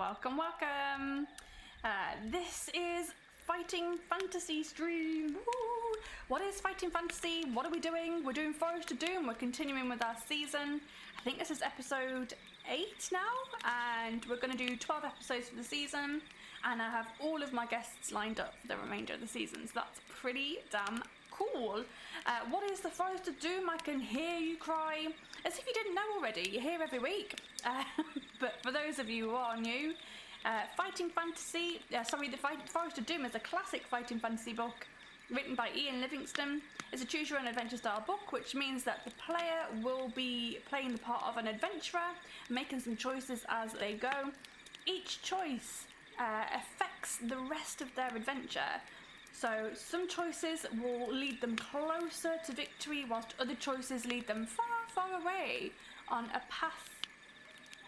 Welcome. This is Fighting Fantasy stream. Woo! What is Fighting Fantasy? What are we doing? We're doing Forest of Doom. We're continuing with our season. I think this is episode 8 now, and we're going to do 12 episodes for the season. And I have all of my guests lined up for the remainder of the season, so that's pretty damn cool. What is the Forest of Doom? I can hear you cry. As if you didn't know already, you're here every week. But for those of you who are new, Fighting Fantasy, the Forest of Doom is a classic fighting fantasy book written by Ian Livingstone. It's a choose your own adventure style book, which means that the player will be playing the part of an adventurer, making some choices as they go. Each choice affects the rest of their adventure. So some choices will lead them closer to victory, whilst other choices lead them far, far away on a path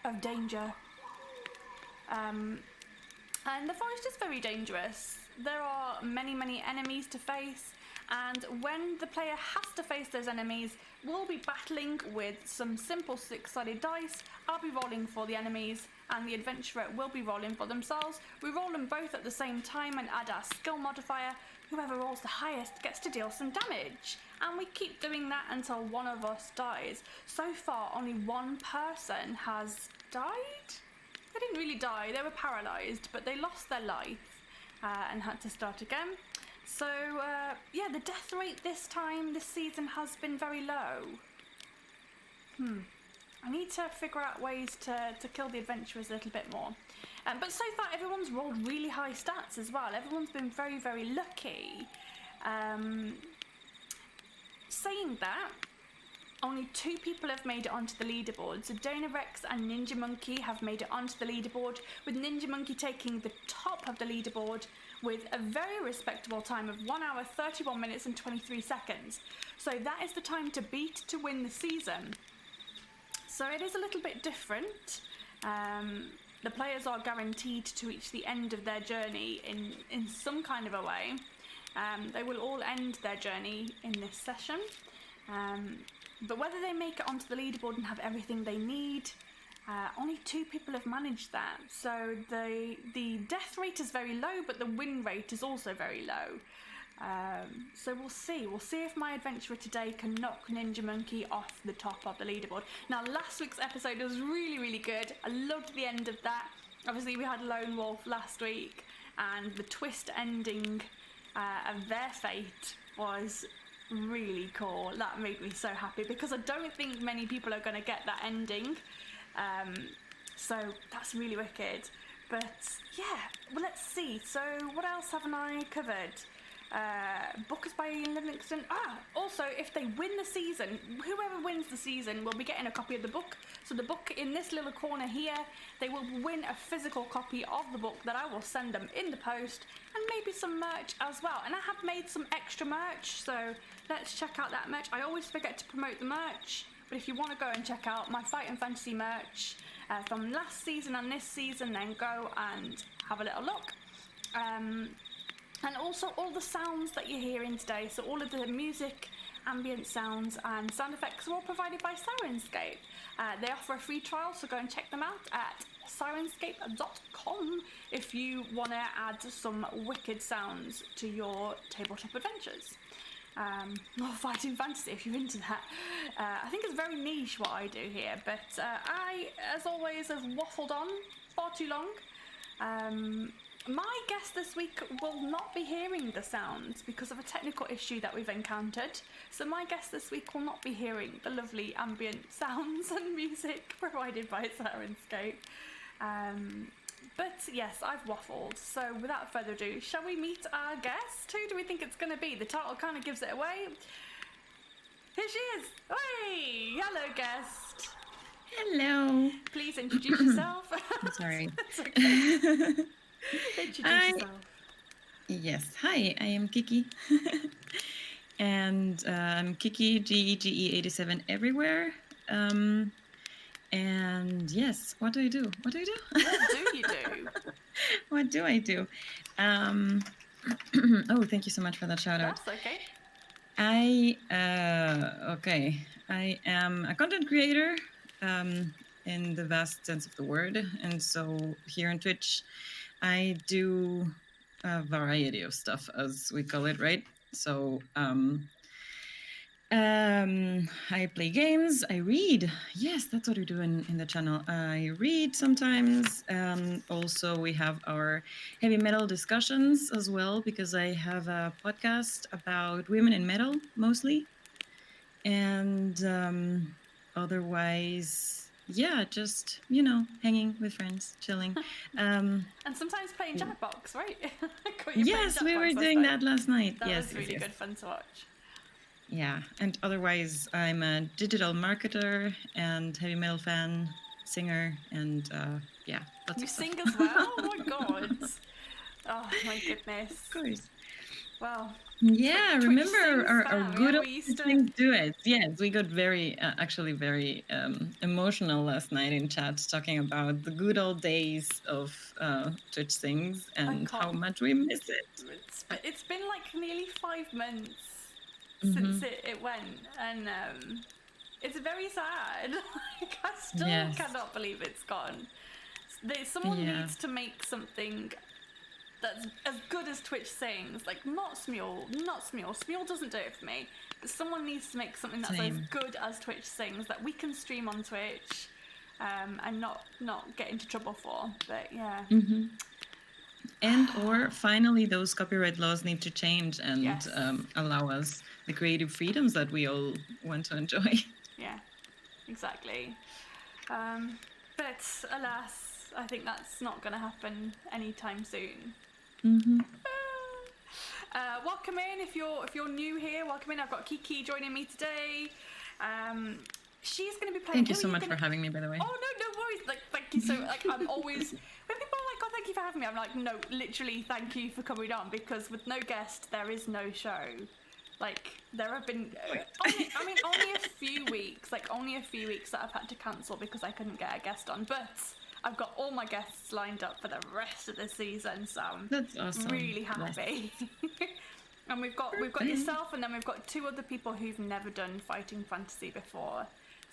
of danger. And the forest is very dangerous. There are many, many enemies to face, and when the player has to face those enemies, we'll be battling with some simple six-sided dice. I'll be rolling for the enemies, and the adventurer will be rolling for themselves. We roll them both at the same time and add our skill modifier. Whoever rolls the highest gets to deal some damage, and we keep doing that until one of us dies. So far, only one person has died. They didn't really die, they were paralysed, but they lost their life and had to start again. So, yeah, the death rate this season has been very low. I need to figure out ways to kill the adventurers a little bit more. But so far, everyone's rolled really high stats as well. Everyone's been very, very lucky. Saying that, only 2 people have made it onto the leaderboard. So Dana Rex and Ninja Monkey have made it onto the leaderboard, with Ninja Monkey taking the top of the leaderboard with a very respectable time of 1 hour, 31 minutes and 23 seconds. So that is the time to beat to win the season. So it is a little bit different. The players are guaranteed to reach the end of their journey in some kind of a way. They will all end their journey in this session. But whether they make it onto the leaderboard and have everything they need, only 2 people have managed that. So the death rate is very low, but the win rate is also very low. So we'll see. We'll see if my adventurer today can knock Ninja Monkey off the top of the leaderboard. Now, last week's episode was really, really good. I loved the end of that. Obviously, we had Lone Wolf last week, and the twist ending of their fate was really cool. That made me so happy, because I don't think many people are going to get that ending. So that's really wicked. But yeah, well, let's see. So what else haven't I covered? Book is by Ian Livingstone. Also, if they win the season, whoever wins the season will be getting a copy of the book. So the book in this little corner here, they will win a physical copy of the book that I will send them in the post, and maybe some merch as well. And I have made some extra merch, so let's check out that merch. I always forget to promote the merch, but if you want to go and check out my Fight and Fantasy merch from last season and this season, then go and have a little look. And also all the sounds that you're hearing today, so all of the music, ambient sounds and sound effects are all provided by Sirenscape. They offer a free trial, so go and check them out at sirenscape.com if you want to add some wicked sounds to your tabletop adventures. Or fighting fantasy if you're into that. I think it's very niche what I do here, but I, as always, have waffled on far too long. My guest this week will not be hearing the sounds because of a technical issue that we've encountered. So my guest this week will not be hearing the lovely ambient sounds and music provided by Sirenscape. But yes, I've waffled. So without further ado, shall we meet our guest? Who do we think it's going to be? The title kind of gives it away. Here she is. Hey, hello guest. Hello. Please introduce yourself. I'm sorry. It's okay. Introduce yourself. Yes, hi, I am Kiki. And Kiki, GGE87 everywhere. And yes, what do I do? What do you do? What do I do? Oh, thank you so much for that shout out. That's okay. I am a content creator. in the vast sense of the word. And so here on Twitch, I do a variety of stuff, as we call it, right? So I play games, I read. Yes, that's what we do in the channel. I read sometimes. Also, we have our heavy metal discussions as well, because I have a podcast about women in metal mostly. And otherwise, yeah, just, hanging with friends, chilling. And sometimes playing Jackbox, right? Yes, we were doing that last night. That yes, was really good fun to watch. Yeah, and otherwise, I'm a digital marketer and heavy metal fan, singer, and yeah, lots You of stuff. sing as well? Oh my god! Oh my goodness! Of course. Wow. Yeah, Twitch remember sings our fam, good yeah, old we used to- things duets. Yes, we got actually very emotional last night in chat, talking about the good old days of Twitch Sings and how much we miss it. It's been like nearly 5 months since it went, and it's very sad. Like, I still cannot believe it's gone. Someone needs to make something that's as good as Twitch Sings. Like, not Smule. Smule doesn't do it for me. But someone needs to make something that's as good as Twitch Sings, that we can stream on Twitch and not get into trouble for. But yeah. And or finally, those copyright laws need to change and allow us the creative freedoms that we all want to enjoy. Yeah, exactly. But alas, I think that's not going to happen anytime soon. Welcome in if you're new here. Welcome in. I've got Kiki joining me today. She's going to be playing. Thank you so much for having me, by the way. Oh no worries. Like, thank you so. Like, I'm always when people are like, "Oh, thank you for having me," I'm like, "No, literally, thank you for coming on," because with no guest, there is no show. Like, there have been, only a few weeks. Like, only a few weeks that I've had to cancel because I couldn't get a guest on, but I've got all my guests lined up for the rest of the season, so I'm really happy. And we've got yourself, and then we've got 2 other people who've never done Fighting Fantasy before.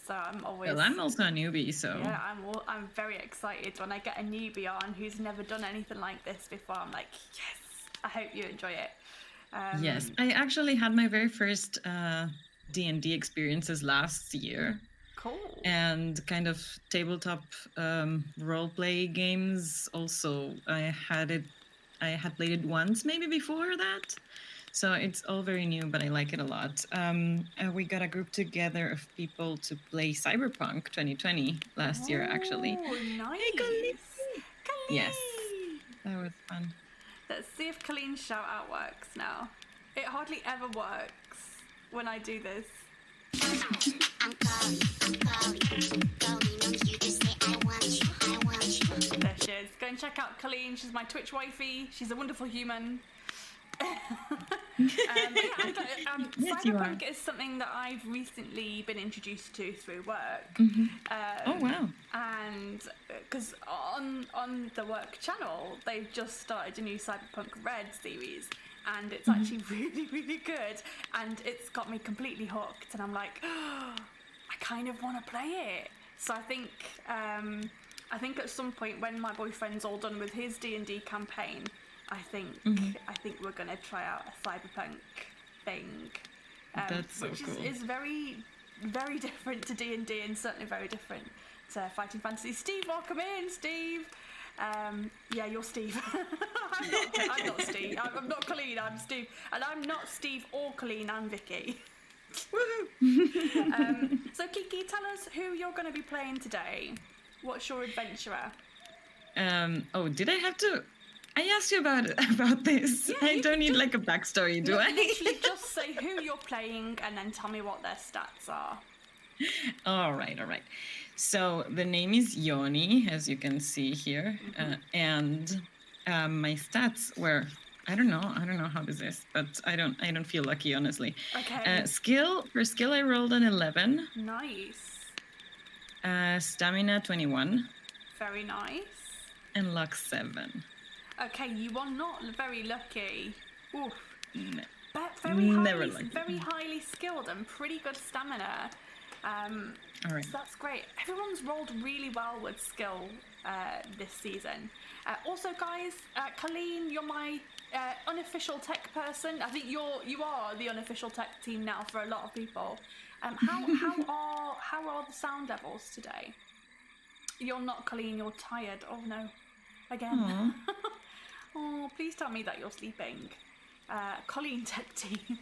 So I'm always. Well, I'm also a newbie, so. Yeah, I'm very excited when I get a newbie on who's never done anything like this before. I'm like, yes, I hope you enjoy it. Yes, I actually had my very first D&D experiences last year. Cool. And kind of tabletop role-play games also. I had played it once maybe before that. So it's all very new, but I like it a lot. We got a group together of people to play Cyberpunk 2020 last year, actually. Oh, nice. Hey, Colleen. Yes, that was fun. Let's see if Colleen's shout out works now. It hardly ever works when I do this. There she is. Go and check out Colleen. She's my Twitch wifey. She's a wonderful human. Cyberpunk is something that I've recently been introduced to through work. Oh wow! And because on the work channel, they've just started a new Cyberpunk Red series, and it's actually really, really good, and it's got me completely hooked, and I'm like, oh, I kind of want to play it. So I think at some point when my boyfriend's all done with his D&D campaign, I think we're gonna try out a Cyberpunk thing, That's so cool. Which is very, very different to D&D, and certainly very different to Fighting Fantasy. Steve, welcome in, Steve. Yeah, you're Steve. I'm not Steve. I'm not Colleen. I'm Steve, and I'm not Steve or Colleen. I'm Vicky. So Kiki, tell us who you're going to be playing today. What's your adventurer? Oh, did I have to? I asked you about this. Yeah, I don't need like a backstory, do I? Literally just say who you're playing and then tell me what their stats are. All right. So the name is Yoni, as you can see here, and my stats were. I don't know how this is, but I don't feel lucky, honestly. Okay. For skill, I rolled an 11. Nice. Stamina 21. Very nice. And luck 7. Okay, you are not very lucky. Oof. No. But very highly skilled and pretty good stamina. All right. So that's great. Everyone's rolled really well with skill this season. Also, guys, Colleen, you're my unofficial tech person. I think you are the unofficial tech team now for a lot of people. How are the sound levels today? You're not, Colleen. You're tired. Oh no, again. Oh, please tell me that you're sleeping. Colleen tech team.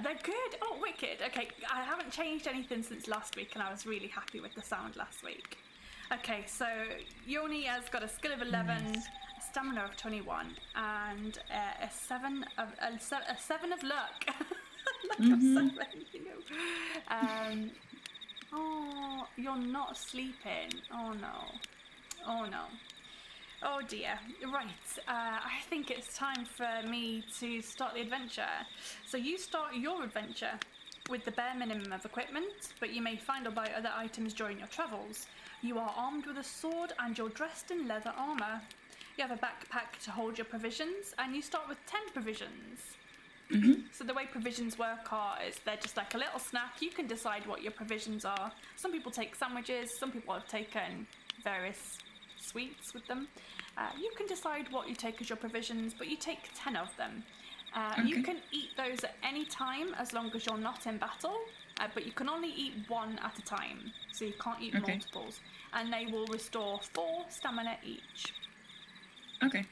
They're good. Oh, wicked. Okay, I haven't changed anything since last week, and I was really happy with the sound last week. Okay, so Yoni has got a skill of 11, Nice. a stamina of 21, and a seven of luck. Luck of 7, you know. Oh, you're not sleeping. Oh no. Oh no. Oh dear. Right. I think it's time for me to start the adventure. So you start your adventure with the bare minimum of equipment, but you may find or buy other items during your travels. You are armed with a sword and you're dressed in leather armor. You have a backpack to hold your provisions, and you start with 10 provisions. So the way provisions work is they're just like a little snack. You can decide what your provisions are. Some people take sandwiches, some people have taken various sweets with them. You can decide what you take as your provisions, but you take 10 of them. You can eat those at any time as long as you're not in battle, but you can only eat one at a time, so you can't eat multiples. And they will restore 4 stamina each. Okay.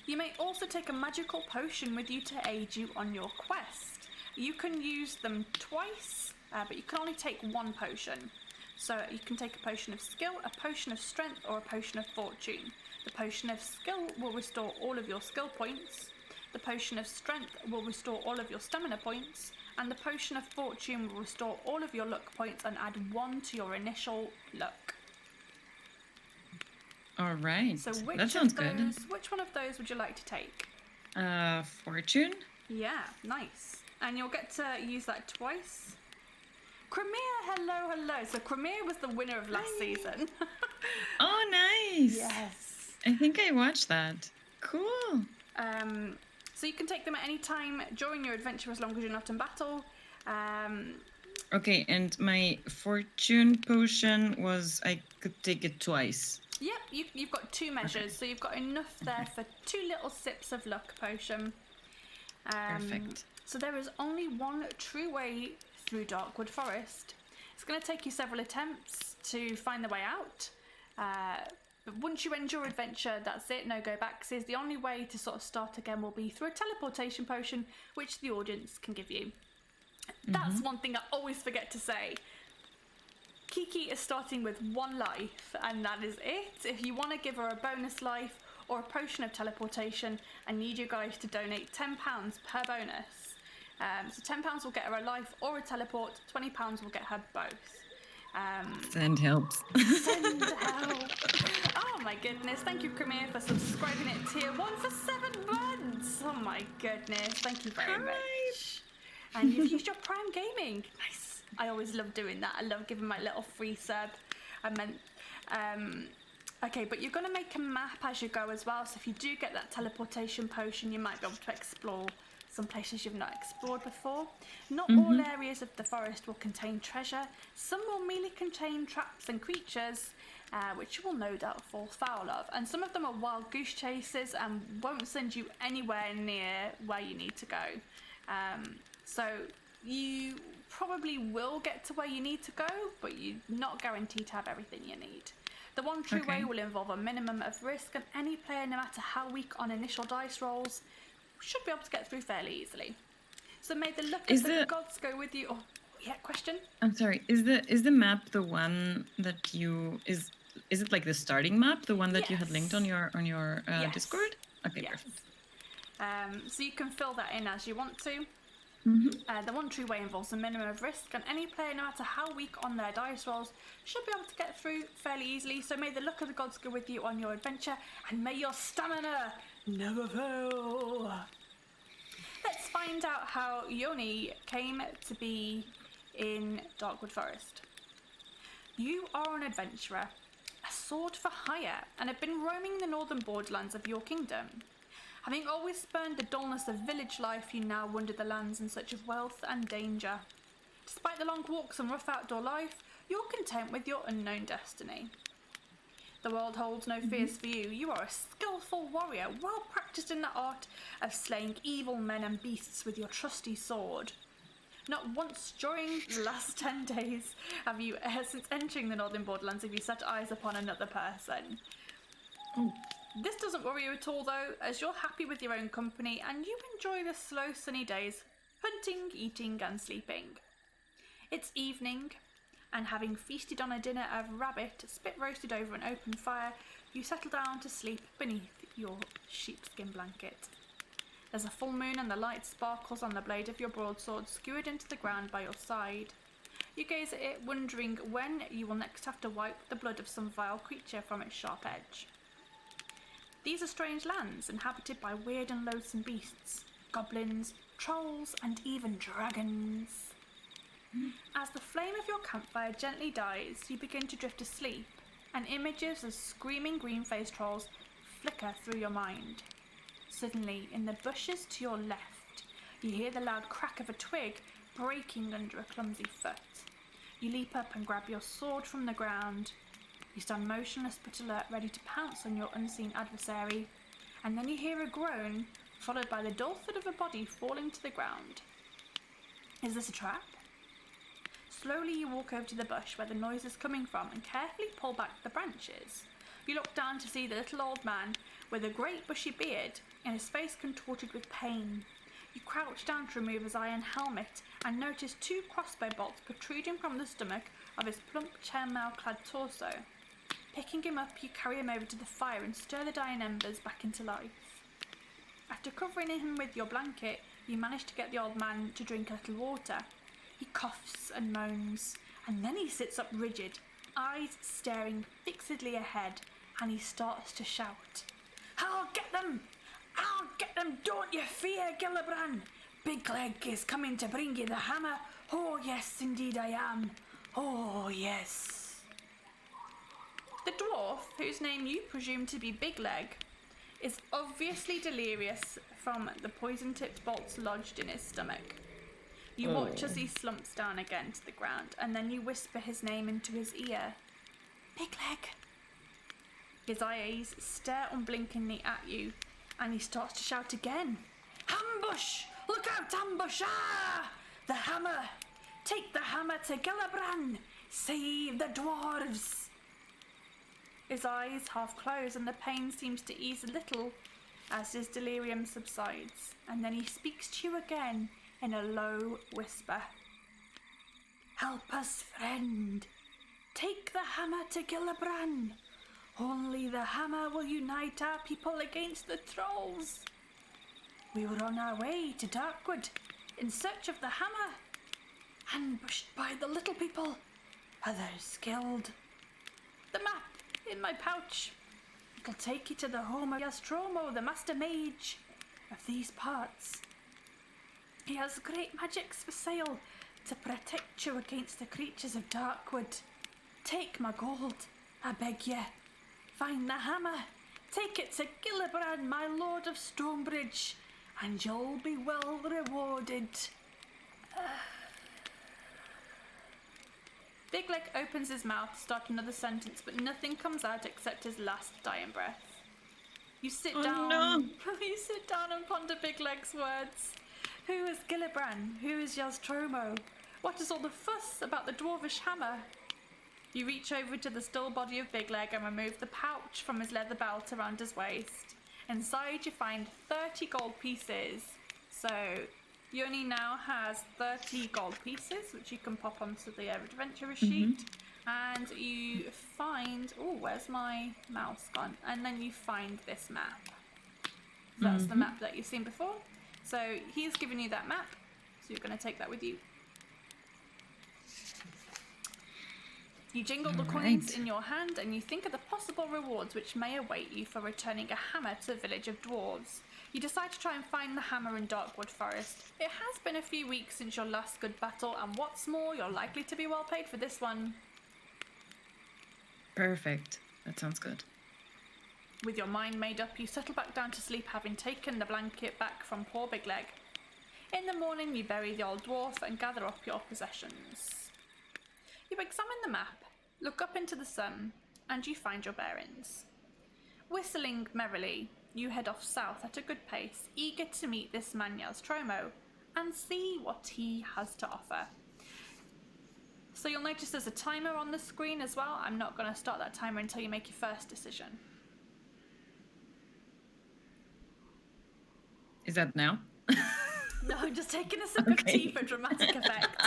You may also take a magical potion with you to aid you on your quest. You can use them twice, but you can only take 1 potion. So you can take a potion of skill, a potion of strength, or a potion of fortune. The potion of skill will restore all of your skill points. The potion of strength will restore all of your stamina points. And the potion of fortune will restore all of your luck points and add 1 to your initial luck. All right. So that sounds good. Which one of those would you like to take? Fortune? Yeah, nice. And you'll get to use that twice. Crimea, hello. So Crimea was the winner of last season. Oh, nice. Yes. I think I watched that. Cool. So you can take them at any time during your adventure as long as you're not in battle. Okay, and my fortune potion was I could take it twice. Yep, you've got 2 measures, so you've got enough there for 2 little sips of luck potion. Perfect. So there is only one true way through Darkwood Forest. It's going to take you several attempts to find the way out. But once you end your adventure, that's it, no go backs. The only way to sort of start again will be through a teleportation potion, which the audience can give you. That's one thing I always forget to say. Kiki is starting with 1 life, and that is it. If you want to give her a bonus life or a potion of teleportation, I need you guys to donate £10 per bonus. So £10 will get her a life or a teleport, £20 will get her both. Send helps. Send help. Oh my goodness, thank you Crimea for subscribing at tier 1 for 7 months. Oh my goodness, thank you very much. And you've used your Prime Gaming. Nice. I always love doing that. I love giving my little free sub. Okay, but you're going to make a map as you go as well. So if you do get that teleportation potion, you might be able to explore some places you've not explored before. Not all areas of the forest will contain treasure. Some will merely contain traps and creatures, which you will no doubt fall foul of. And some of them are wild goose chases and won't send you anywhere near where you need to go. So you probably will get to where you need to go, but you're not guaranteed to have everything you need. The one true way will involve a minimum of risk, and any player, no matter how weak on initial dice rolls, should be able to get through fairly easily. So may the luck of the gods go with you. Oh, yeah, question? I'm sorry. Is the map the one that you is it like the starting map, the one that you had linked on your Discord? Okay, perfect. So you can fill that in as you want to. The one true way involves a minimum of risk, and any player, no matter how weak on their dice rolls, should be able to get through fairly easily. So may the luck of the gods go with you on your adventure, and may your stamina never fail. Let's find out how Yoni came to be in Darkwood Forest. You are an adventurer, a sword for hire, and have been roaming the northern borderlands of your kingdom. Having always spurned the dullness of village life, you now wander the lands in search of wealth and danger. Despite the long walks and rough outdoor life, you're content with your unknown destiny. The world holds no fears for you. You are a skillful warrior, well practiced in the art of slaying evil men and beasts with your trusty sword. Not once during the last 10 days have you, since entering the Northern Borderlands, have you set eyes upon another person. This doesn't worry you at all though, as you're happy with your own company and you enjoy the slow sunny days, hunting, eating and sleeping. It's evening, and having feasted on a dinner of rabbit spit roasted over an open fire, you settle down to sleep beneath your sheepskin blanket. There's a full moon and the light sparkles on the blade of your broadsword skewered into the ground by your side. You gaze at it, wondering when you will next have to wipe the blood of some vile creature from its sharp edge. These are strange lands, inhabited by weird and loathsome beasts, goblins, trolls, and even dragons. As the flame of your campfire gently dies, you begin to drift asleep, and images of screaming green-faced trolls flicker through your mind. Suddenly, in the bushes to your left, you hear the loud crack of a twig breaking under a clumsy foot. You leap up and grab your sword from the ground. You stand motionless but alert, ready to pounce on your unseen adversary, and then you hear a groan, followed by the dull thud of a body falling to the ground. Is this a trap? Slowly you walk over to the bush where the noise is coming from and carefully pull back the branches. You look down to see the little old man with a great bushy beard and his face contorted with pain. You crouch down to remove his iron helmet and notice 2 crossbow bolts protruding from the stomach of his plump chainmail-clad torso. Picking him up, you carry him over to the fire and stir the dying embers back into life. After covering him with your blanket, you manage to get the old man to drink a little water. He coughs and moans, and then he sits up rigid, eyes staring fixedly ahead, and he starts to shout. "I'll get them! I'll get them! Don't you fear, Gillibrand! Big Leg is coming to bring you the hammer. Oh yes, indeed I am. Oh yes." The dwarf, whose name you presume to be Big Leg, is obviously delirious from the poison-tipped bolts lodged in his stomach. You watch as he slumps down again to the ground, and then you whisper his name into his ear. "Big Leg." His eyes stare unblinkingly at you, and he starts to shout again. "Ambush! Look out, ambush! Ah! The hammer! Take the hammer to Gillibrand! Save the dwarves!" His eyes half close, and the pain seems to ease a little as his delirium subsides, and then he speaks to you again in a low whisper. "Help us, friend. Take the hammer to Gillibrand. Only the hammer will unite our people against the trolls. We were on our way to Darkwood in search of the hammer, ambushed by the little people, others killed. The map in my pouch. It'll take you to the home of Nostromo, the master mage of these parts. He has great magics for sale to protect you against the creatures of Darkwood. Take my gold, I beg ye. Find the hammer, take it to Gillibrand, my lord of Stonebridge, and you'll be well rewarded." Big Leg opens his mouth to start another sentence, but nothing comes out except his last dying breath. You sit down. No. You sit down and ponder Big Leg's words. Who is Gillibrand? Who is Nostromo? What is all the fuss about the dwarvish hammer? You reach over to the still body of Big Leg and remove the pouch from his leather belt around his waist. Inside you find 30 gold pieces. So Yoni now has 30 gold pieces, which you can pop onto the adventurer sheet. And you find, oh, where's my mouse gone? And then you find this map. That's the map that you've seen before. So he's given you that map, so you're going to take that with you. You jingle the coins in your hand and you think of the possible rewards which may await you for returning a hammer to the village of dwarves. You decide to try and find the hammer in Darkwood Forest. It has been a few weeks since your last good battle, and what's more, you're likely to be well paid for this one. Perfect. That sounds good. With your mind made up, you settle back down to sleep, having taken the blanket back from poor Big Leg. In the morning, you bury the old dwarf and gather up your possessions. You examine the map, look up into the sun, and you find your bearings. Whistling merrily, you head off south at a good pace, eager to meet this man Yastromo and see what he has to offer. So you'll notice there's a timer on the screen as well. I'm not going to start that timer until you make your first decision. Is that now? No, I'm just taking a sip of tea for dramatic effect.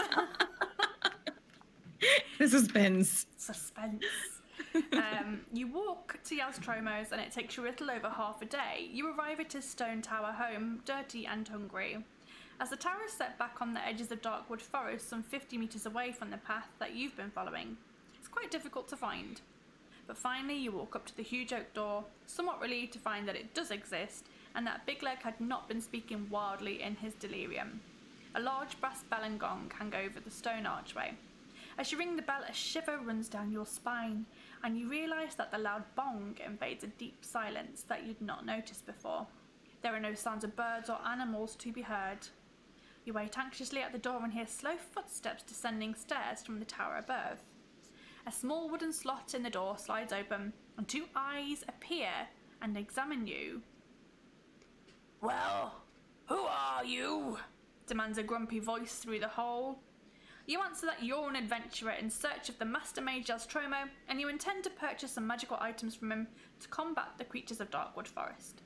The suspense. Suspense. You walk to Yastromo's and it takes you a little over half a day. You arrive at his stone tower home, dirty and hungry. As the tower is set back on the edges of Darkwood Forest, some 50 metres away from the path that you've been following, it's quite difficult to find. But finally you walk up to the huge oak door, somewhat relieved to find that it does exist, and that Big Leg had not been speaking wildly in his delirium. A large brass bell and gong hang over the stone archway. As you ring the bell, a shiver runs down your spine, and you realise that the loud bong invades a deep silence that you'd not noticed before. There are no sounds of birds or animals to be heard. You wait anxiously at the door and hear slow footsteps descending stairs from the tower above. A small wooden slot in the door slides open, and two eyes appear and examine you. "Well, who are you?" demands a grumpy voice through the hole. You answer that you're an adventurer in search of the Master Mage Yastromo, and you intend to purchase some magical items from him to combat the creatures of Darkwood Forest.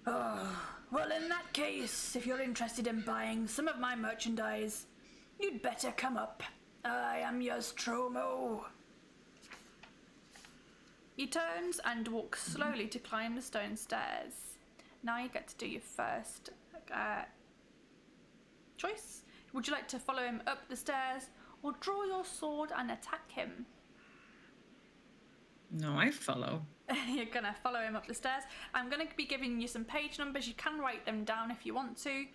"Oh, well, in that case, if you're interested in buying some of my merchandise, you'd better come up. I am Yastromo." He turns and walks slowly to climb the stone stairs. Now you get to do your first choice. Would you like to follow him up the stairs or draw your sword and attack him? No, I follow. You're going to follow him up the stairs. I'm going to be giving you some page numbers. You can write them down if you want to.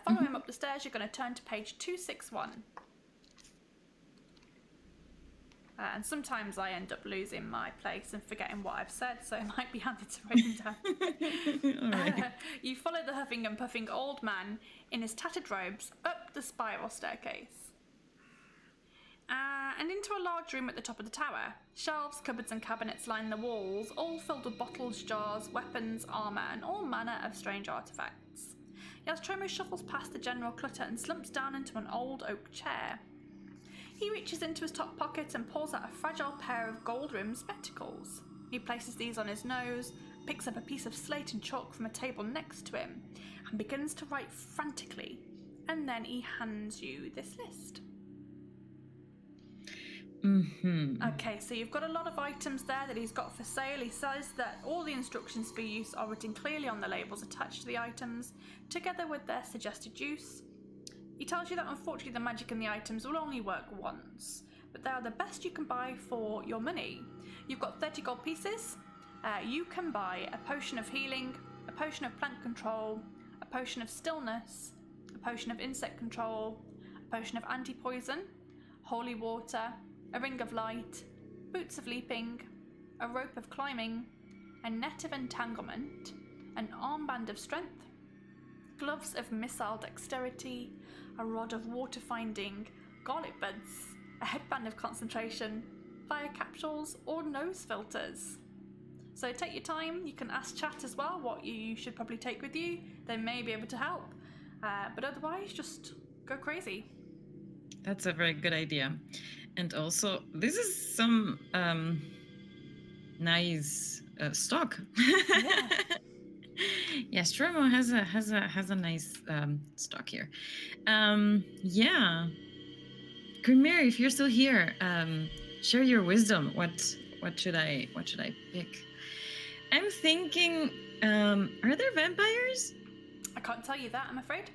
Follow him up the stairs. You're going to turn to page 261. And sometimes I end up losing my place and forgetting what I've said, so it might be handy to write them down. Right. You follow the huffing and puffing old man in his tattered robes up the spiral staircase. And into a large room at the top of the tower. Shelves, cupboards and cabinets line the walls, all filled with bottles, jars, weapons, armour and all manner of strange artefacts. Yastromo shuffles past the general clutter and slumps down into an old oak chair. He reaches into his top pocket and pulls out a fragile pair of gold-rimmed spectacles. He places these on his nose, picks up a piece of slate and chalk from a table next to him, and begins to write frantically. And then he hands you this list. Okay, so you've got a lot of items there that he's got for sale. He says that all the instructions for use are written clearly on the labels attached to the items, together with their suggested use. He tells you that unfortunately the magic in the items will only work once, but they are the best you can buy for your money. You've got 30 gold pieces. You can buy a potion of healing, a potion of plant control, a potion of stillness, a potion of insect control, a potion of anti-poison, holy water, a ring of light, boots of leaping, a rope of climbing, a net of entanglement, an armband of strength, gloves of missile dexterity, a rod of water finding, garlic buds, a headband of concentration, fire capsules, or nose filters. So take your time. You can ask chat as well what you should probably take with you. They may be able to help, but otherwise just go crazy. That's a very good idea. And also, this is some nice stock. Yeah. Yes, Stromo has a nice stock here. Yeah, Queen Mary, if you're still here, share your wisdom. What should I pick? I'm thinking, are there vampires? I can't tell you that, I'm afraid.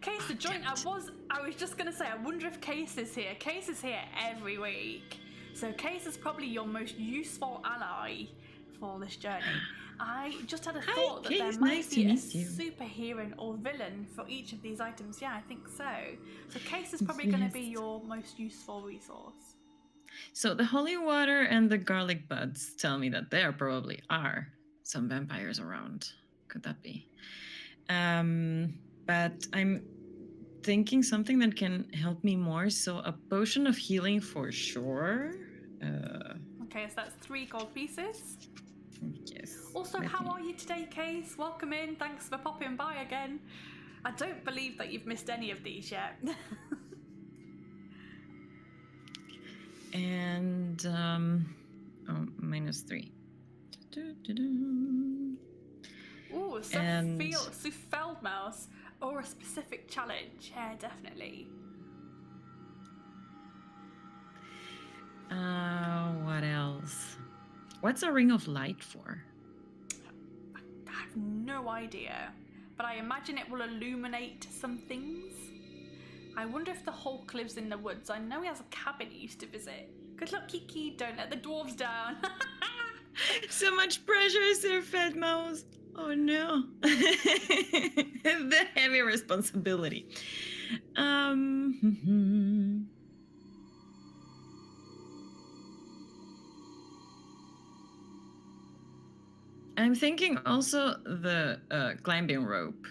Case the joint. I was just gonna say, I wonder if Case is here. Case is here every week, so Case is probably your most useful ally for this journey. I just had a thought that Case, there might nice be to a meet you. superhero or villain for each of these items. Yeah, I think so. So Case is probably going to be your most useful resource. So the holy water and the garlic buds tell me that there probably are some vampires around. Could that be? but I'm thinking something that can help me more. So a potion of healing for sure. Okay, so that's 3 gold pieces. Yes. Also, how are you today, Case? Welcome in. Thanks for popping by again. I don't believe that you've missed any of these yet. And -3. Ooh, And Feldmouse. Or a specific challenge. Yeah, definitely. what else? What's a ring of light for? I have no idea. But I imagine it will illuminate some things. I wonder if the Hulk lives in the woods. I know he has a cabin he used to visit. Good luck, Kiki. Don't let the dwarves down. So much pressure, Sir Fedmouse. Oh no. The heavy responsibility. I'm thinking also the climbing rope.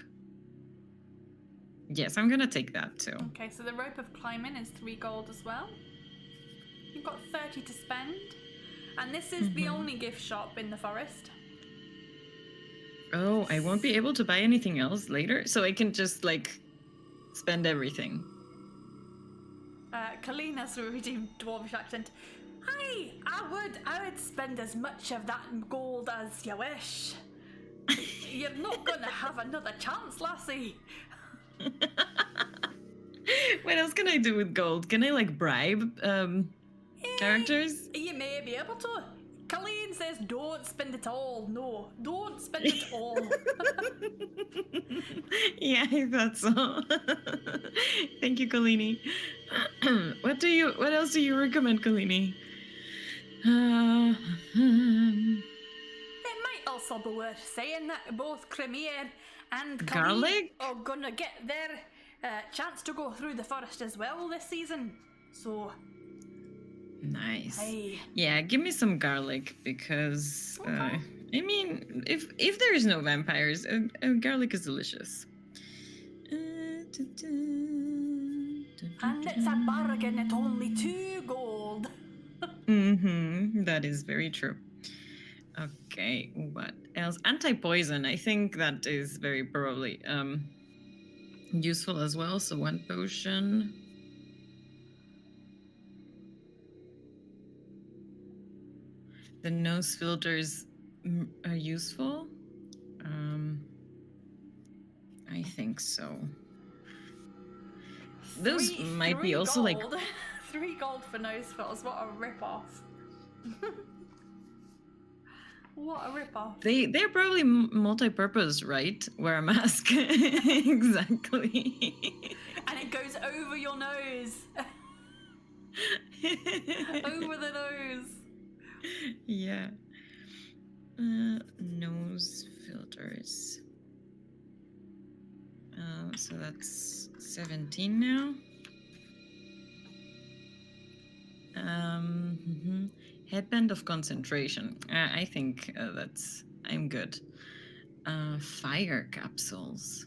Yes, I'm gonna take that too. Okay, so the rope of climbing is 3 gold as well. You've got 30 to spend. And this is the only gift shop in the forest. Oh, I won't be able to buy anything else later, so I can just like spend everything. Kalina's redeemed dwarvish accent. Hi, I would spend as much of that gold as you wish. You're not gonna have another chance, lassie. What else can I do with gold? Can I like bribe characters? You may be able to. Colleen says don't spend it all. No, don't spend it all. Yeah, I thought so. Thank you, Kalini. What else do you recommend, Kalini? It might also be worth saying that both Cremier and Colleen Garlic? are gonna get their chance to go through the forest as well this season. So Nice. hey. Yeah, give me some garlic because I mean, if there is no vampires, garlic is delicious. And it's a bargain at only 2 gold. That is very true. Okay, what else? Anti-poison. I think that is very probably useful as well. So 1 potion. The nose filters are useful. I think so. Those might be also gold. like 3 gold for nose fills. What a rip-off. What a rip-off. they're probably multi-purpose, right? Wear a mask. Exactly. And it goes over your nose. Over the nose. Yeah. Nose filters. So that's 17 now. Headband of concentration. I think I'm good. Fire capsules.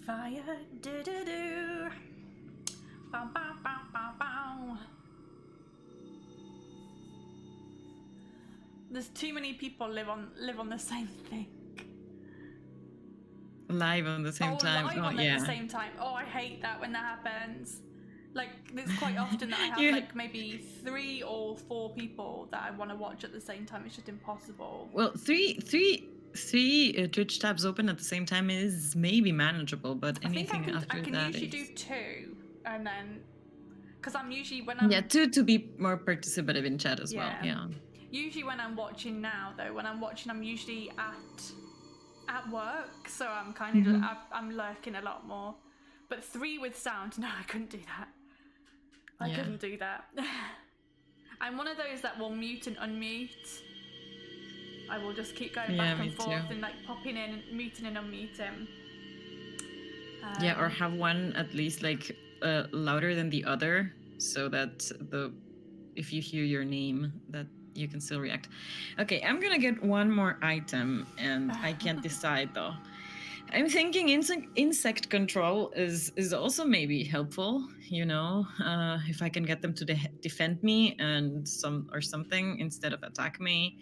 Fire, do-do-do. Bow, bow, bow, bow, bow. There's too many people live on the same thing. Live on the same time. Live on at the same time. Oh, I hate that when that happens. Like, it's quite often that I have like maybe 3 or 4 people that I want to watch at the same time. It's just impossible. Well, three Twitch tabs open at the same time is maybe manageable, but anything after that I can usually do 2, and then because I'm usually when I'm 2 to be more participative in chat as well. Yeah. Usually when I'm watching now, though, when I'm watching, I'm usually at work, so I'm kind of I'm lurking a lot more. But 3 with sound, no, I couldn't do that. I couldn't do that. I'm one of those that will mute and unmute. I will just keep going back and forth and like popping in and muting and unmuting. Or have one at least like louder than the other, so that if you hear your name, that you can still react. Okay, I'm gonna get one more item, and I can't decide though. I'm thinking insect control is also maybe helpful. If I can get them to defend me and something instead of attack me,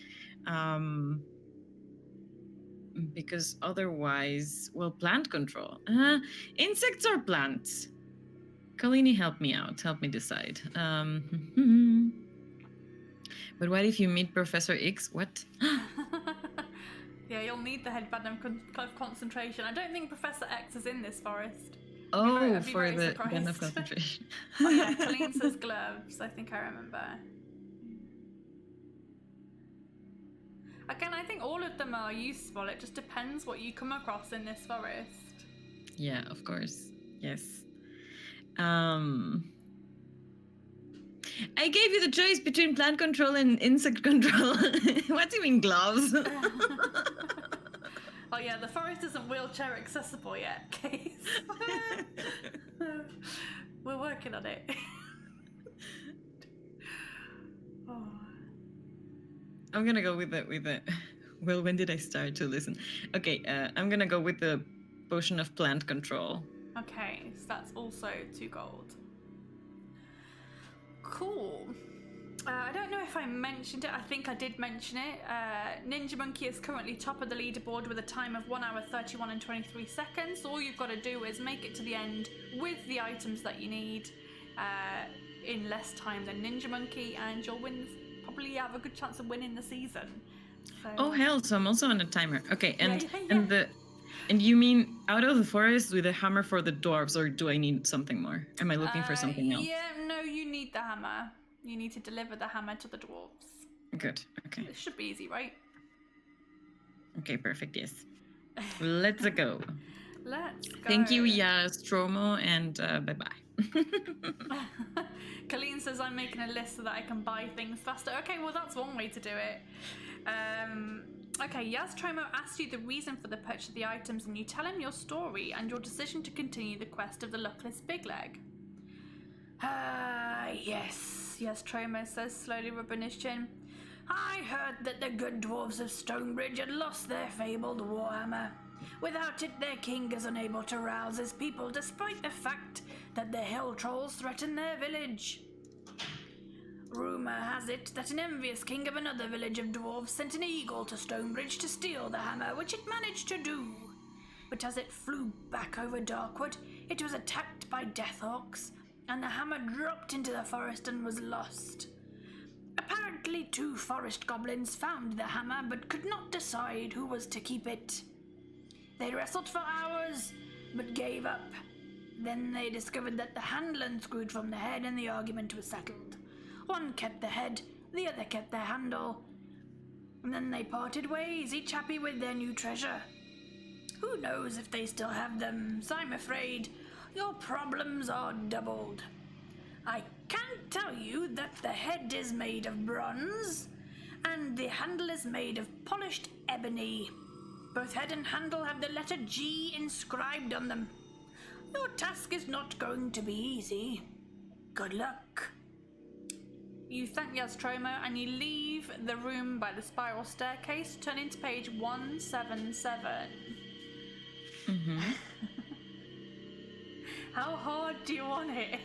because otherwise, well, plant control. Insects or plants? Kalini, help me out. Help me decide. But what if you meet Professor X? What? Yeah, you'll need the headband of concentration. I don't think Professor X is in this forest. Oh, I'd be for very the surprised. band of concentration. Oh yeah, Colleen says gloves. I think I remember. Again, I think all of them are useful. It just depends what you come across in this forest. Yeah, of course. Yes. I gave you the choice between plant control and insect control. What do you mean gloves? Oh yeah, the forest isn't wheelchair accessible yet, Case. We're working on it. Oh. I'm gonna go with the. Well, when did I start to listen? Okay, I'm gonna go with the potion of plant control. Okay, so that's also 2 gold. Cool. I don't know if I mentioned it. I think I did mention it. Ninja Monkey is currently top of the leaderboard with a time of 1 hour 31 and 23 seconds. So all you've got to do is make it to the end with the items that you need in less time than Ninja Monkey, and you'll probably have a good chance of winning the season. So, oh hell! So I'm also on a timer. Okay, and yeah. and you mean out of the forest with a hammer for the dwarves, or do I need something more? Am I looking for something else? Yeah, no, you need the hammer. You need to deliver the hammer to the dwarves. Good. Okay. It should be easy, right? Okay, perfect. Yes. Let's go. Let's go. Thank you, Stromo, and bye-bye. Colleen says I'm making a list so that I can buy things faster. Okay, well that's one way to do it. Okay, Yastromo asks you the reason for the purchase of the items, and you tell him your story and your decision to continue the quest of the luckless big leg. Yes, Yastromo says, slowly rubbing his chin. I heard that the good dwarves of Stonebridge had lost their fabled warhammer. Without it, their king is unable to rouse his people, despite the fact that the hill trolls threaten their village. Rumour has it that an envious king of another village of dwarves sent an eagle to Stonebridge to steal the hammer, which it managed to do. But as it flew back over Darkwood, it was attacked by deathhawks, and the hammer dropped into the forest and was lost. Apparently 2 forest goblins found the hammer but could not decide who was to keep it. They wrestled for hours, but gave up. Then they discovered that the handle unscrewed from the head and the argument was settled. One kept the head, the other kept the handle. And then they parted ways, each happy with their new treasure. Who knows if they still have them, so I'm afraid your problems are doubled. I can tell you that the head is made of bronze, and the handle is made of polished ebony. Both head and handle have the letter G inscribed on them. Your task is not going to be easy. Good luck. You thank Yastromo and you leave the room by the spiral staircase, turning to page 177. Mm-hmm. How hard do you want it?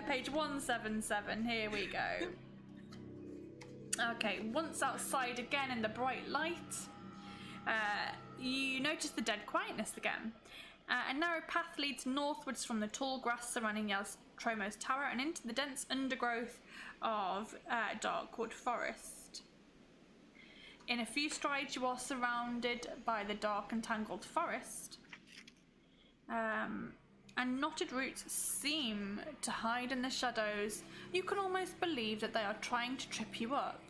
Page 177, here we go. Okay, once outside again in the bright light, you notice the dead quietness again. A narrow path leads northwards from the tall grass surrounding Yastromo's tower and into the dense undergrowth of Darkwood Forest. In a few strides you are surrounded by the dark and tangled forest, and knotted roots seem to hide in the shadows. You can almost believe that they are trying to trip you up.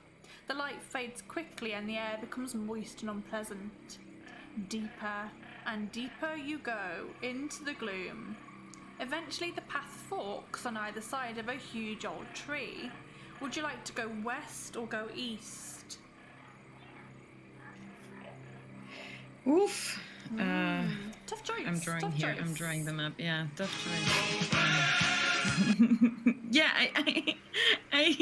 The light fades quickly and the air becomes moist and unpleasant. Deeper and deeper you go into the gloom. Eventually the path forks on either side of a huge old tree. Would you like to go west or go east? Oof. Tough choice. I'm drawing tough here. choice. I'm drawing them up. Yeah, tough choice. Yeah, I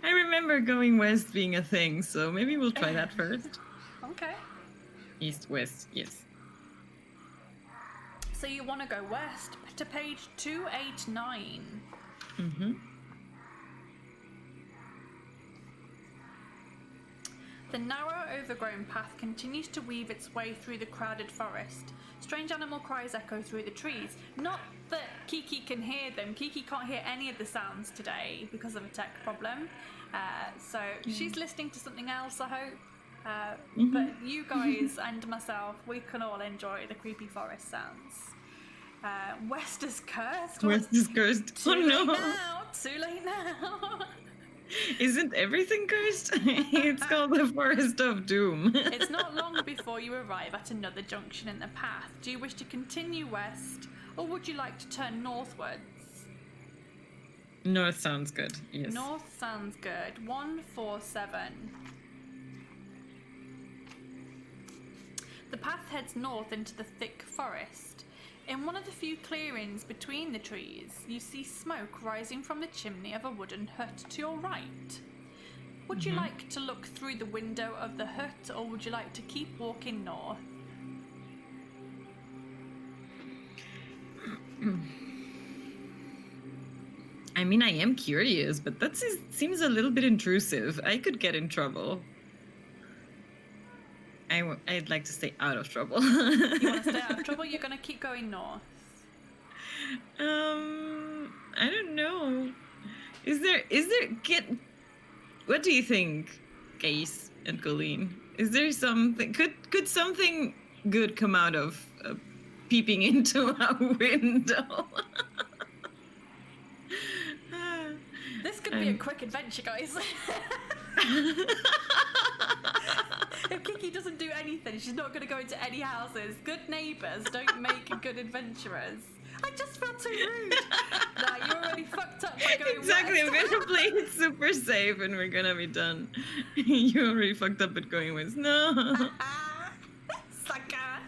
remember going west being a thing, so maybe we'll try that first. Okay. East, west, yes. So you want to go west to page 289. Mm-hmm. The narrow, overgrown path continues to weave its way through the crowded forest. Strange animal cries echo through the trees. Not that Kiki can hear them. Kiki can't hear any of the sounds today because of a tech problem. So she's listening to something else, I hope. But you guys and myself, we can all enjoy the creepy forest sounds. West is cursed. West is cursed. Too Oh late no! now. Too late now. Isn't everything cursed? It's called the Forest of Doom. It's not long before you arrive at another junction in the path. Do you wish to continue west, or would you like to turn northwards? North sounds good, yes. North sounds good. 147. The path heads north into the thick forest. In one of the few clearings between the trees, you see smoke rising from the chimney of a wooden hut to your right. Would you like to look through the window of the hut, or would you like to keep walking north? I mean, I am curious, but that seems a little bit intrusive. I could get in trouble. I'd like to stay out of trouble. You want to stay out of trouble? You're going to keep going north. I don't know. What do you think, Case and Colleen? Is there something, could something good come out of peeping into a window? This could be a quick adventure, guys. If Kiki doesn't do anything, she's not going to go into any houses. Good neighbours don't make good adventurers. I just felt too rude. Nah, you already fucked up by going Exactly, west. I'm going to play it super safe and we're going to be done. You already fucked up at going west. No. Sucker.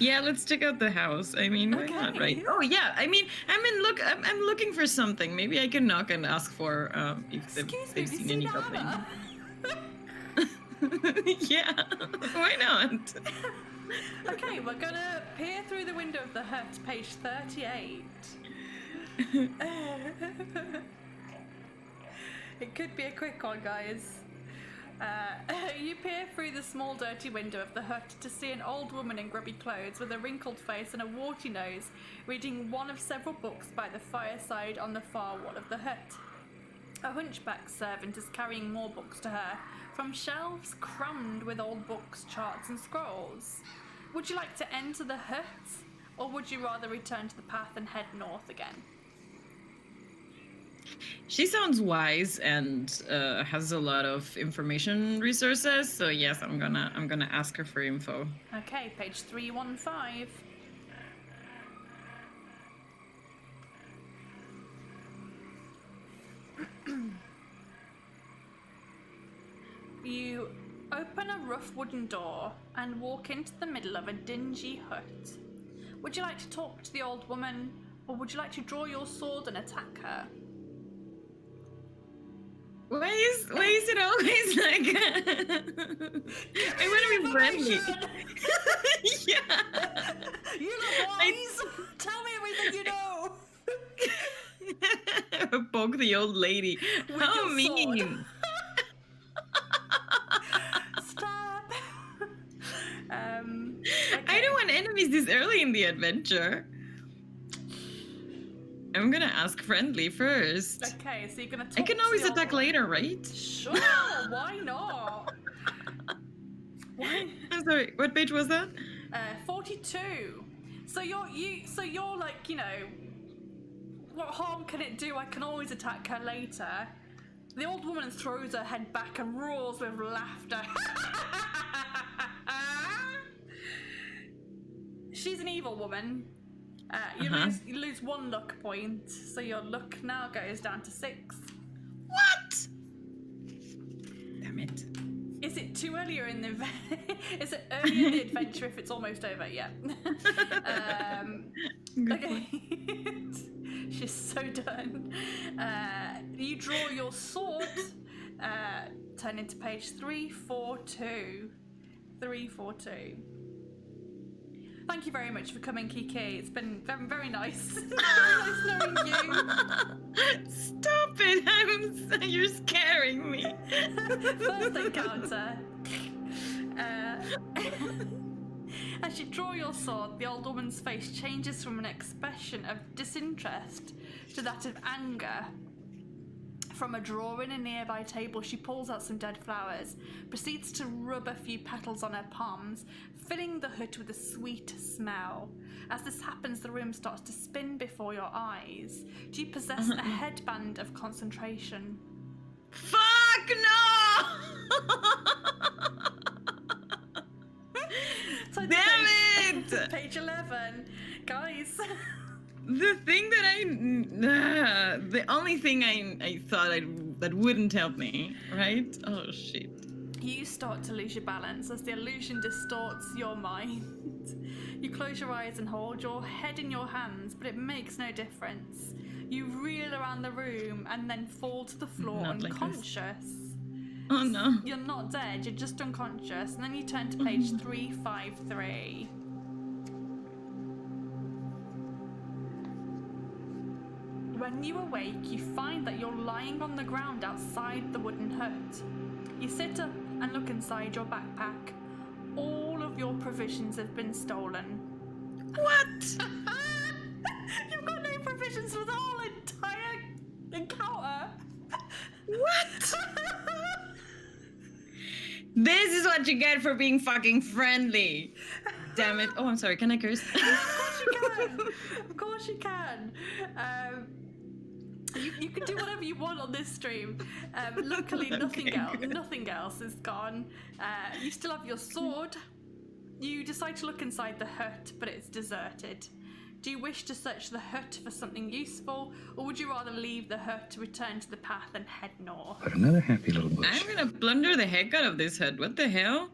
Yeah, let's check out the house. I mean, why not, right? Oh yeah, I mean, I'm looking for something. Maybe I can knock and ask for if they've seen any goblin. Yeah, why not? Okay, we're gonna peer through the window of the hut, page 38. It could be a quick one, guys. You peer through the small dirty window of the hut to see an old woman in grubby clothes with a wrinkled face and a warty nose reading one of several books by the fireside on the far wall of the hut. A hunchback servant is carrying more books to her from shelves crammed with old books, charts and scrolls. Would you like to enter the hut, or would you rather return to the path and head north again? She sounds wise and has a lot of information resources, so yes, I'm gonna ask her for info. Okay, page 315. You open a rough wooden door and walk into the middle of a dingy hut. Would you like to talk to the old woman, or would you like to draw your sword and attack her? Why is it always like I want to be friendly? Yeah. You look wise. Tell me everything you know. Poke the old lady. How your mean! sword. Stop. Okay. I don't want enemies this early in the adventure. I'm gonna ask friendly first. Okay, so you're gonna talk I can to always the old attack woman. later, right? Sure, why not? Why? I'm sorry, what page was that? 42. So you're like, you know, what harm can it do? I can always attack her later. The old woman throws her head back and roars with laughter. She's an evil woman. You lose 1 luck point, so your luck now goes down to 6. What? Damn it. Is it too early in the Is it early in the adventure if it's almost over? Yeah. Okay. She's so done. You draw your sword turn into page 342. 342. Thank you very much for coming, Kiki. It's been very, very nice. Very nice knowing you. Stop it! You're scaring me. First encounter. As you draw your sword, the old woman's face changes from an expression of disinterest to that of anger. From a drawer in a nearby table, she pulls out some dead flowers, proceeds to rub a few petals on her palms, filling the hut with a sweet smell. As this happens, the room starts to spin before your eyes. Do you possess a headband of concentration? Fuck no! So Damn it! Page 11. Guys. The thing that the only thing I thought that wouldn't help me, right? Oh shit. You start to lose your balance as the illusion distorts your mind. You close your eyes and hold your head in your hands, but it makes no difference. You reel around the room and then fall to the floor Not like unconscious. Oh no. You're not dead, you're just unconscious, and then you turn to page 353. When you awake, you find that you're lying on the ground outside the wooden hut. You sit up and look inside your backpack. All of your provisions have been stolen. What? You've got no provisions for the whole entire encounter. What? This is what you get for being fucking friendly. Damn it. Oh, I'm sorry. Can I curse? Of course you can. Of course you can. You can do whatever you want on this stream. Luckily, nothing else is gone. You still have your sword. You decide to look inside the hut, but it's deserted. Do you wish to search the hut for something useful, or would you rather leave the hut, return to the path, and head north? But another happy little bush. I'm gonna plunder the heck out of this hut. What the hell?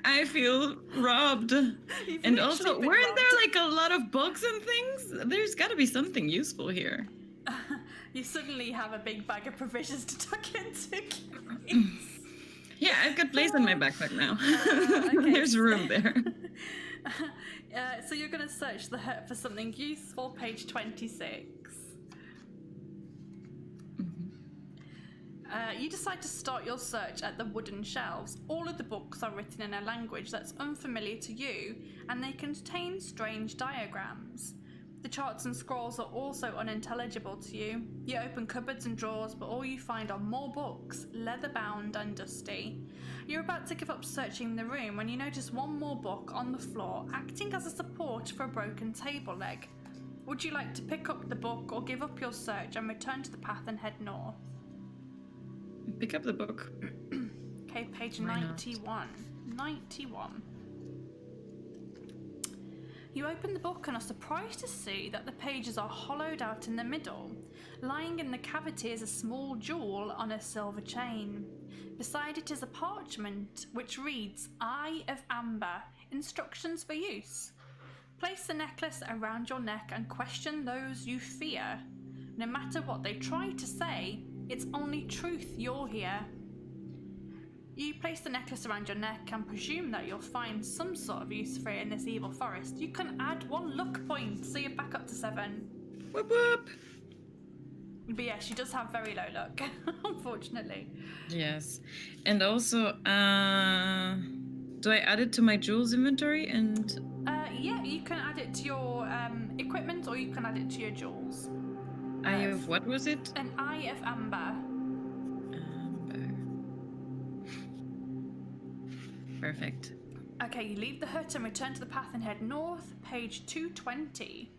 I feel robbed. And also, weren't there like a lot of books and things? There's gotta be something useful here. You suddenly have a big bag of provisions to tuck into. Yeah, I've got place in my backpack now. Okay. There's room there. So you're going to search the hut for something useful, page 26. You decide to start your search at the wooden shelves. All of the books are written in a language that's unfamiliar to you, and they contain strange diagrams. The charts and scrolls are also unintelligible to you. You open cupboards and drawers, but all you find are more books, leather-bound and dusty. You're about to give up searching the room when you notice one more book on the floor, acting as a support for a broken table leg. Would you like to pick up the book or give up your search and return to the path and head north? Pick up the book. Okay, page Why not? 91. 91. You open the book and are surprised to see that the pages are hollowed out in the middle. Lying in the cavity is a small jewel on a silver chain. Beside it is a parchment which reads, "Eye of Amber, instructions for use. Place the necklace around your neck and question those you fear. No matter what they try to say, it's only truth you'll hear." You place the necklace around your neck and presume that you'll find some sort of use for it in this evil forest. You can add 1 luck point, so you're back up to 7. Whoop whoop. But yeah, she does have very low luck, unfortunately. Yes. And also, do I add it to my jewels inventory? And Yeah, you can add it to your equipment, or you can add it to your jewels. Eye of what was it? An Eye of Amber. Amber. Perfect. Okay, you leave the hut and return to the path and head north, page 220.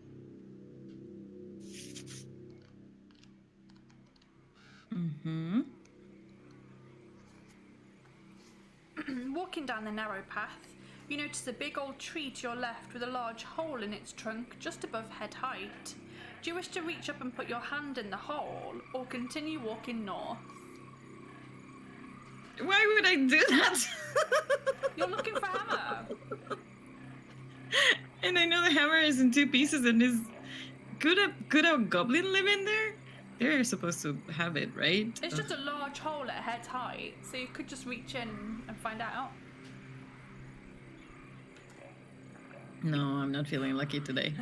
Walking down the narrow path, you notice a big old tree to your left with a large hole in its trunk just above head height. Do you wish to reach up and put your hand in the hole, or continue walking north? Why would I do that? You're looking for hammer. And I know the hammer is in 2 pieces, and could a goblin live in there? They're supposed to have it, right? It's just a large hole at head height, so you could just reach in and find out. No, I'm not feeling lucky today.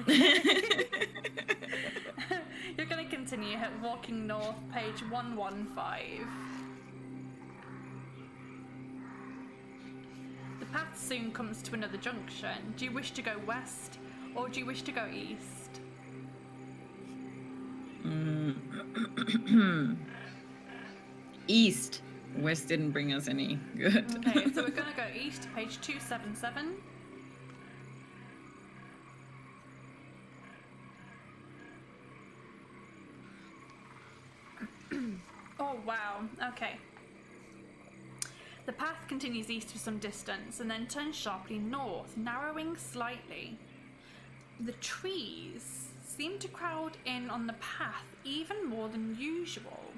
You're going to continue walking north, page 115. The path soon comes to another junction. Do you wish to go west or do you wish to go east? East. West didn't bring us any good. Okay, so we're going to go east, page 277. Oh, wow. Okay. The path continues east for some distance and then turns sharply north, narrowing slightly. The trees seem to crowd in on the path even more than usual,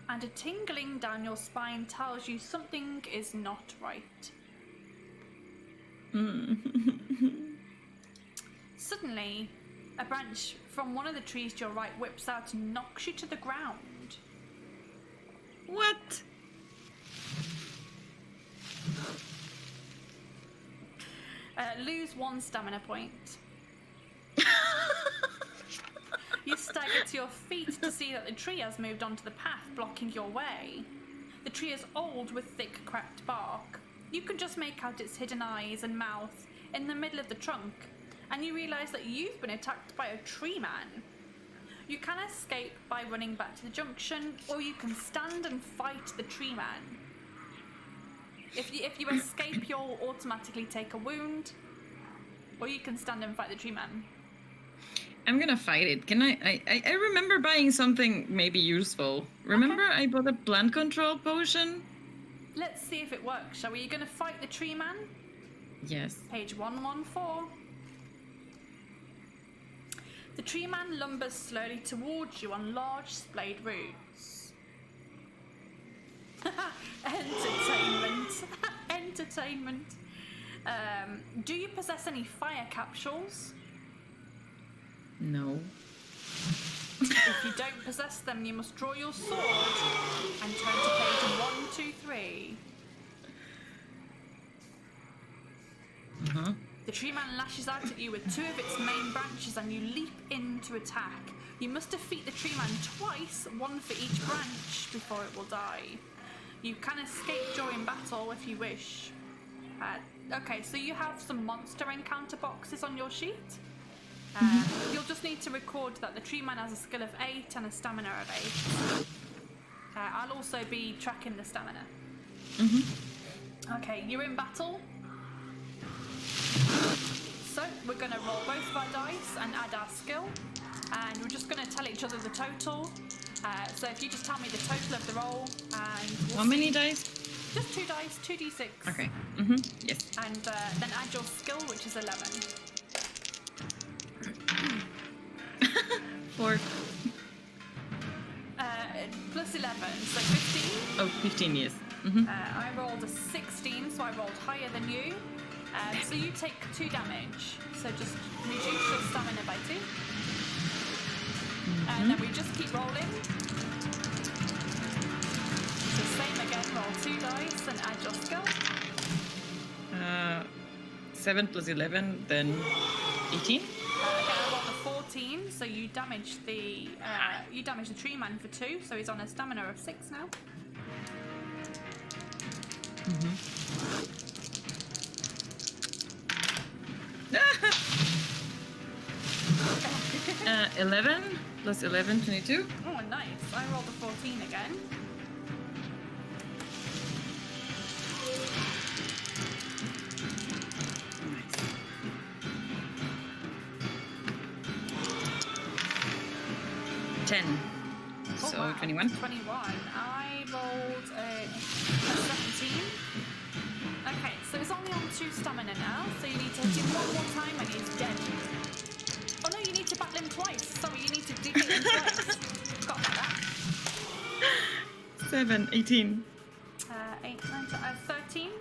and a tingling down your spine tells you something is not right. Suddenly, a branch from one of the trees to your right whips out and knocks you to the ground. What? Lose 1 stamina point. You stagger to your feet to see that the tree has moved onto the path, blocking your way. The tree is old with thick, cracked bark. You can just make out its hidden eyes and mouth in the middle of the trunk, and you realise that you've been attacked by a tree man. You can escape by running back to the junction, or you can stand and fight the tree man. If you escape, you'll automatically take a wound, or you can stand and fight the tree man. I'm gonna fight it. Can I remember buying something maybe useful. Remember I bought a plant control potion? Let's see if it works, shall we? You're going to fight the tree man? Yes. Page 114. The tree man lumbers slowly towards you on large splayed roots. Entertainment. Entertainment. Do you possess any fire capsules? No. If you don't possess them, you must draw your sword and turn to page 123. The tree man lashes out at you with 2 of its main branches and you leap in to attack. You must defeat the tree man twice, 1 for each branch, before it will die. You can escape during battle if you wish. Okay, so you have some monster encounter boxes on your sheet. You'll just need to record that the tree man has a skill of 8 and a stamina of 8. I'll also be tracking the stamina. Okay, you're in battle. So we're going to roll both of our dice and add our skill, and we're just going to tell each other the total. So if you just tell me the total of the roll, and How many dice? Just 2 dice, 2d6. Okay. Yes. And then add your skill, which is 11. 4. Plus 11, so 15. Oh, 15, yes. I rolled a 16, so I rolled higher than you. So you take 2 damage. So just reduce your stamina by 2. And then we just keep rolling. So same again, roll 2 dice and add your skill. 7 plus 11, then 18. Again, I rolled a 14, so you damage the tree man for 2, so he's on a stamina of 6 now. 11 plus 11, 22. Oh, nice. I rolled a 14 again. Nice. 10. Oh, So wow. 21. 21. I rolled a 17. Okay, so it's only on 2 stamina now, so you need to hit him 1 more time and he's dead. Oh no, you need to battle him twice. Sorry, you need to defeat him twice. Forgot about that. 7, 18. 8, 9, 13.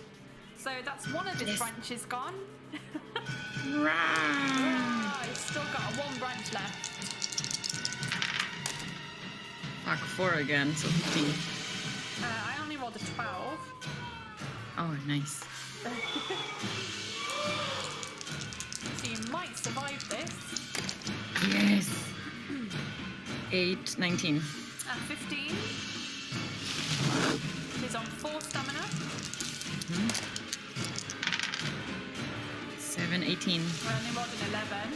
So that's one of his branches gone. Rah! He's still got 1 branch left. Fuck, 4 again, so 15. I only rolled a 12. Oh, nice. So you might survive this. Yes. 8, 19. 15. He's on 4 stamina. 7, 18. I only rolled an 11.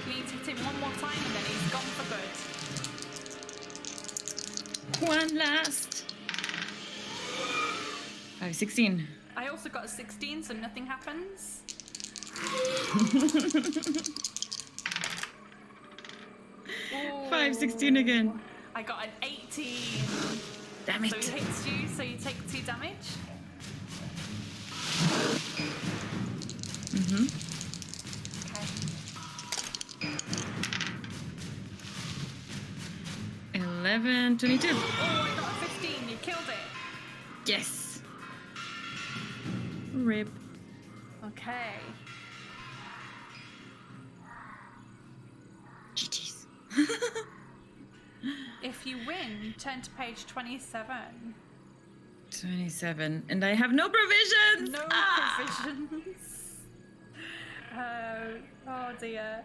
You need to hit him one more time and then he's gone for good. One last. 5, 16. I also got a 16, so nothing happens. 5, 16 again. I got an 18. Damn it. So he hits you, so you take 2 damage. Mm-hmm. Okay. 11, 22. Oh, I got a 15. You killed it. Yes. Rip. Okay. GG's. If you win, turn to page 27. 27. And I have no provisions! No provisions. Oh dear.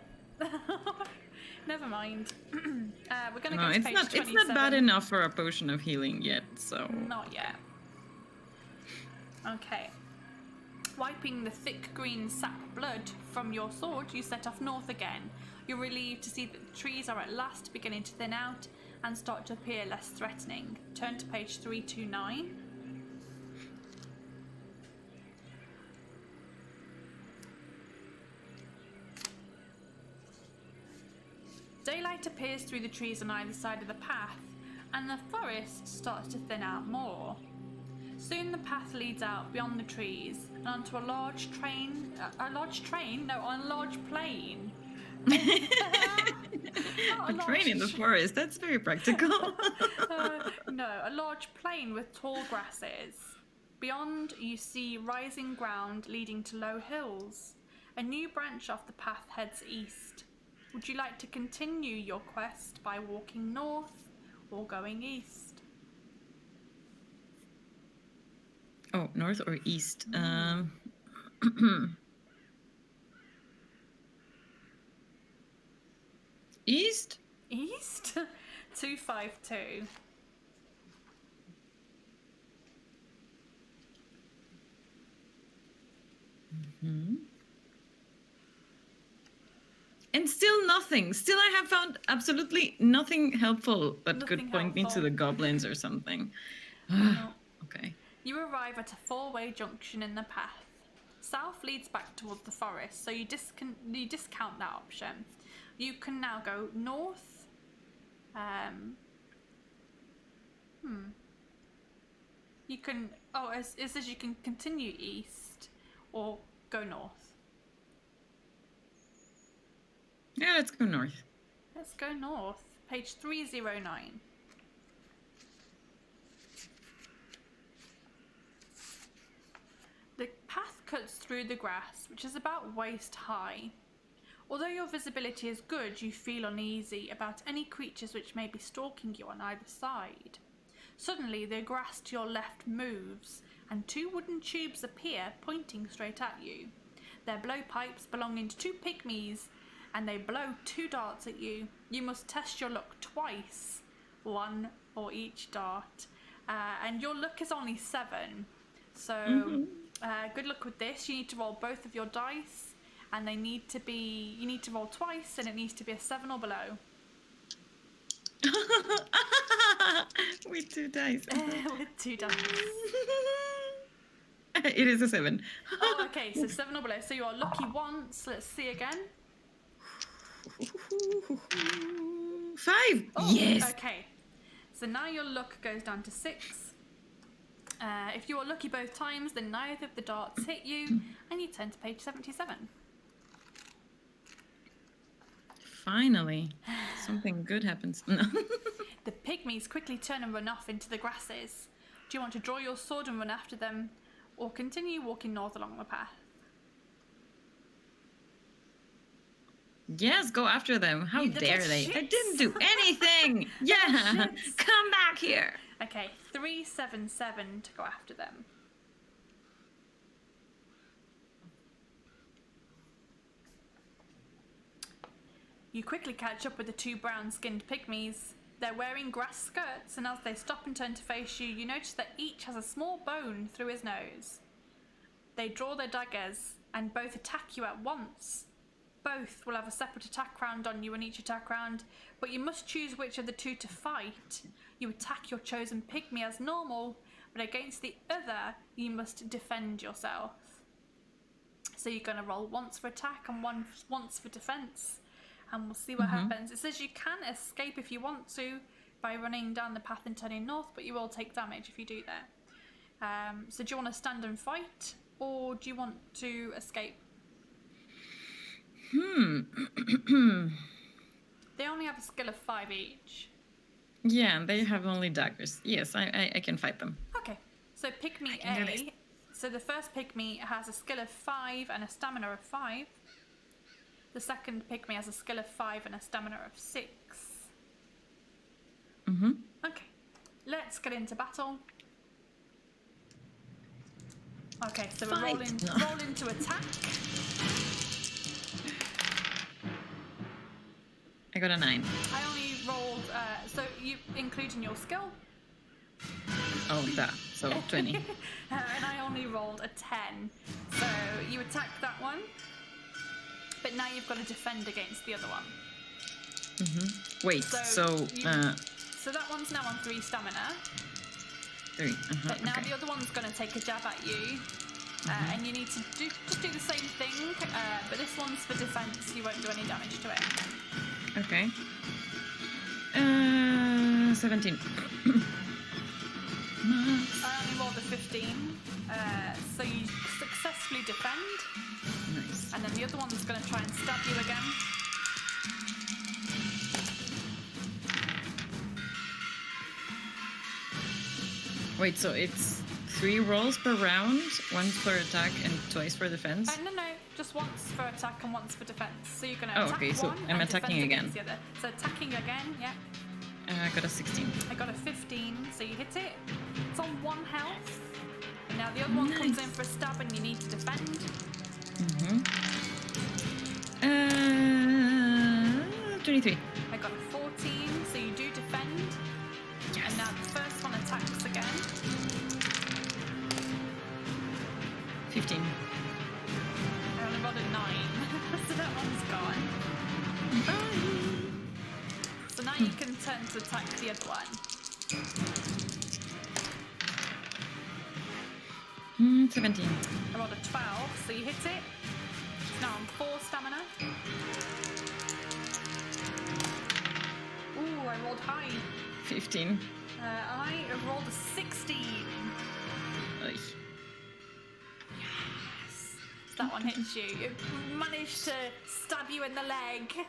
Never mind. We're gonna go to page 27. It's not bad enough for a potion of healing yet, so... Not yet. Okay. Wiping the thick green sap blood from your sword, you set off north again. You're relieved to see that the trees are at last beginning to thin out and start to appear less threatening. Turn to page 329. Daylight appears through the trees on either side of the path, and the forest starts to thin out more. Soon the path leads out beyond the trees and onto a large plain. A train in the forest, that's very practical. No, a large plain with tall grasses. Beyond, you see rising ground leading to low hills. A new branch off the path heads east. Would you like to continue your quest by walking north or going east? Oh, north or east? East? East? 252. And still nothing. Still I have found absolutely nothing helpful that could point me to the goblins or something. No. Okay. You arrive at a 4-way junction in the path. South leads back towards the forest, so you discount that option. You can now go north. You can. Oh, it says you can continue east or go north. Yeah, let's go north. Let's go north. Page 309. The path cuts through the grass, which is about waist high. Although your visibility is good, you feel uneasy about any creatures which may be stalking you on either side. Suddenly, the grass to your left moves, and 2 wooden tubes appear, pointing straight at you. They're blowpipes belonging to 2 pygmies, and they blow 2 darts at you. You must test your luck twice, 1 for each dart, and your luck is only 7. So, good luck with this. You need to roll both of your dice, and you need to roll twice, and it needs to be a 7 or below. With 2 dice. With 2 dice. It is a 7. Oh, okay, so 7 or below. So you are lucky once. Let's see again. 5. Oh, yes. Okay. So now your luck goes down to 6. If you are lucky both times, then neither of the darts hit you, and you turn to page 77. Finally, something good happens. No. The pygmies quickly turn and run off into the grasses. Do you want to draw your sword and run after them, or continue walking north along the path? Yes, go after them. How You little dare they? I shits. didn't do anything. Yeah, shits. come back here. Okay, 377 to go after them. You quickly catch up with the two brown-skinned pygmies. They're wearing grass skirts, and as they stop and turn to face you, you notice that each has a small bone through his nose. They draw their daggers and both attack you at once. Both will have a separate attack round on you in each attack round, but you must choose which of the two to fight. You attack your chosen pygmy as normal, but against the other, you must defend yourself. So you're going to roll once for attack and once for defense, and we'll see what happens. It says you can escape if you want to by running down the path and turning north, but you will take damage if you do that. So do you want to stand and fight, or do you want to escape? They only have a skill of 5 each. Yeah, they have only daggers. Yes, I can fight them. Okay, so pygmy can do this. A. So the first pygmy has a skill of 5 and a stamina of 5. The second pygmy has a skill of 5 and a stamina of 6. Okay, let's get into battle. Okay, so we're rolling to attack. I got a 9. I only rolled, so you including your skill. Oh, that. So 20. And I only rolled a 10. So you attack that one, but now you've got to defend against the other one. Wait, So that one's now on 3 stamina. 3. But now Okay. the other one's going to take a jab at you. And you need to just do the same thing, but this one's for defense. You won't do any damage to it. Okay. 17. I only rolled a 15, so you successfully defend, Nice. and then the other one's going to try and stab you again. Wait, so it's 3 rolls per round, once for attack and twice for defense? No, just once for attack and once for defense. So you're going to Oh, attack okay, so one I'm and attacking defend again. against the other. So attacking again, yeah. I got a 16. I got a 15, so you hit it. It's on 1 health. And now the other one comes in for a stab and you need to defend. 23. I got a 14, so you do defend. Yes. And now the first one attacks again. 15. I only rolled a 9, so that one's gone. So now you can turn to attack the other one. 17. I rolled a 12, so you hit it. It's now on 4 stamina. Ooh, I rolled high. 15. I rolled a 16. Oy. Yes. That one hits you. It managed to stab you in the leg.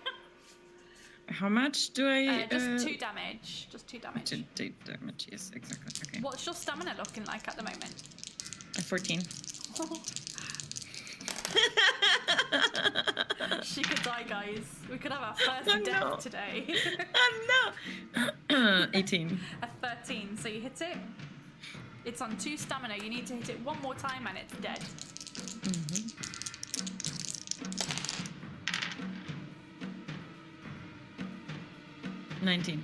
How much do I... Just 2 damage. Just 2 damage. 2 damage, yes, exactly. Okay. What's your stamina looking like at the moment? 14. She could die, guys. We could have our first death today. Oh no! 18. A 13, so you hit it. It's on 2 stamina. You need to hit it one more time and it's dead. 19.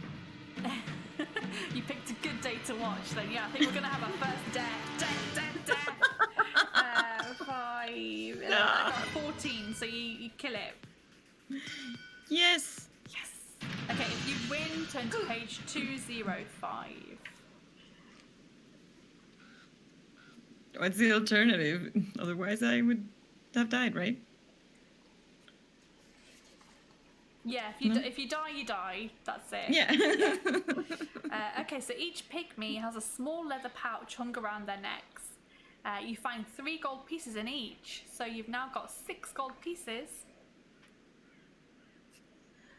You picked a good day to watch then. Yeah, I think we're going to have our first death. 5. I got 14, so you kill it. Yes! Yes. Okay, if you win, turn to page 205. What's the alternative? Otherwise I would have died, right? Yeah, if you die, you die. That's it. Yeah. Okay, so each pygmy has a small leather pouch hung around their necks. You find 3 gold pieces in each, so you've now got 6 gold pieces.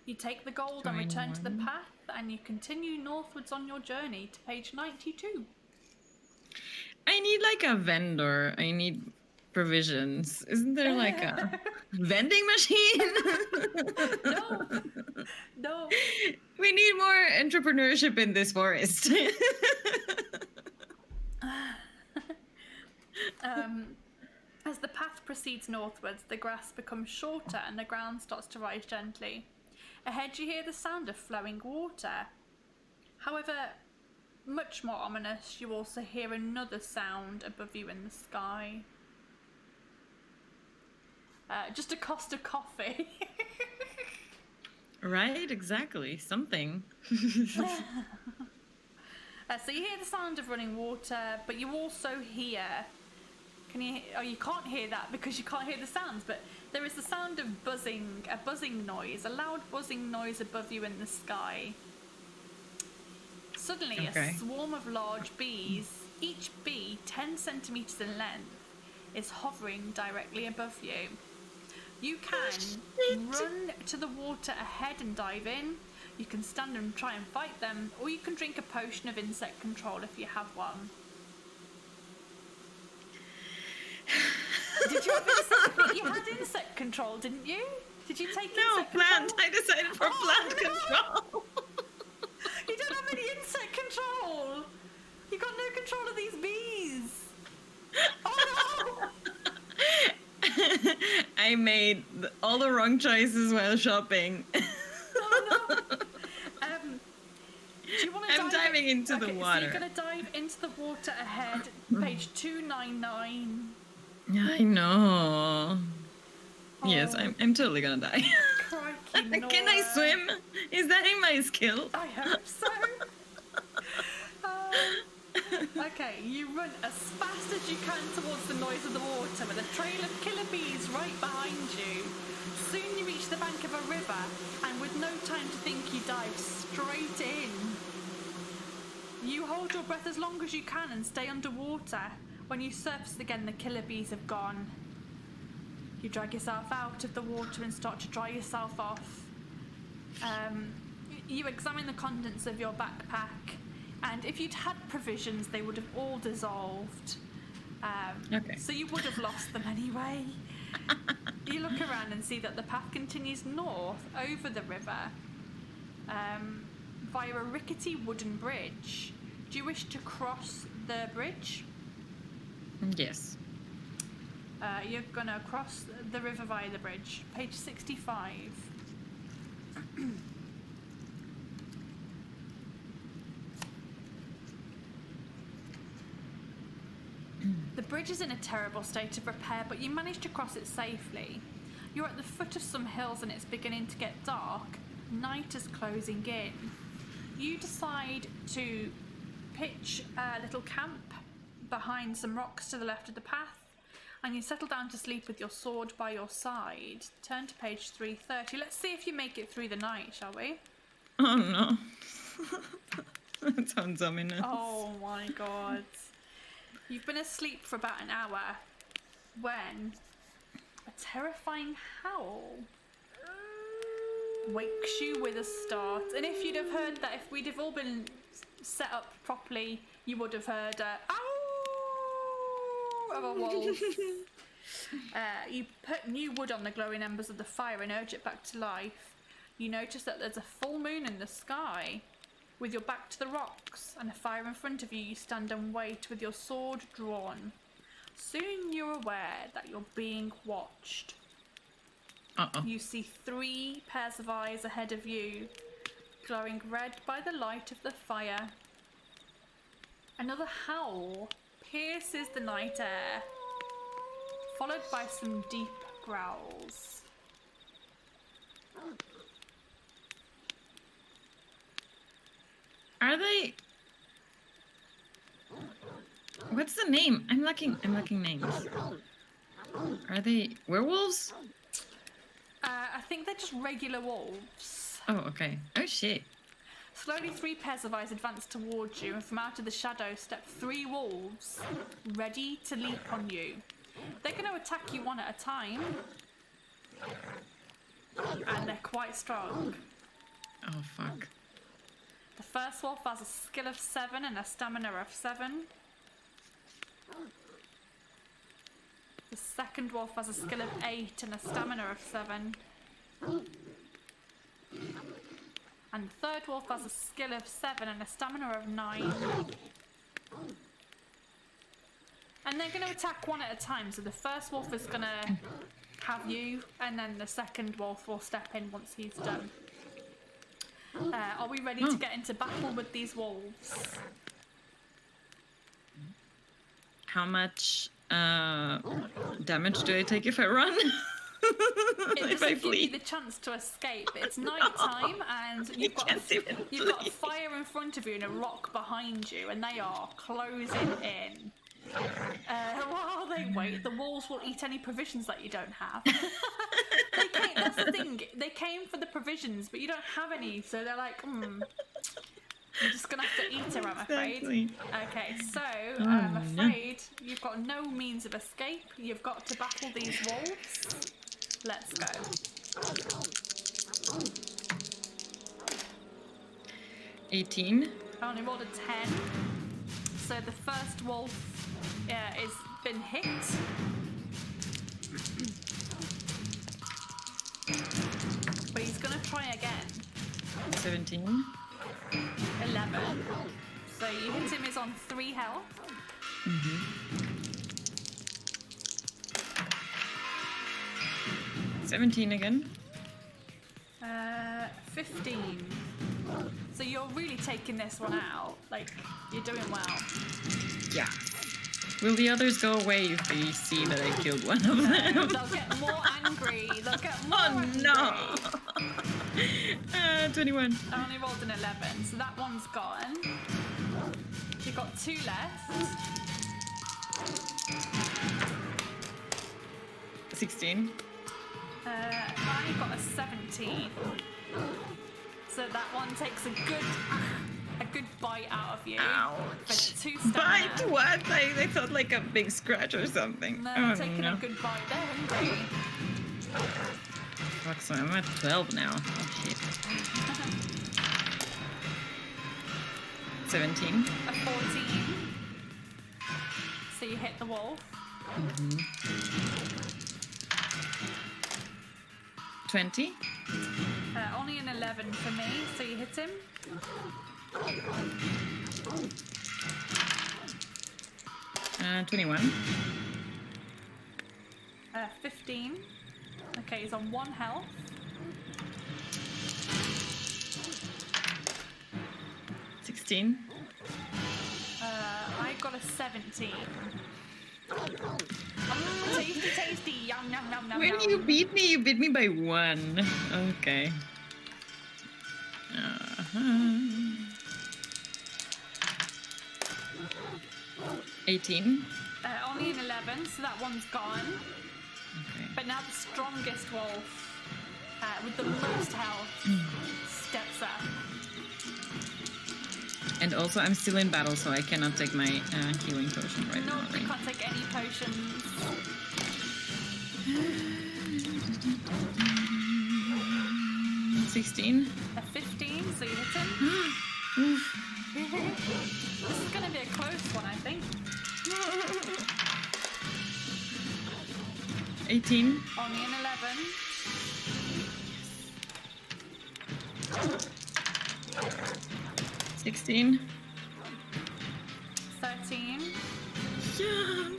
You take the gold and return to the path, and you continue northwards on your journey to page 92. I need like a vendor. I need provisions? Isn't there like a vending machine? No, no. We need more entrepreneurship in this forest. As the path proceeds northwards, the grass becomes shorter and the ground starts to rise gently. Ahead you hear the sound of flowing water. However, much more ominous, you also hear another sound above you in the sky. Just a Costa coffee. Right, exactly. Something. So you hear the sound of running water, but you also hear... you can't hear that because you can't hear the sounds, but there is the sound of buzzing, a buzzing noise, a loud buzzing noise above you in the sky. Suddenly, Okay. a swarm of large bees, each bee 10 centimetres in length, is hovering directly above you. You can run to the water ahead and dive in, you can stand and try and fight them, or you can drink a potion of insect control if you have one. Did you have insect? You had insect control, didn't you? Did you take insect plant. control? I decided for plant control. You don't have any insect control. You got no control of these bees. Oh no! I made all the wrong choices while shopping. Oh no! Do you want to I'm diving into the water. So you're going to dive into the water ahead, page 299. I know. Oh. Yes, I'm totally gonna die. Crikey, Nora. Can I swim? Is that in my skill? I hope so. Okay, you run as fast as you can towards the noise of the water with a trail of killer bees right behind you. Soon you reach the bank of a river, and with no time to think, you dive straight in. You hold your breath as long as you can and stay underwater. When you surface again, the killer bees have gone. You drag yourself out of the water and start to dry yourself off. You examine the contents of your backpack, and if you'd had provisions, they would have all dissolved. Okay. So you would have lost them anyway. You look around and see that the path continues north over the river via a rickety wooden bridge. Do you wish to cross the bridge? Yes. You're going to cross the river via the bridge. Page 65. The bridge is in a terrible state of repair, but you manage to cross it safely. You're at the foot of some hills and it's beginning to get dark. Night is closing in. You decide to pitch a little camp behind some rocks to the left of the path, and you settle down to sleep with your sword by your side. Turn to page 330. Let's see if you make it through the night, shall we? Oh no. That sounds ominous. Oh my god. You've been asleep for about an hour when a terrifying howl wakes you with a start. And if you'd have heard that, if we'd have all been set up properly, you would have heard ow of a wolf. You put new wood on the glowing embers of the fire and urge it back to life. You notice that there's a full moon in the sky. With your back to the rocks and a fire in front of you, you stand and wait with your sword drawn. Soon you're aware that you're being watched. Uh-oh. You see 3 pairs of eyes ahead of you, glowing red by the light of the fire. Another howl pierces the night air, followed by some deep growls. Are they... What's the name? I'm lacking names. Are they werewolves? I think they're just regular wolves. Oh, okay. Oh, shit. Slowly 3 pairs of eyes advance towards you, and from out of the shadows step 3 wolves, ready to leap on you. They're going to attack you one at a time, and they're quite strong. Oh, fuck. The first wolf has a skill of 7 and a stamina of 7. The second wolf has a skill of 8 and a stamina of 7. And the third wolf has a skill of 7 and a stamina of 9. And they're going to attack one at a time. So the first wolf is going to have you, and then the second wolf will step in once he's done. Are we ready to get into battle with these wolves? How much damage do I take if I run? It doesn't give you the chance to escape. It's night time, and you've got a fire in front of you and a rock behind you, and they are closing in. While they wait, the wolves will eat any provisions that you don't have. That's the thing. They came for the provisions, but you don't have any, so they're like, I'm just gonna have to eat her, I'm afraid. Exactly. Okay, so I'm afraid you've got no means of escape. You've got to battle these wolves. Let's go. 18. I only rolled a 10. So the first wolf is been hit. But he's gonna try again. 17. 11. So you hit him, he's on 3 health. 17 again. 15. So you're really taking this one out. Like, you're doing well. Yeah. Will the others go away if they see that I killed one of them? They'll get more angry. They'll get more angry. No! 21. I only rolled an 11, so that one's gone. You've got 2 left. 16. I got a 17. So that one takes a good bite out of you. Ouch. For 2 stamina. Bite? What? I thought like a big scratch or something. No, taking a good bite. They're hungry. Fuck, so I'm at 12 now. Oh shit. 17. A 14. So you hit the wolf. 20. Only an 11 for me, so you hit him. 21. 15. Okay, he's on 1 health. 16. I got a 17. Tasty, tasty. Yum, yum, yum, yum, When yum. you beat me by 1. Okay. 18. Only an 11, so that one's gone. Okay. But now the strongest wolf, with the most health, steps up. And also, I'm still in battle, so I cannot take my healing potion right now. No, you can't take any potions. 16. A 15, so you hit him. This is going to be a close one, I think. 18. Only an 11. 16. 13. Yeah.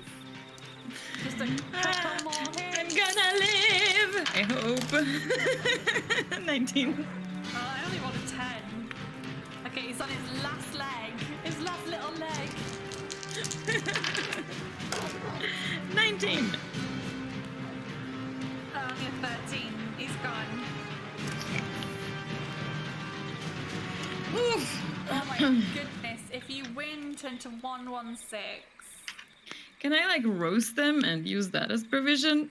Just a couple more hits. I'm gonna live! I hope. 19. I only rolled a 10. Okay, he's on his last leg. His last little leg. 19. Only a 13. He's gone. Oof. Oh my goodness. If you win, turn to 116. Can I like roast them and use that as provision?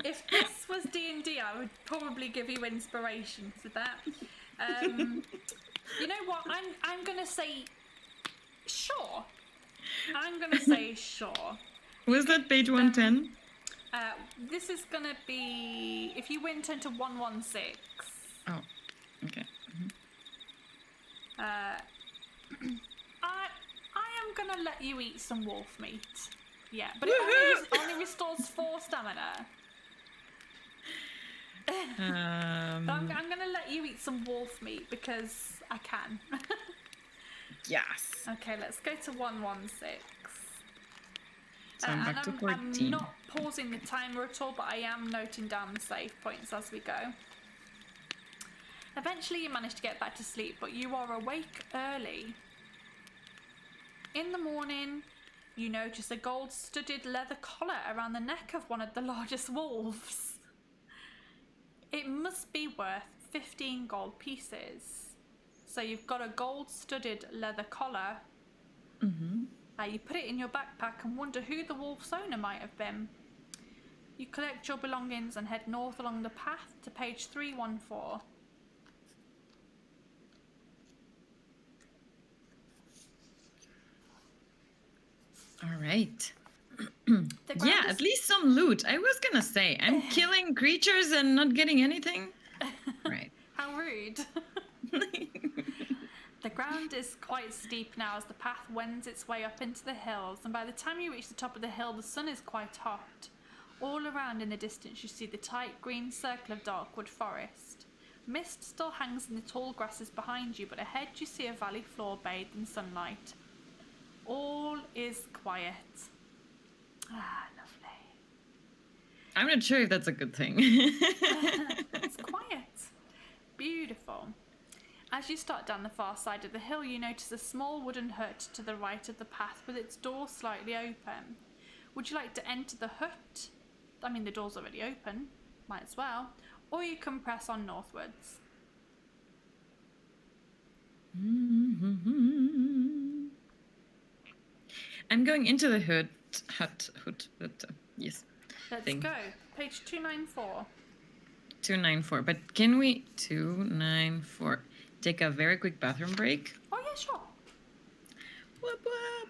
If this was D&D, I would probably give you inspiration for that. You know what? I'm gonna say sure. I'm gonna say sure. Was that page 110? This is gonna be if you win, turn to 116. Oh, okay. I am gonna let you eat some wolf meat. Yeah, but it only restores 4 stamina. But I'm going to let you eat some wolf meat because I can. Yes. Okay, let's go to 116. So I'm back to 14. I'm not pausing the timer at all, but I am noting down the save points as we go. Eventually you manage to get back to sleep, but you are awake early. In the morning, you notice a gold-studded leather collar around the neck of one of the largest wolves. It must be worth 15 gold pieces. So you've got a gold-studded leather collar. Mm-hmm. You put it in your backpack and wonder who the wolf's owner might have been. You collect your belongings and head north along the path to page 314. All right. Yeah, at least some loot. I was gonna say, I'm killing creatures and not getting anything. Right. How rude. The ground is quite steep now as the path wends its way up into the hills, and by the time you reach the top of the hill, the sun is quite hot. All around in the distance you see the tight green circle of Darkwood Forest. Mist still hangs in the tall grasses behind you, but ahead you see a valley floor bathed in sunlight. All is quiet. Ah, lovely. I'm not sure if that's a good thing. It's quiet. Beautiful. As you start down the far side of the hill, you notice a small wooden hut to the right of the path with its door slightly open. Would you like to enter the hut? I mean, the door's already open. Might as well. Or you can press on northwards. I'm going into the hut. Yes. Let's go. Page 294. 294. But can we 294 take a very quick bathroom break? Oh yeah, sure. Whoop whoop.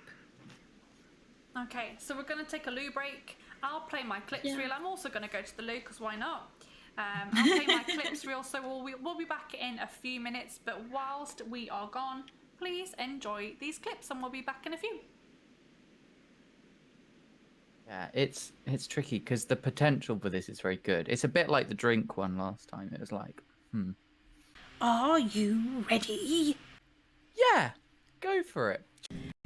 Okay, so we're going to take a loo break. I'll play my clips reel. I'm also going to go to the loo because why not? I'll play my clips reel, so we'll be back in a few minutes. But whilst we are gone, please enjoy these clips, and we'll be back in a few. Yeah, it's tricky because the potential for this is very good. It's a bit like the drink one last time. It was like, Are you ready? Yeah, go for it.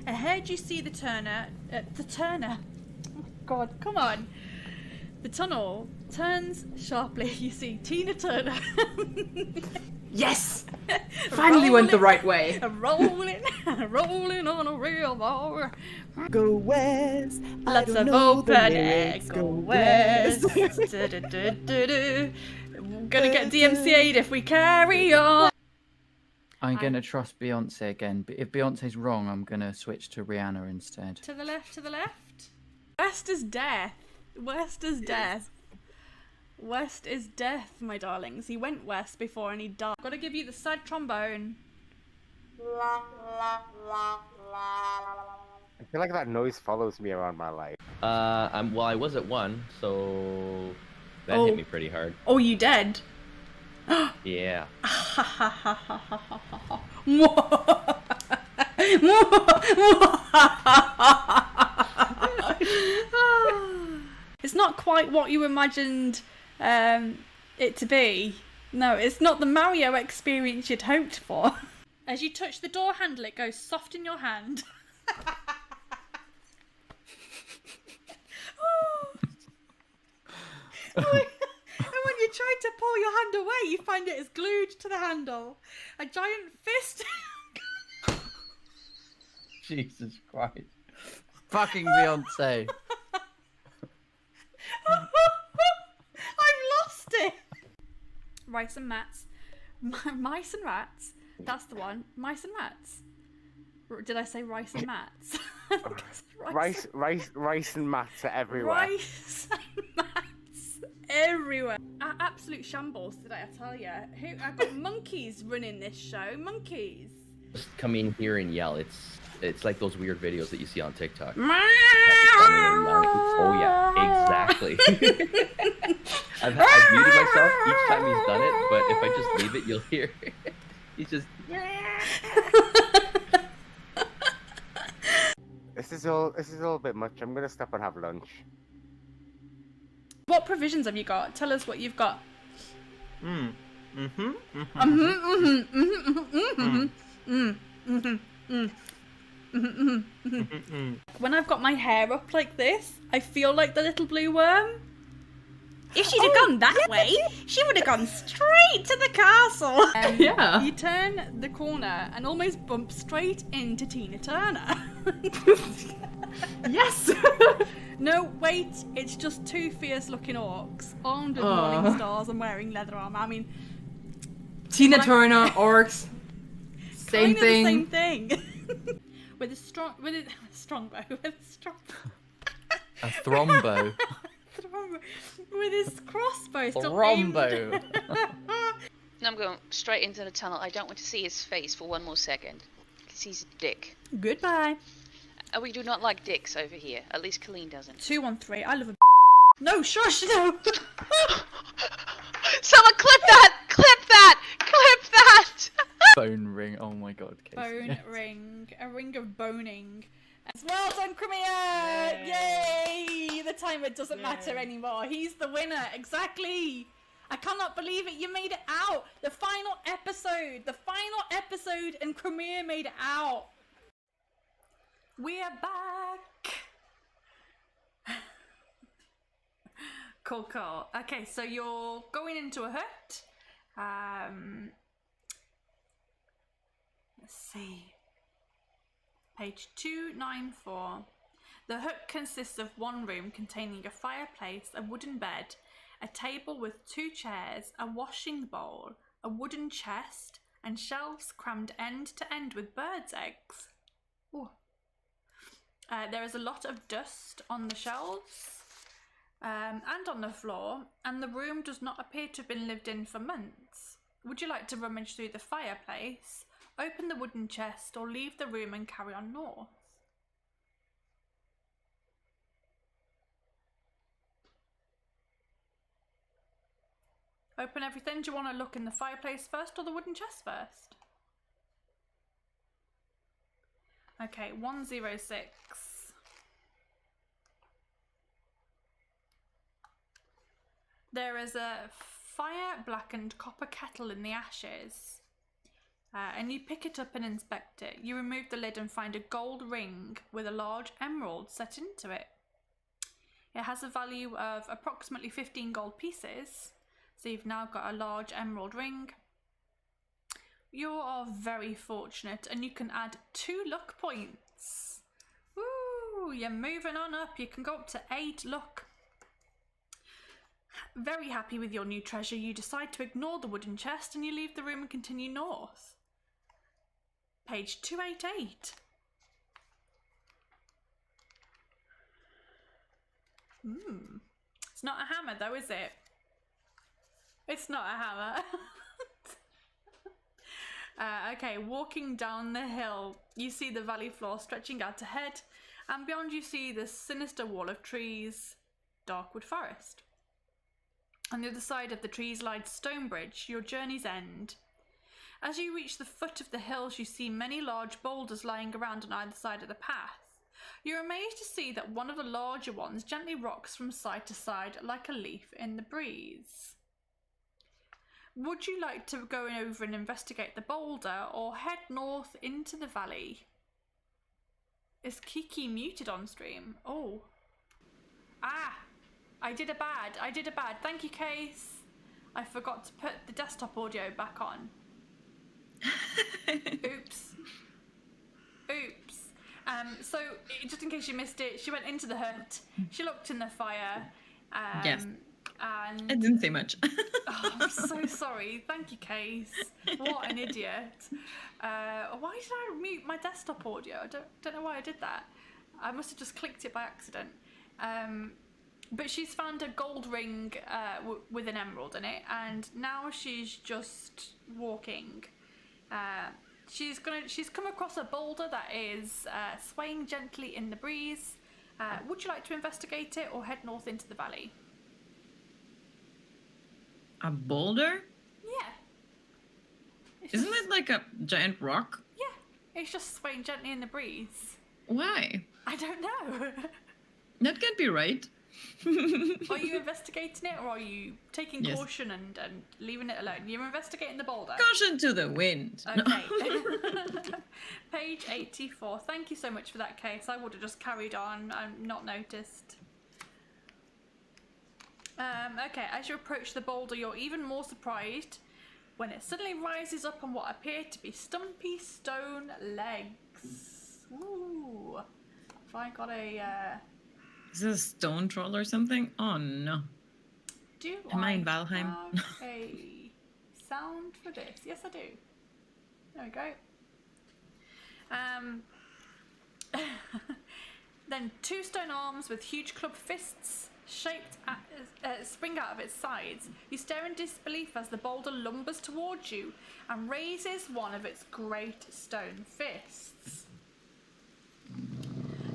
Ahead you see the Turner. Oh God, come on. The tunnel turns sharply. You see Tina Turner. Yes! Finally went the right way. Rolling on a real bar. Go west. Lots of open air. Go west. Du-du-du-du-du. Gonna get DMCA'd if we carry on. I'm going to trust Beyonce again, but if Beyonce's wrong, I'm going to switch to Rihanna instead. To the left, to the left. West is death. West is death. West is death, my darlings. He went west before and he died. Gotta give you the sad trombone. I feel like that noise follows me around my life. Well, I was at 1, so that hit me pretty hard. Oh, you dead? Yeah. It's not quite what you imagined it to be. No, it's not the Mario experience you'd hoped for. As you touch the door handle, it goes soft in your hand. And when you try to pull your hand away, you find it is glued to the handle. A giant fist. Jesus Christ. Fucking Beyonce. I've lost it. Rice and mats. Mice and rats. That's the one. Mice and rats. Did I say rice and mats? Rice and mats are everywhere. Rice and mats everywhere. Absolute shambles today, I tell you. I've got monkeys running this show. Monkeys. Just come in here and yell. It's like those weird videos that you see on TikTok. Oh yeah, exactly. I've muted myself each time he's done it, but if I just leave it, you'll hear. He's just. This is all a little bit much. I'm gonna stop and have lunch. What provisions have you got? Tell us what you've got. When I've got my hair up like this, I feel like the little blue worm. If she'd have gone that way, she would have gone straight to the castle. Yeah. You turn the corner and almost bump straight into Tina Turner. Yes. No, wait, it's just two fierce-looking orcs, armed with morning stars and wearing leather armor. I mean, Tina Turner, orcs. Same kind thing. of the same thing. with a strong bow. A thrombo. With his crossbow. Still Thrombo. I'm going straight into the tunnel. I don't want to see his face for one more second. Because he's a dick. Goodbye. We do not like dicks over here. At least Colleen doesn't. 213. I love a. No, shush, no. Someone clip that! Clip that! Clip that! Bone ring. Oh my god. Casey. Bone ring. A ring of boning. Well done, Crimea! Yay! The timer doesn't matter anymore. He's the winner. Exactly. I cannot believe it. You made it out. The final episode. And Crimea made it out. We're back. Cool. Okay, so you're going into a hut. Let's see. Page 294. The hut consists of one room containing a fireplace, a wooden bed, a table with 2 chairs, a washing bowl, a wooden chest, and shelves crammed end to end with birds' eggs. Ooh. There is a lot of dust on the shelves and on the floor, and the room does not appear to have been lived in for months. Would you like to rummage through the fireplace, open the wooden chest, or leave the room and carry on north? Open everything. Do you want to look in the fireplace first or the wooden chest first? Okay, 106. There is a fire-blackened copper kettle in the ashes. And you pick it up and inspect it. You remove the lid and find a gold ring with a large emerald set into it. It has a value of approximately 15 gold pieces. So you've now got a large emerald ring. You are very fortunate and you can add 2 luck points. Woo! You're moving on up. You can go up to 8 luck. Very happy with your new treasure, you decide to ignore the wooden chest and you leave the room and continue north. Page 288. It's not a hammer though, is it? It's not a hammer. Okay, walking down the hill, you see the valley floor stretching out ahead, and beyond you see the sinister wall of trees, Darkwood Forest. On the other side of the trees lies Stonebridge, your journey's end. As you reach the foot of the hills, you see many large boulders lying around on either side of the path. You're amazed to see that one of the larger ones gently rocks from side to side like a leaf in the breeze. Would you like to go over and investigate the boulder or head north into the valley? Is Kiki muted on stream? Oh. Ah! I did a bad. Thank you, Case. I forgot to put the desktop audio back on. Oops. So, just in case you missed it, she went into the hut. She looked in the fire. Yes. And I didn't say much. Oh, I'm so sorry. Thank you, Case. What an idiot. Why did I mute my desktop audio? I don't know why I did that. I must have just clicked it by accident. But she's found a gold ring with an emerald in it, and now she's just walking. She's come across a boulder that is swaying gently in the breeze. Would you like to investigate it or head north into the valley? A boulder? Yeah. Isn't it like a giant rock? Yeah, it's just swaying gently in the breeze. Why? I don't know. That can't be right. Are you investigating it, or are you taking Yes. caution and leaving it alone? You're investigating the boulder. Caution to the wind. No. Okay. Page 84. Thank you so much for that case. I would have just carried on and not noticed. Okay, as you approach the boulder, you're even more surprised when it suddenly rises up on what appear to be stumpy stone legs. Ooh. Have I got a... Is this a stone troll or something? Oh no. Am I in Valheim? have a sound for this? Yes, I do. There we go. Then two stone arms with huge club fists shaped spring out of its sides. You stare in disbelief as the boulder lumbers towards you and raises one of its great stone fists.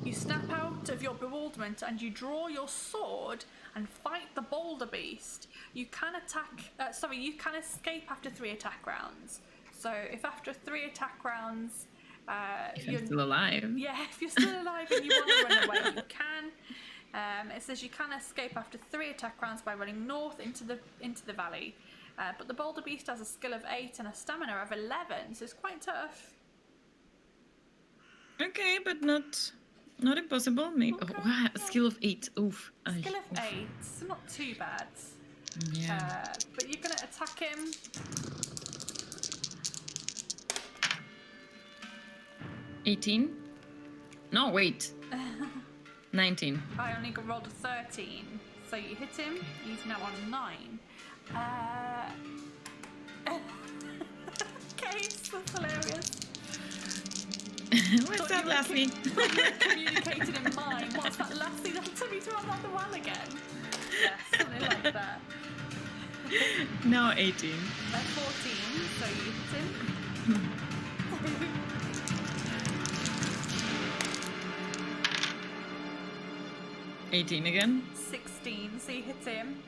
You snap out of your bewilderment and you draw your sword and fight the boulder beast. You can you can escape after 3 attack rounds. So if after 3 attack rounds If I'm still alive. yeah, if you're still alive and you want to run away, you can. It says you can escape after 3 attack rounds by running north into the valley. But the boulder beast has a skill of 8 and a stamina of 11, so it's quite tough. Okay, but not impossible. Maybe. Okay, Oh, wow, yeah. skill of 8. Oof. Skill of 8, so not too bad. Yeah. But you're going to attack him. 18? No, wait. 19. I only rolled a 13, so you hit him. He's now on 9. Okay, that's hilarious. What's Thought up, you were Lassie? Communicated in mind. What's that Lassie that took me to run the well again? Yeah, something like that. No, 18. 14, so you hit him. 18 again. 16, so you hit him.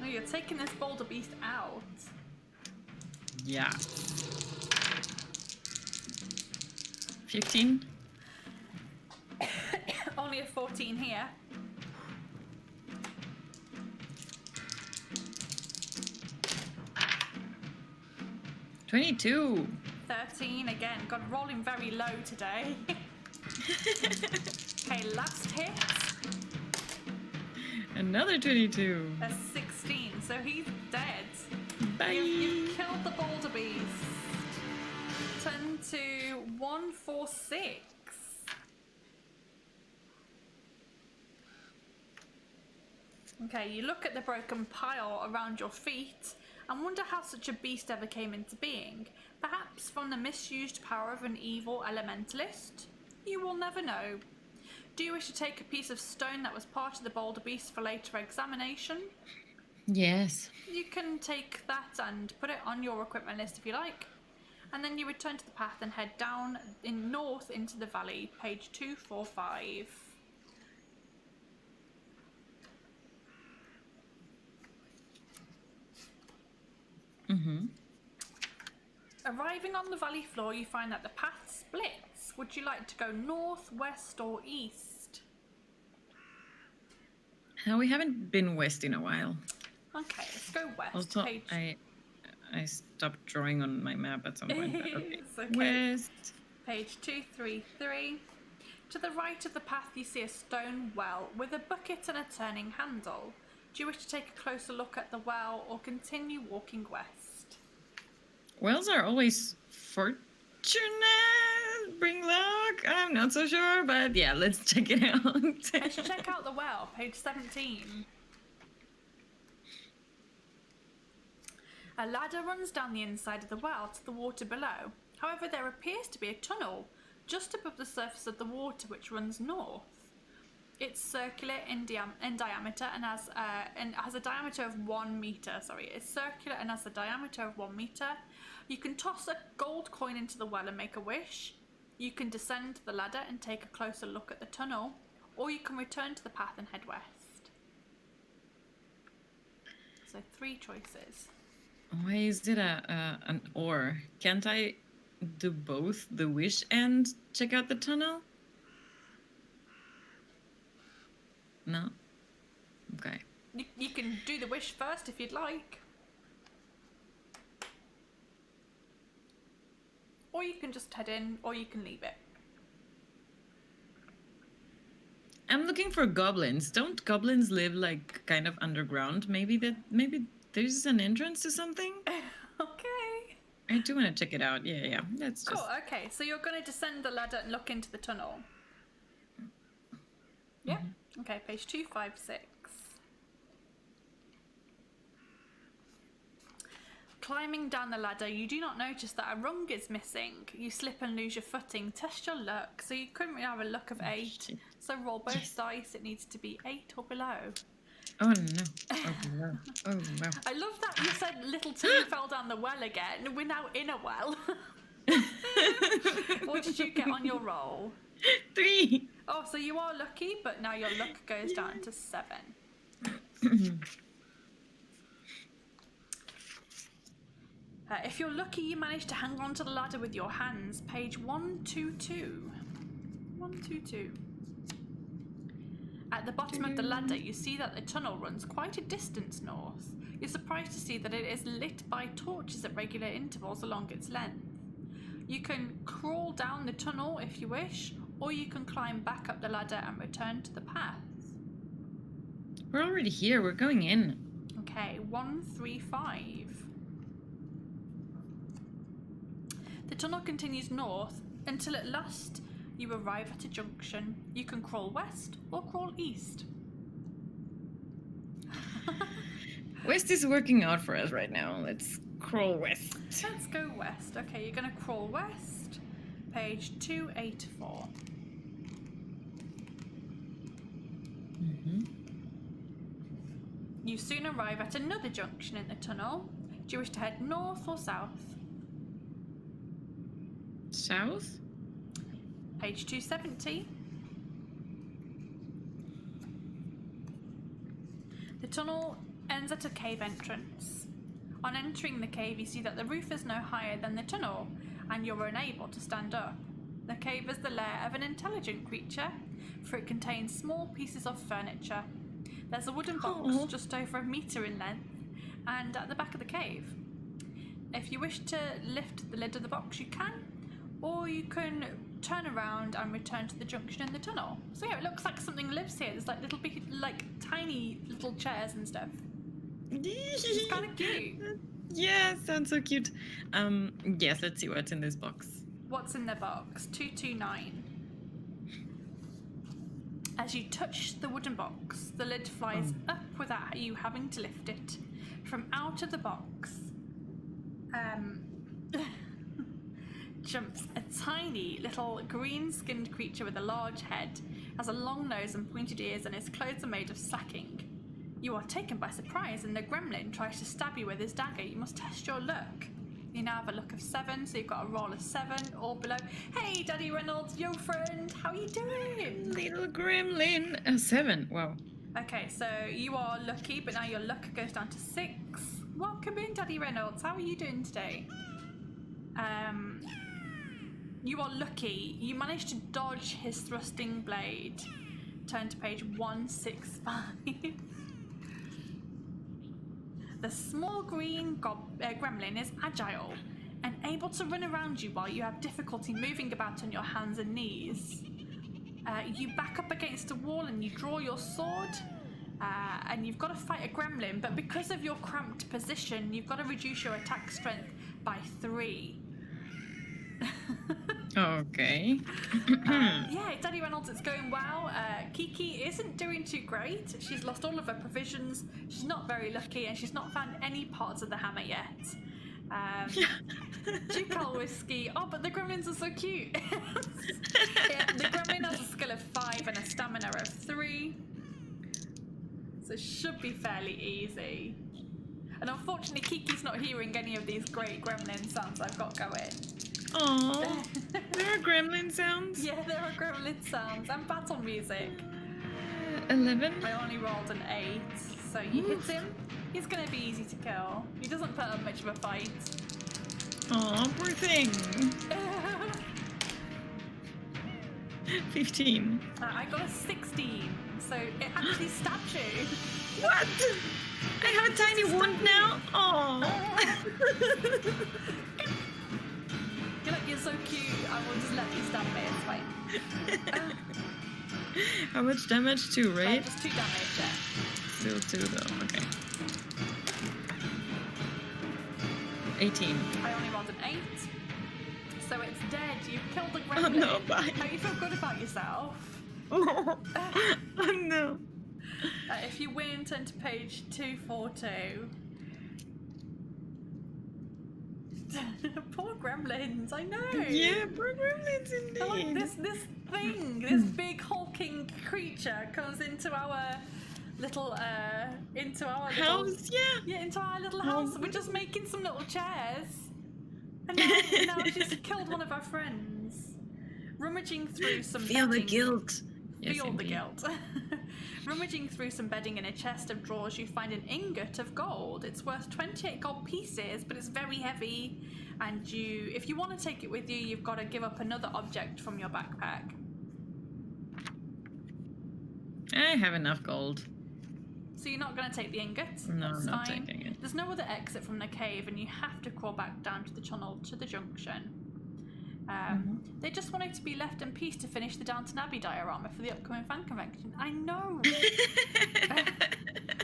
No, you're taking this boulder beast out. Yeah. 15. Only a 14 here. $22. 13 again. God, rolling very low today. Okay, last hit. Another 22. A 16, so he's dead. Bye. You've killed the boulder beast. Turn to 146. Okay, you look at the broken pile around your feet and wonder how such a beast ever came into being. Perhaps from the misused power of an evil elementalist? You will never know. Do you wish to take a piece of stone that was part of the boulder beast for later examination? Yes. You can take that and put it on your equipment list if you like. And then you return to the path and head down north into the valley, page 245. Mm-hmm. Arriving on the valley floor, you find that the path splits. Would you like to go north, west, or east? We haven't been west in a while. Okay, let's go west. Also, page... I stopped drawing on my map at some point. But okay. It's okay. West. Page 233. To the right of the path, you see a stone well with a bucket and a turning handle. Do you wish to take a closer look at the well or continue walking west? Wells are always fortunate. Bring luck. I'm not so sure, but yeah, let's check it out. Let's check out the well, page 17. A ladder runs down the inside of the well to the water below. However, there appears to be a tunnel just above the surface of the water which runs north. It's circular in diameter and has a diameter of 1 meter. It's circular and has a diameter of 1 meter. You can toss a gold coin into the well and make a wish. You can descend the ladder and take a closer look at the tunnel, or you can return to the path and head west. So 3 choices. Why is it an or? Can't I do both the wish and check out the tunnel? No? Okay. You can do the wish first if you'd like. Or you can just head in, or you can leave it. I'm looking for goblins. Don't goblins live like kind of underground? Maybe there's an entrance to something? Okay. I do want to check it out. Yeah. That's just... Cool, okay. So you're going to descend the ladder and look into the tunnel. Yeah? Okay, page 256. Climbing down the ladder, you do not notice that a rung is missing. You slip and lose your footing. Test your luck. So you currently have a luck of 8. shit. So roll both dice. It needs to be 8 or below. Oh no. Oh no. Oh no. I love that you said little Timmy fell down the well again. We're now in a well. What did you get on your roll? 3. Oh, so you are lucky, but now your luck goes down to 7. If you're lucky, you manage to hang on to the ladder with your hands. Page 122. 122. At the bottom of the ladder, you see that the tunnel runs quite a distance north. You're surprised to see that it is lit by torches at regular intervals along its length. You can crawl down the tunnel if you wish, or you can climb back up the ladder and return to the paths. We're already here. We're going in. Okay, 135. The tunnel continues north until at last you arrive at a junction. You can crawl west or crawl east. West is working out for us right now. Let's crawl west. Let's go west. Okay, you're going to crawl west. Page 284. You soon arrive at another junction in the tunnel. Do you wish to head north or south? South? Page 270. The tunnel ends at a cave entrance. On entering the cave, you see that the roof is no higher than the tunnel, and you're unable to stand up. The cave is the lair of an intelligent creature, for it contains small pieces of furniture. There's a wooden box just over 1 meter in length, and at the back of the cave. If you wish to lift the lid of the box, you can, or you can turn around and return to the junction in the tunnel. So yeah, it looks like something lives here. There's like little big, like tiny little chairs and stuff. It's kind of cute. Yeah, sounds so cute. Yes, let's see what's in this box. What's in the box? 229. As you touch the wooden box, the lid flies up without you having to lift it. From out of the box, jumps a tiny little green-skinned creature with a large head, has a long nose and pointed ears, and his clothes are made of sacking. You are taken by surprise, and the gremlin tries to stab you with his dagger. You must test your luck. You now have a luck of 7, so you've got a roll of 7 or below. Hey, Daddy Reynolds, yo friend, how are you doing? Little gremlin. 7. Wow. Okay, so you are lucky, but now your luck goes down to 6. Welcome in, Daddy Reynolds. How are you doing today? You are lucky. You managed to dodge his thrusting blade. Turn to page 165. The small green gremlin is agile and able to run around you while you have difficulty moving about on your hands and knees. You back up against a wall and you draw your sword, and you've got to fight a gremlin, but because of your cramped position, you've got to reduce your attack strength by 3. Okay. Yeah, Daddy Reynolds, it's going well. Kiki isn't doing too great. She's lost all of her provisions. She's not very lucky, and she's not found any parts of the hammer yet. Jukal Whiskey. Oh, but the gremlins are so cute. Yeah, the gremlin has a skill of 5 and a stamina of 3. So it should be fairly easy. And unfortunately, Kiki's not hearing any of these great gremlin sounds I've got going. Oh, there are gremlin sounds. Yeah, there are gremlin sounds and battle music. 11. I only rolled an 8, so you hit him. He's gonna be easy to kill. He doesn't put up much of a fight. Oh, poor thing. 15. I got a 16, so it actually stabs you. What? I have a tiny wound now. Oh. You're so cute. I will just let you stab me. It's fine. How much damage? 2, right? Just 2 damage. Yeah. Still 2 though. Okay. 18. I only rolled an 8. So it's dead. You've killed the gremlin. Oh no, bye. How you feel good about yourself? Oh no. If you win, turn to page 242. Poor gremlins, I know. Yeah, poor gremlins indeed. Like this thing, this big hulking creature comes into our little House, yeah. into our little house. We're just making some little chairs. And now she's killed one of our friends. Rummaging through some Feel the bedding. guilt. Yes, Feel the indeed. guilt. Rummaging through some bedding in a chest of drawers, you find an ingot of gold. It's worth 28 gold pieces, but it's very heavy. And if you want to take it with you, you've got to give up another object from your backpack. I have enough gold. So you're not going to take the ingot? No, That's I'm not fine. taking it. There's no other exit from the cave, and you have to crawl back down to the tunnel to the junction. They just wanted to be left in peace to finish the Downton Abbey diorama for the upcoming fan convention. I know!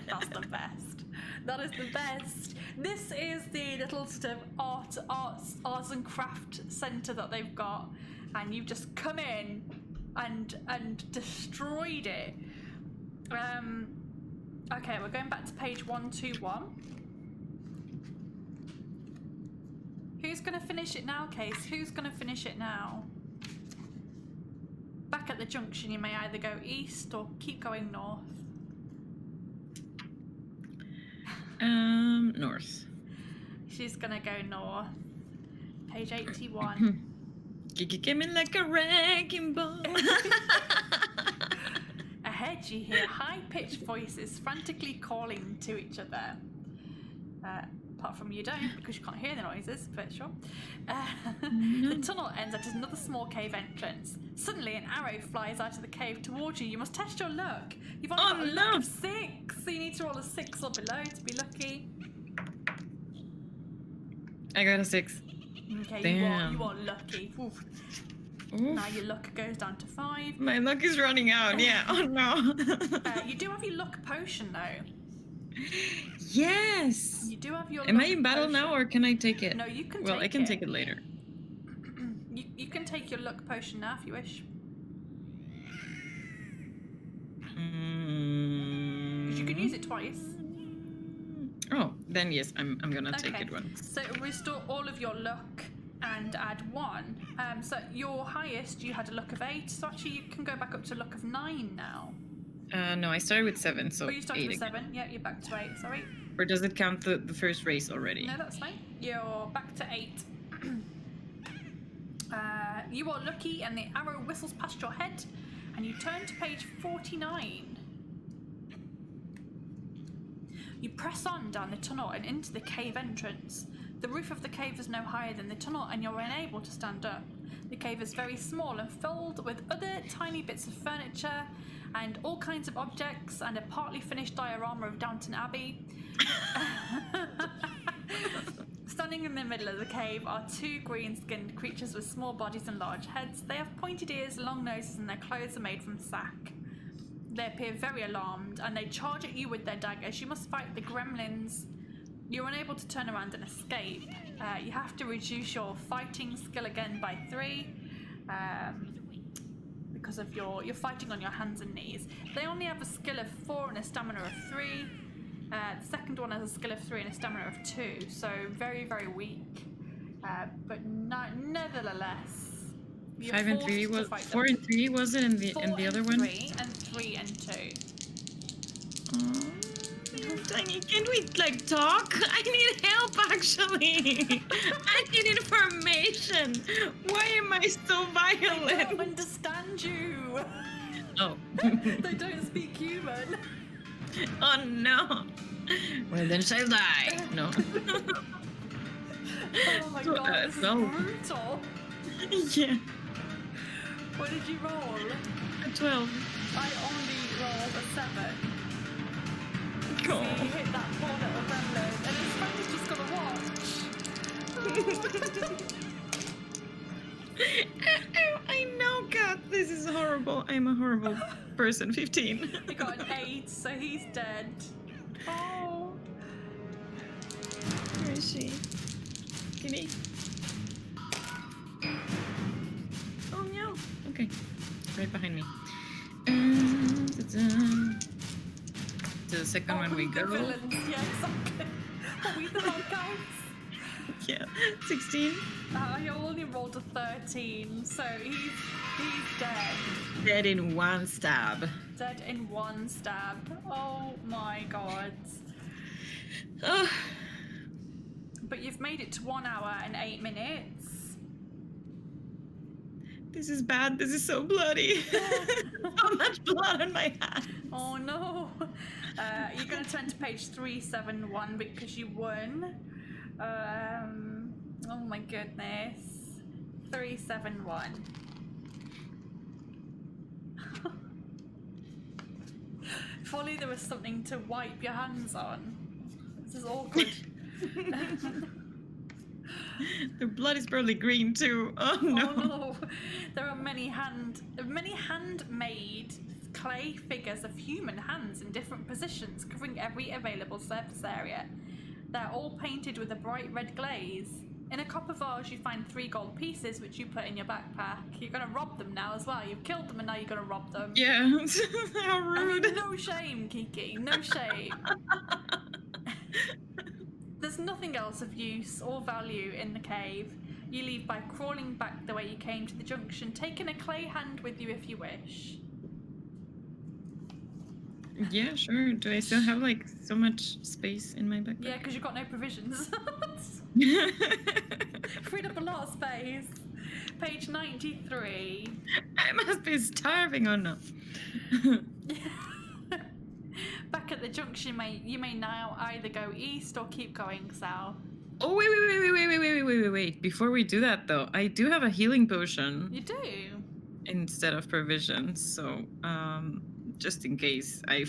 That's the best. That is the best. This is the little sort of arts and craft centre that they've got, and you've just come in and destroyed it. Okay, we're going back to page 121. Who's going to finish it now, Case? Who's going to finish it now? Back at the junction, you may either go east or keep going north. North. She's going to go north. Page 81. Give me like a wrecking ball. Ahead, you hear high-pitched voices frantically calling to each other. Apart from you don't, because you can't hear the noises, but sure. The tunnel ends at another small cave entrance. Suddenly, an arrow flies out of the cave towards you. You must test your luck. You've only got a luck of 6, so you need to roll a 6 or below to be lucky. I got a 6. Okay, Damn. you are lucky. Oof. Oof. Now your luck goes down to 5. My luck is running out. Yeah. Oh no. You do have your luck potion though. Yes. You do have your. Am I luck in battle potion. now, or can I take it? No, you can. Well, take I can it. take it later. You can take your luck potion now if you wish. Because you can use it twice. Oh, then yes, I'm gonna take Okay. it once. So it'll restore all of your luck and add 1. So your highest, you had a luck of 8. So actually, you can go back up to a luck of 9 now. No, I started with 7, so Oh, you started 8 with again. 7. Yeah, you're back to 8. Sorry. Or does it count the first race already? No, that's fine. You're back to 8. You are lucky, and the arrow whistles past your head, and you turn to page 49. You press on down the tunnel and into the cave entrance. The roof of the cave is no higher than the tunnel, and you're unable to stand up. The cave is very small and filled with other tiny bits of furniture and all kinds of objects and a partly finished diorama of Downton Abbey. Standing in the middle of the cave are 2 green-skinned creatures with small bodies and large heads. They have pointed ears, long noses, and their clothes are made from sack. They appear very alarmed, and they charge at you with their daggers. You must fight the gremlins. You're unable to turn around and escape. You have to reduce your fighting skill again by 3. Because of you're fighting on your hands and knees. They only have a skill of 4 and a stamina of 3. The second one has a skill of 3 and a stamina of 2, so very, very weak. But nevertheless, you're 5 and forced 3 to was fight them. 4 and 3 was it in the 4 other and one? 3 and 3 and 2. Oh, Tiny, can we like talk? I need help actually. I need information. Why am I so They don't violent? understand you. Oh. They don't speak human. Oh no. Well then shall die. No. Oh my So, god, this is no. brutal. Yeah. What did you roll? A 12. I only rolled a 7. So Cool. you hit that poor little gremlin, and his friend has just got to watch. I know, Kat. This is horrible. I'm a horrible person. 15. He got an 8, so he's dead. Oh. Where is she? Kitty. Oh no. Okay. Right behind me. To the second one we the go. villains, yeah, exactly. Are we the bad guys? Yeah. 16. He only rolled a 13, so he's dead. Dead in one stab. Dead in one stab. Oh my god. Oh, But you've made it to 1 hour and 8 minutes. this is bad. This is so bloody. So much blood on my hand. Oh no. You're going to turn to page 371 because you won. Oh my goodness. 371. If only there was something to wipe your hands on. This is awkward. The blood is probably green too. Oh no. Oh no. There are many handmade clay figures of human hands in different positions, covering every available surface area. They're all painted with a bright red glaze. In a copper vase, you find 3 gold pieces, which you put in your backpack. You're gonna rob them now as well. You've killed them and now you're gonna rob them. Yeah. How I rude. mean, no shame, Kiki. No shame. There's nothing else of use or value in the cave. You leave by crawling back the way you came to the junction, taking a clay hand with you if you wish. Yeah, sure. Do I still have like so much space in my backpack? Yeah, because you've got no provisions. Freed up a lot of space. Page 93. I must be starving or no. Back at the junction, you may now either go east or keep going south. Oh wait. Before we do that though, I do have a healing potion You do? instead of provisions, so just in case I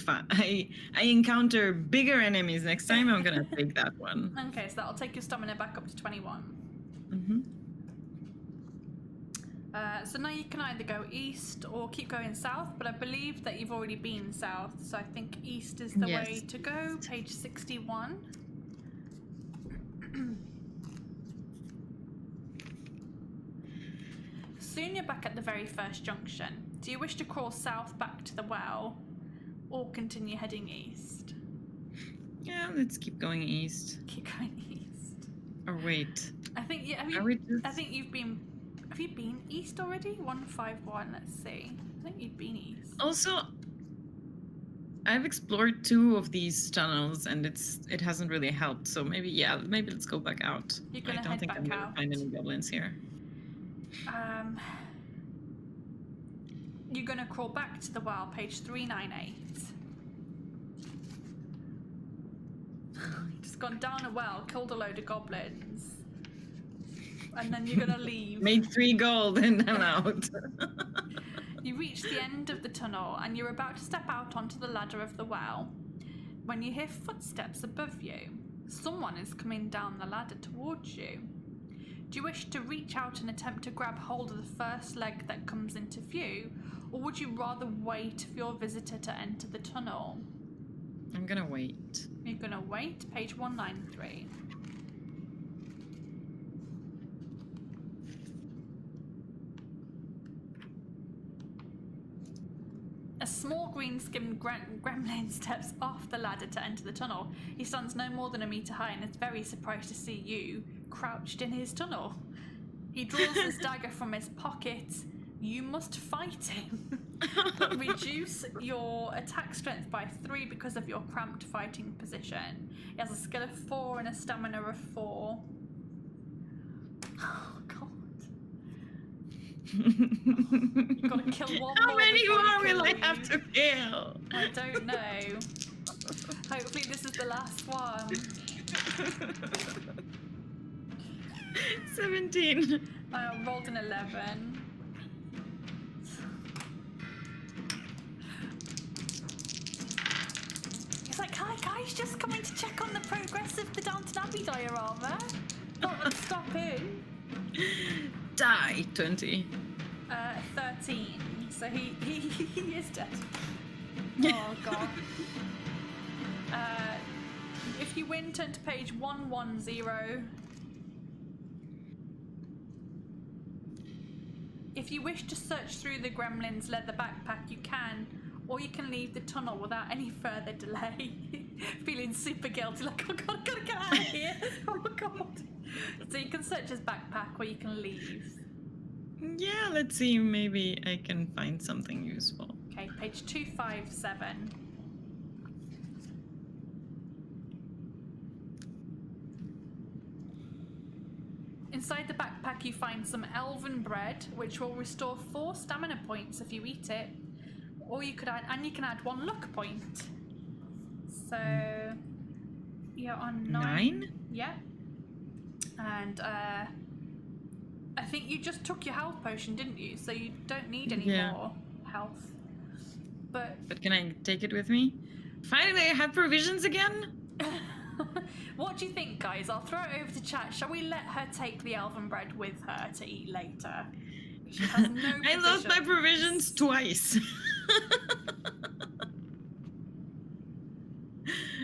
encounter bigger enemies next time, I'm gonna take that one. Okay, so that'll take your stamina back up to 21. Mm-hmm. So now you can either go east or keep going south, but I believe that you've already been south, so I think east is the Yes. way to go. Page 61. Soon you're back at the very first junction. Do you wish to crawl south back to the well, or continue heading east? Yeah, let's keep going east. Keep going east. Or wait. I think Are we just... I think you've been. Have you been east already? 151. Let's see. I think you've been east. Also, I've explored 2 of these tunnels and it hasn't really helped. So maybe let's go back out. You're gonna I don't head think back I'm gonna out. find any goblins here. You're gonna crawl back to the well, page 398. You've just gone down a well, killed a load of goblins, and then you're gonna leave. Made 3 gold and I'm out. You reach the end of the tunnel and you're about to step out onto the ladder of the well when you hear footsteps above you. Someone is coming down the ladder towards you. Do you wish to reach out and attempt to grab hold of the first leg that comes into view, or would you rather wait for your visitor to enter the tunnel? I'm gonna wait. You're gonna wait, page 193. A small green-skinned gremlin steps off the ladder to enter the tunnel. He stands no more than a meter high and is very surprised to see you crouched in his tunnel. He draws his dagger from his pocket. You must fight him. Reduce your attack strength by 3 because of your cramped fighting position. He has a skill of 4 and a stamina of 4. Oh, God. You've got to kill one How more. many before you more can will I leave. have to kill? I don't know. Hopefully this is the last one. 17. I rolled an 11. Guys, just coming to check on the progress of the Downton Abbey diorama. Thought I'd stop in. Die, 20. 13. So he is dead. Oh god. If you win, turn to page 110. If you wish to search through the gremlin's leather backpack, you can, or you can leave the tunnel without any further delay. Feeling super guilty, like, oh god, I gotta get out of here. Oh god. So you can search his backpack, or you can leave. Yeah, let's see. Maybe I can find something useful. Okay, page 257. Inside the backpack, you find some elven bread, which will restore 4 stamina points if you eat it, or you could add, and you can add 1 luck point. So you're on 9. Yeah. And I think you just took your health potion, didn't you? So you don't need any more health. But can I take it with me? Finally, I have provisions again. what do you think, guys? I'll throw it over to chat. Shall we let her take the elven bread with her to eat later? She has no I lost my provisions twice.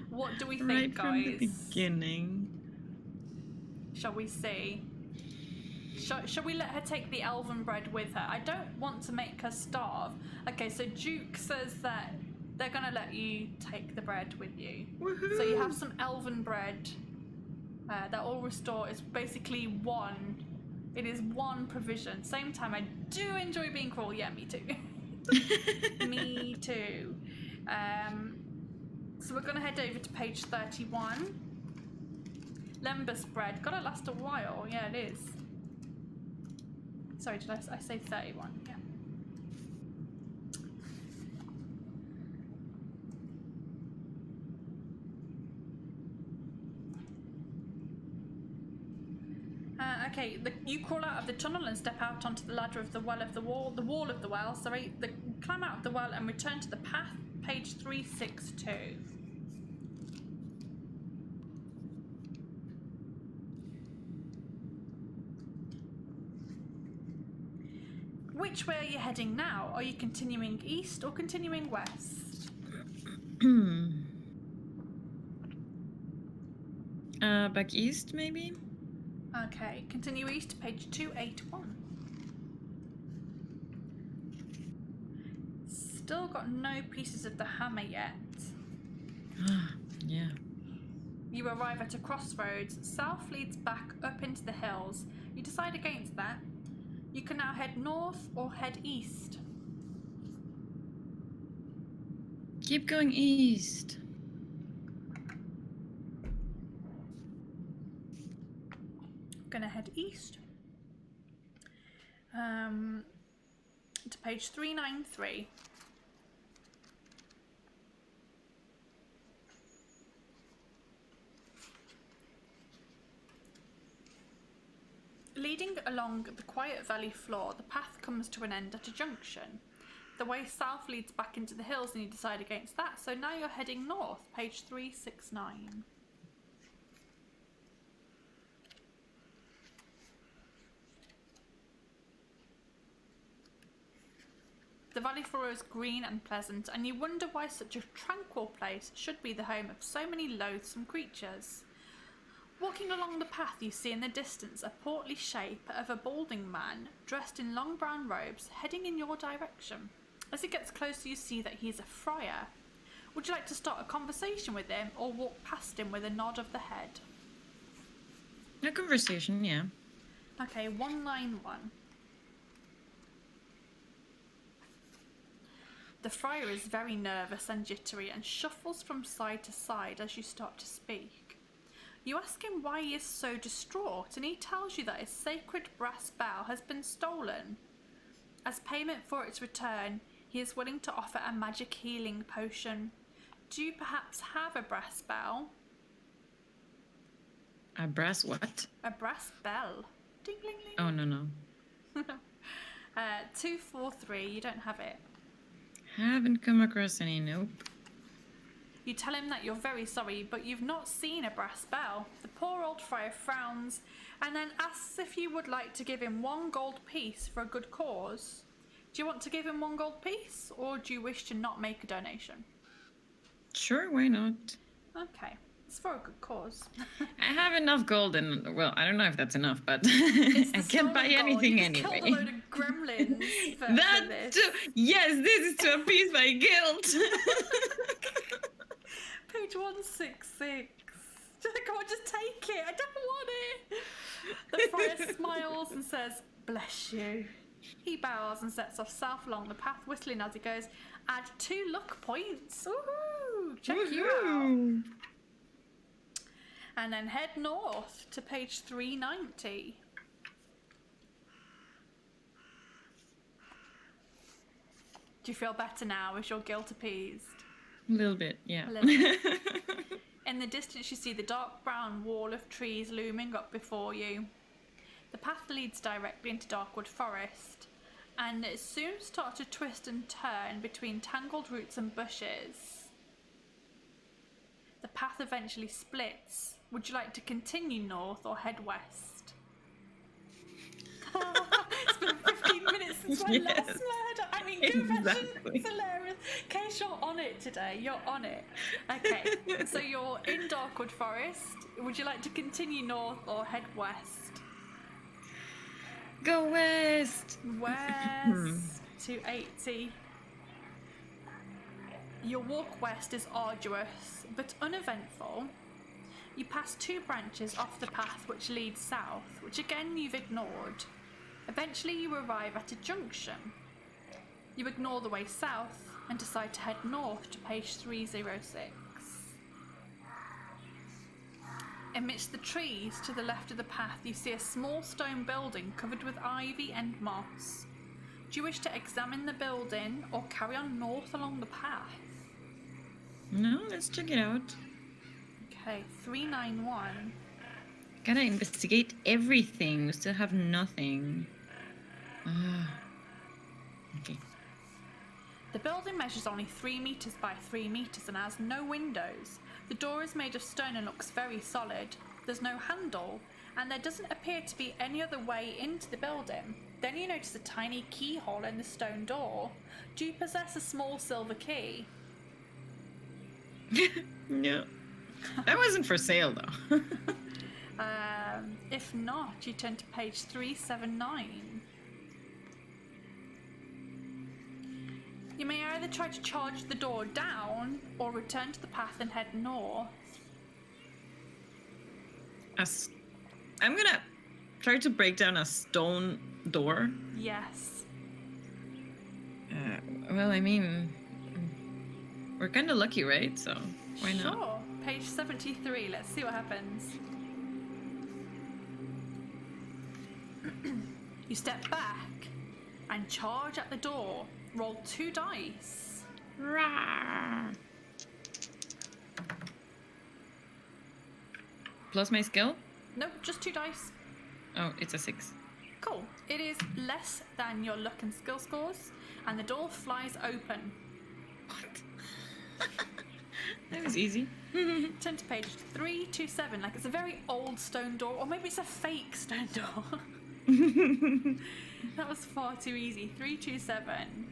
What do we think, right guys? From the beginning. Shall we see? Shall we let her take the elven bread with her? I don't want to make her starve. Okay, so Duke says that they're gonna let you take the bread with you. Woohoo! So you have some elven bread that will restore. It's basically 1. It is 1 provision. Same time, I do enjoy being cruel. Yeah, me too. Me too. So we're gonna head over to page 31. Lembas bread. Gotta last a while. Yeah, it is. Sorry, did I say 31? Yeah. Okay, you crawl out of the tunnel and step out onto the ladder of the wall of the wall of the well. Sorry, climb out of the well and return to the path. Page 362. Which way are you heading now? Are you continuing east or continuing west? Back east, maybe? Okay, continue east, page 281. Still got no pieces of the hammer yet. Yeah. You arrive at a crossroads. South leads back up into the hills. You decide against that. You can now head north or head east. Keep going east. Gonna head east. To page 393. Leading along the quiet valley floor, the path comes to an end at a junction. The way south leads back into the hills and you decide against that, so now you're heading north, page 369. The valley floor is green and pleasant, and you wonder why such a tranquil place should be the home of so many loathsome creatures. Walking along the path, you see in the distance a portly shape of a balding man dressed in long brown robes heading in your direction. As he gets closer, you see that he is a friar. Would you like to start a conversation with him or walk past him with a nod of the head? A conversation, yeah. Okay, 191. The friar is very nervous and jittery and shuffles from side to side as you start to speak. You ask him why he is so distraught, and he tells you that his sacred brass bell has been stolen. As payment for its return, he is willing to offer a magic healing potion. Do you perhaps have a brass bell? A brass what? A brass bell. Ding, ding, ding. Oh, no. 243, you don't have it. Haven't come across any, nope. You tell him that you're very sorry, but you've not seen a brass bell. The poor old friar frowns and then asks if you would like to give him 1 gold piece for a good cause. Do you want to give him 1 gold piece, or do you wish to not make a donation? Sure, why not? Okay, it's for a good cause. I have enough gold, and well, I don't know if that's enough, but It's the I can't buy stolen gold. anything You just anyway. killed a load of gremlins for That this. yes, this is to appease my guilt. Page 166. Come on, just take it. I don't want it. The friar smiles and says, "Bless you." He bows and sets off south along the path, whistling as he goes. Add 2 luck points. Woohoo! Check you out. Woohoo. And then head north to page 390. Do you feel better now? Is your guilt appeased? A little bit, yeah. A little bit. In the distance, you see the dark brown wall of trees looming up before you. The path leads directly into Darkwood Forest, and it soon starts to twist and turn between tangled roots and bushes. The path eventually splits. Would you like to continue north or head west? It's been 15 minutes since my last Yes. murder. I mean, confession. Exactly. It's hilarious. Case, you're on it today. You're on it. Okay, so you're in Darkwood Forest. Would you like to continue north or head west? Go west. West to 80. Your walk west is arduous but uneventful. You pass 2 branches off the path which leads south, which again you've ignored. Eventually you arrive at a junction. You ignore the way south and decide to head north to page 306. Amidst the trees to the left of the path, you see a small stone building covered with ivy and moss. Do you wish to examine the building or carry on north along the path? No, let's check it out. Okay, 391. Gotta investigate everything. We still have nothing. Okay. The building measures only 3 meters by 3 meters and has no windows. The door is made of stone and looks very solid. There's no handle, and there doesn't appear to be any other way into the building. Then you notice a tiny keyhole in the stone door. Do you possess a small silver key? No. That wasn't for sale though. If not, you turn to page 379. You may either try to charge the door down or return to the path and head north. I'm gonna try to break down a stone door. Yes. Well, I mean, we're kind of lucky, right? So why not? Sure. Page 73. Let's see what happens. You step back and charge at the door. Roll 2 dice. Rawr. Plus my skill? Nope, just 2 dice. Oh, it's a 6. Cool. It is less than your luck and skill scores, and the door flies open. What? That was easy. Turn to page 327, like it's a very old stone door, or maybe it's a fake stone door. That was far too easy. 327.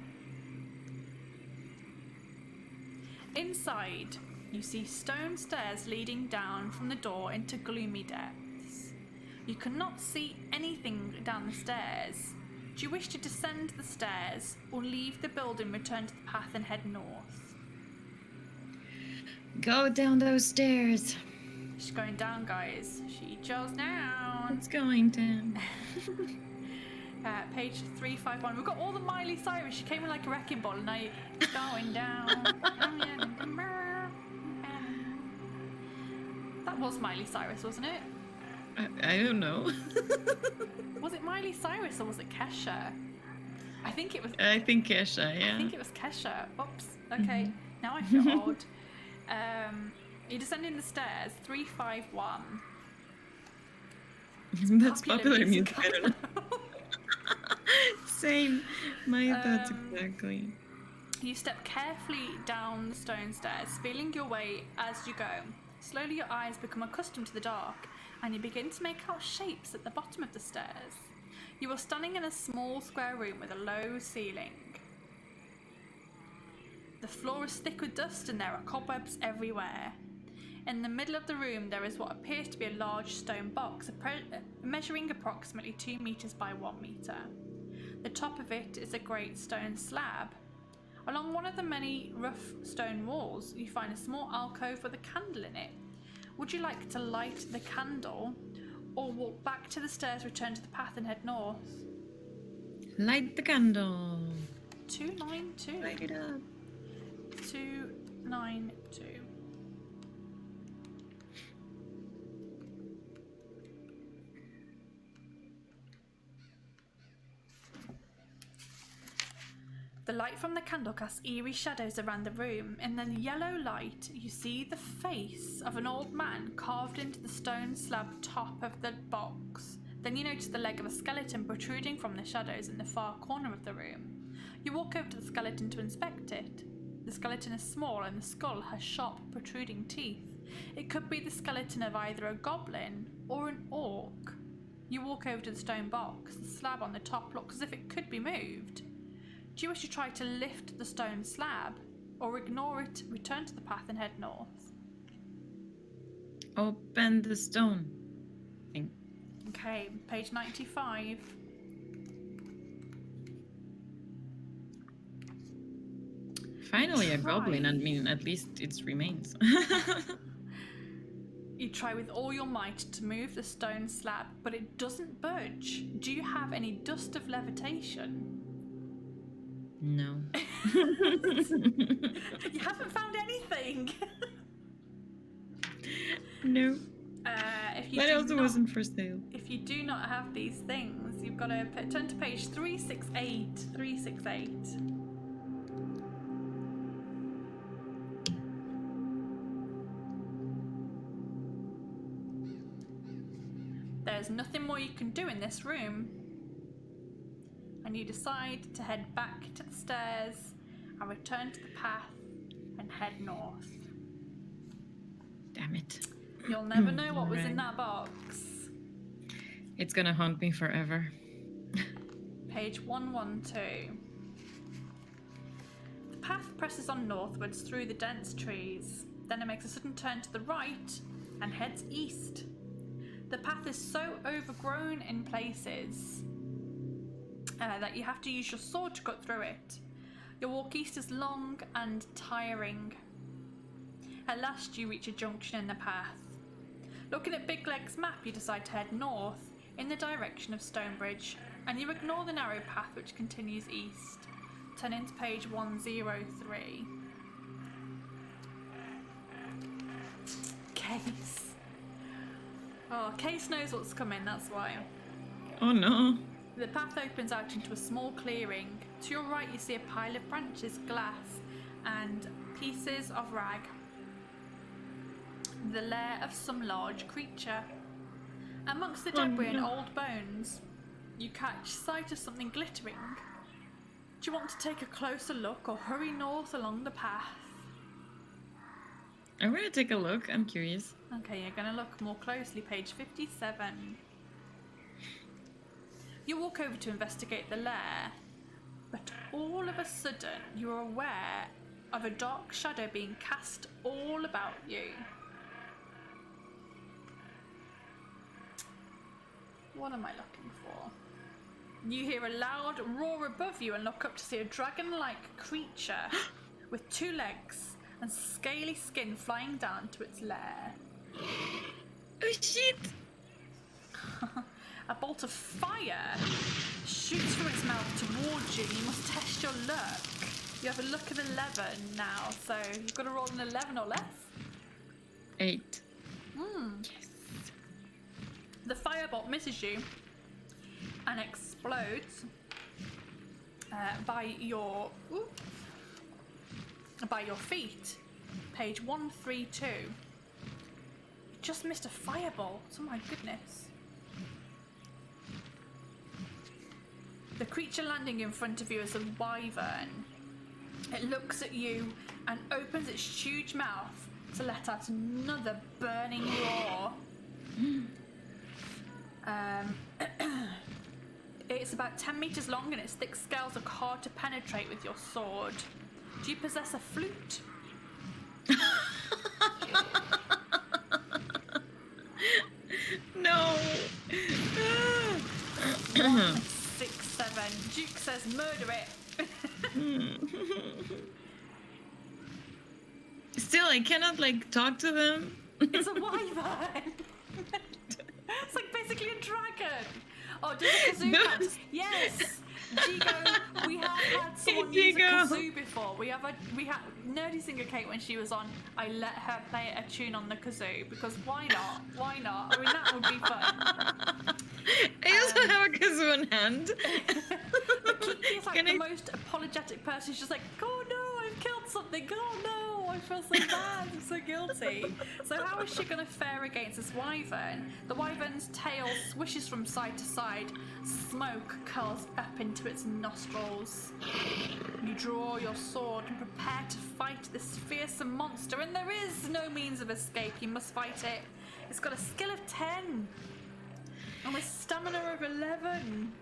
Inside, you see stone stairs leading down from the door into gloomy depths. You cannot see anything down the stairs. Do you wish to descend the stairs or leave the building, return to the path and head north? Go down those stairs. She's going down, guys. She chose down. It's going down. Page 351. We've got all the Miley Cyrus. She came in like a wrecking ball and now it's going down. That was Miley Cyrus, wasn't it? I don't know. Was it Miley Cyrus or was it Kesha? I think it was. I think Kesha, yeah. I think it was Kesha. Oops. Okay. Now I feel old. You're descending the stairs. 351. That's popular music. I don't know. Same. My thoughts exactly. You step carefully down the stone stairs, feeling your way as you go. Slowly your eyes become accustomed to the dark, and you begin to make out shapes at the bottom of the stairs. You are standing in a small square room with a low ceiling. The floor is thick with dust and there are cobwebs everywhere. In the middle of the room there is what appears to be a large stone box measuring approximately 2 meters by 1 meter. The top of it is a great stone slab. Along one of the many rough stone walls you find a small alcove with a candle in it. Would you like to light the candle or walk back to the stairs, return to the path and head north? Light the candle. 292. Light it up. 292. The light from the candle casts eerie shadows around the room. In the yellow light, you see the face of an old man carved into the stone slab top of the box. Then you notice the leg of a skeleton protruding from the shadows in the far corner of the room. You walk over to the skeleton to inspect it. The skeleton is small and the skull has sharp protruding teeth. It could be the skeleton of either a goblin or an orc. You walk over to the stone box. The slab on the top looks as if it could be moved. Do you wish to try to lift the stone slab or ignore it, return to the path and head north? Open the stone thing. Okay, page 95. Finally a Try. goblin, I mean, at least its remains. You try with all your might to move the stone slab, but it doesn't budge. Do you have any dust of levitation? No. You haven't found anything. No. If you That do also not- wasn't for sale. If you do not have these things, you've got to turn to page 368. 368. There's nothing more you can do in this room. And you decide to head back to the stairs and return to the path and head north. Damn it. You'll never know what was in Alright. that box. It's gonna haunt me forever. Page 112. The path presses on northwards through the dense trees. Then it makes a sudden turn to the right and heads east. The path is so overgrown in places that you have to use your sword to cut through it. Your walk east is long and tiring. At last you reach a junction in the path. Looking at Big Leg's map, you decide to head north in the direction of Stonebridge, and you ignore the narrow path which continues east. Turn into page 103. Case. Oh, Case knows what's coming, that's why. Oh no. The path opens out into a small clearing. To your right you see a pile of branches, glass and pieces of rag. The lair of some large creature. Amongst the debris and old bones, you catch sight of something glittering. Do you want to take a closer look or hurry north along the path? I'm gonna take a look, I'm curious. Okay, you're going to look more closely, page 57. You walk over to investigate the lair, but all of a sudden you are aware of a dark shadow being cast all about you. What am I looking for? You hear a loud roar above you and look up to see a dragon-like creature with 2 legs and scaly skin flying down to its lair. Oh shit! A bolt of fire shoots from its mouth towards you. You must test your luck. You have a luck of 11 now, so you've got to roll an 11 or less. 8. Yes. The firebolt misses you and explodes by your feet. Page 132. You just missed a firebolt. Oh my goodness. The creature landing in front of you is a wyvern. It looks at you and opens its huge mouth to let out another burning roar. It's about 10 meters long and its thick scales look hard to penetrate with your sword. Do you possess a flute? No. 1, 6, 7. Duke says murder it. Still, I cannot like talk to them. It's a wyvern. It's like basically a dragon. Oh, does a kazoo count? Yes. Jigo, we have had someone use a kazoo before. We had Nerdy Singer Kate when she was on. I let her play a tune on the kazoo because why not? Why not? I mean, that would be fun. I also have a kazoo in hand. Kiki is like the most apologetic person. She's just like, oh no, I've killed something. Oh no, I feel so bad. I'm so guilty. So how is she going to fare against this wyvern? The wyvern's tail swishes from side to side. Smoke curls up into its nostrils. You draw your sword and prepare to fight this fearsome monster, and there is no means of escape. You must fight it. It's got a skill of 10 and a stamina of 11.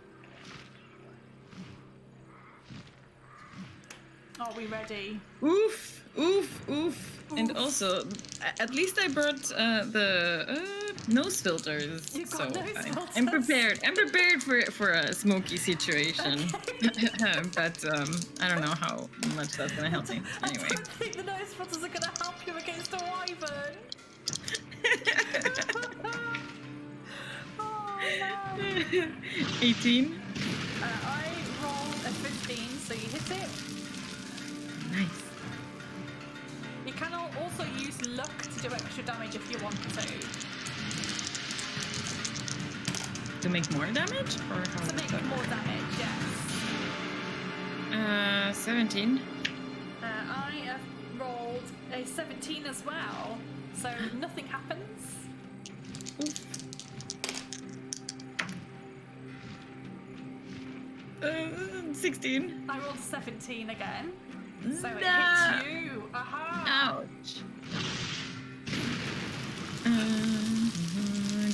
Are we ready? Oof, oof, oof. And also, at least I brought the nose filters. You got so nose filters? I'm prepared. I'm prepared for a smoky situation. But I don't know how much that's gonna help me. Anyway. I don't think the nose filters are gonna help you against a wyvern. Oh no. 18. I rolled a 15, so you hit it. Nice. You can also use luck to do extra damage if you want to. To make more damage? Or how To make more damage, yes. 17. I have rolled a 17 as well, so nothing happens. Oof. 16. I rolled 17 again, so it No. hits you. Aha! Ouch.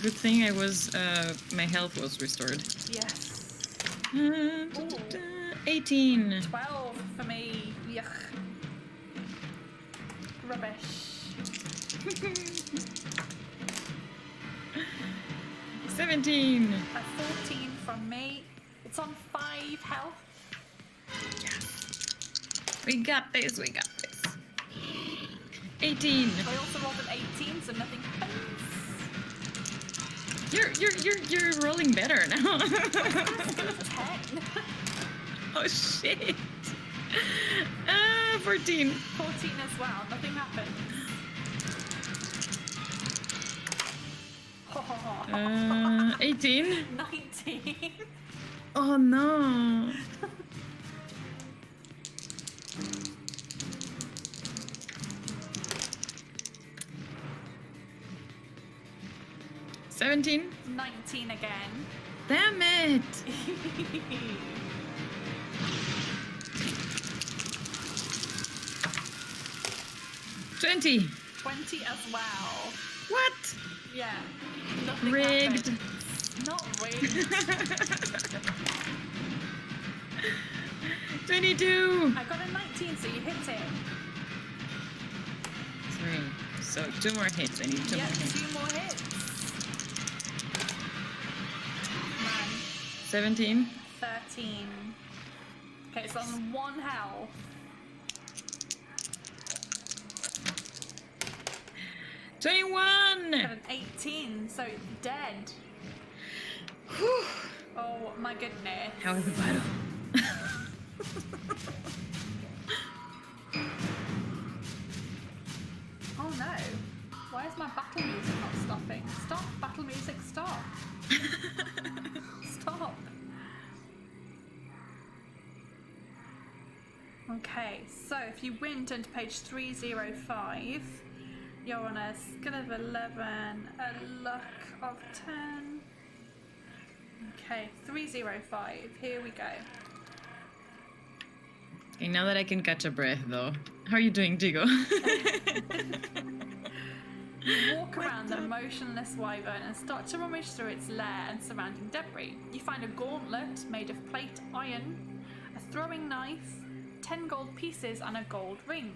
Good thing I was, my health was restored. Yes. 18. 12 for me. Yuck. Rubbish. 17. A 14 from me. It's on 5 health. We got this, we got this. 18. I also rolled an 18, so nothing happens. You're rolling better now. Skill of 10. Oh shit. 14. 14 as well. Nothing happens. 18. 19. Oh no. $17. 19 again. Damn it. 20. 20 as well. What? Yeah. Nothing Rigged. happens. Not rigged. 22. I got a 19, so you hit it. 3. So 2 more hits. I need 2 Yeah, more hits. 2 more hits. Man, 17. 13. Okay, so on 1 health. 21. Got an 18, so it's dead. Oh my goodness. How is the battle? Oh no. Why is my battle music not stopping? Stop, battle music, stop. Stop. Okay, so if you win, turn to page 305. You're on a skill of 11, a luck of 10. Okay, 305. Here we go. Okay, now that I can catch a breath, though. How are you doing, Digo? You walk around the motionless wyvern and start to rummage through its lair and surrounding debris. You find a gauntlet made of plate iron, a throwing knife, 10 gold pieces, and a gold ring.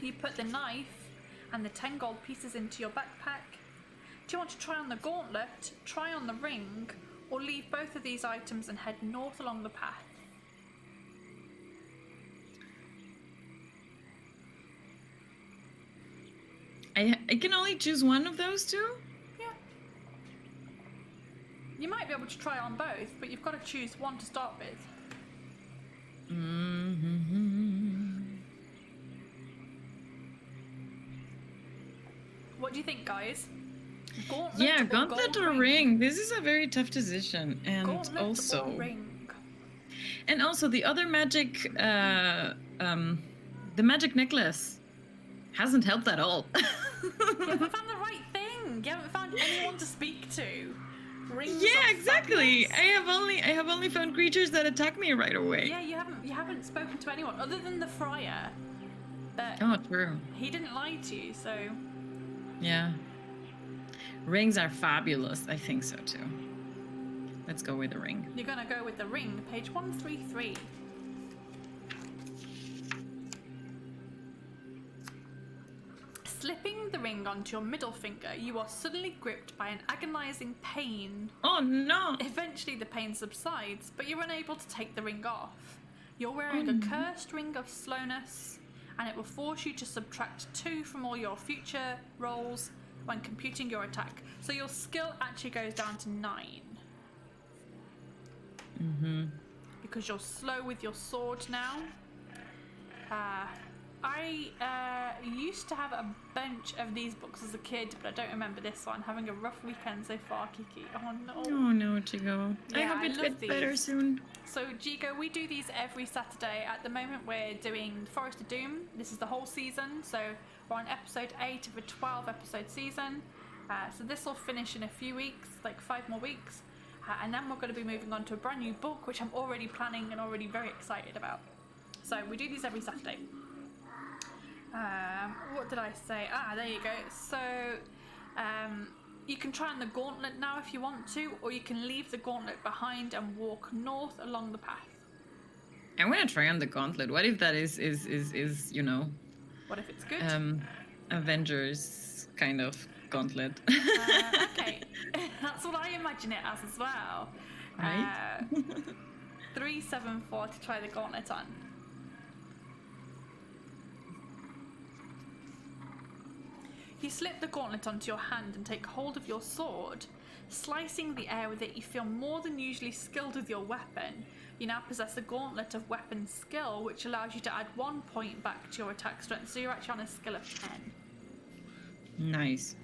You put the knife and the 10 gold pieces into your backpack. Do you want to try on the gauntlet, try on the ring, or leave both of these items and head north along the path? I can only choose one of those two? Yeah. You might be able to try on both, but you've got to choose one to start with. Mm-hmm. What do you think, guys? Gauntlet Yeah, or gauntlet gold or ring. This is a very tough decision. And Gauntlet also... or ring? And also the other magic... the magic necklace hasn't helped at all. You haven't found the right thing. You haven't found anyone to speak to. Rings Yeah, are exactly. fabulous. I have only found creatures that attack me right away. Yeah, you haven't spoken to anyone other than the friar. But Oh, true. he didn't lie to you, so Yeah. Rings are fabulous. I think so too. Let's go with the ring. you're gonna go with the ring, page 133. Slipping the ring onto your middle finger, you are suddenly gripped by an agonizing pain. Oh no! Eventually the pain subsides, but you're unable to take the ring off. You're wearing a cursed ring of slowness, and it will force you to subtract 2 from all your future rolls when computing your attack. So your skill actually goes down to 9. Because you're slow with your sword now. I used to have a bunch of these books as a kid, but I don't remember this one. Having a rough weekend so far, Kiki. Oh no. Oh no, Chigo. I Yeah, hope I it love gets better these. soon. So, Jigo, we do these every Saturday. At the moment, we're doing Forest of Doom. This is the whole season. So, we're on episode 8 of a 12-episode season. So, this will finish in a few weeks, like 5 more weeks. And then we're going to be moving on to a brand new book, which I'm already planning and already very excited about. So, we do these every Saturday. What did I say? There you go. So, you can try on the gauntlet now if you want to, or you can leave the gauntlet behind and walk north along the path. I'm gonna try on the gauntlet. What if that is you know, What if it's good? Avengers kind of gauntlet? Okay, that's what I imagine it as well. Right? 374 to try the gauntlet on. You slip the gauntlet onto your hand and take hold of your sword. Slicing the air with it, you feel more than usually skilled with your weapon. You now possess a gauntlet of weapon skill, which allows you to add 1 point back to your attack strength, so you're actually on a skill of 10. Nice.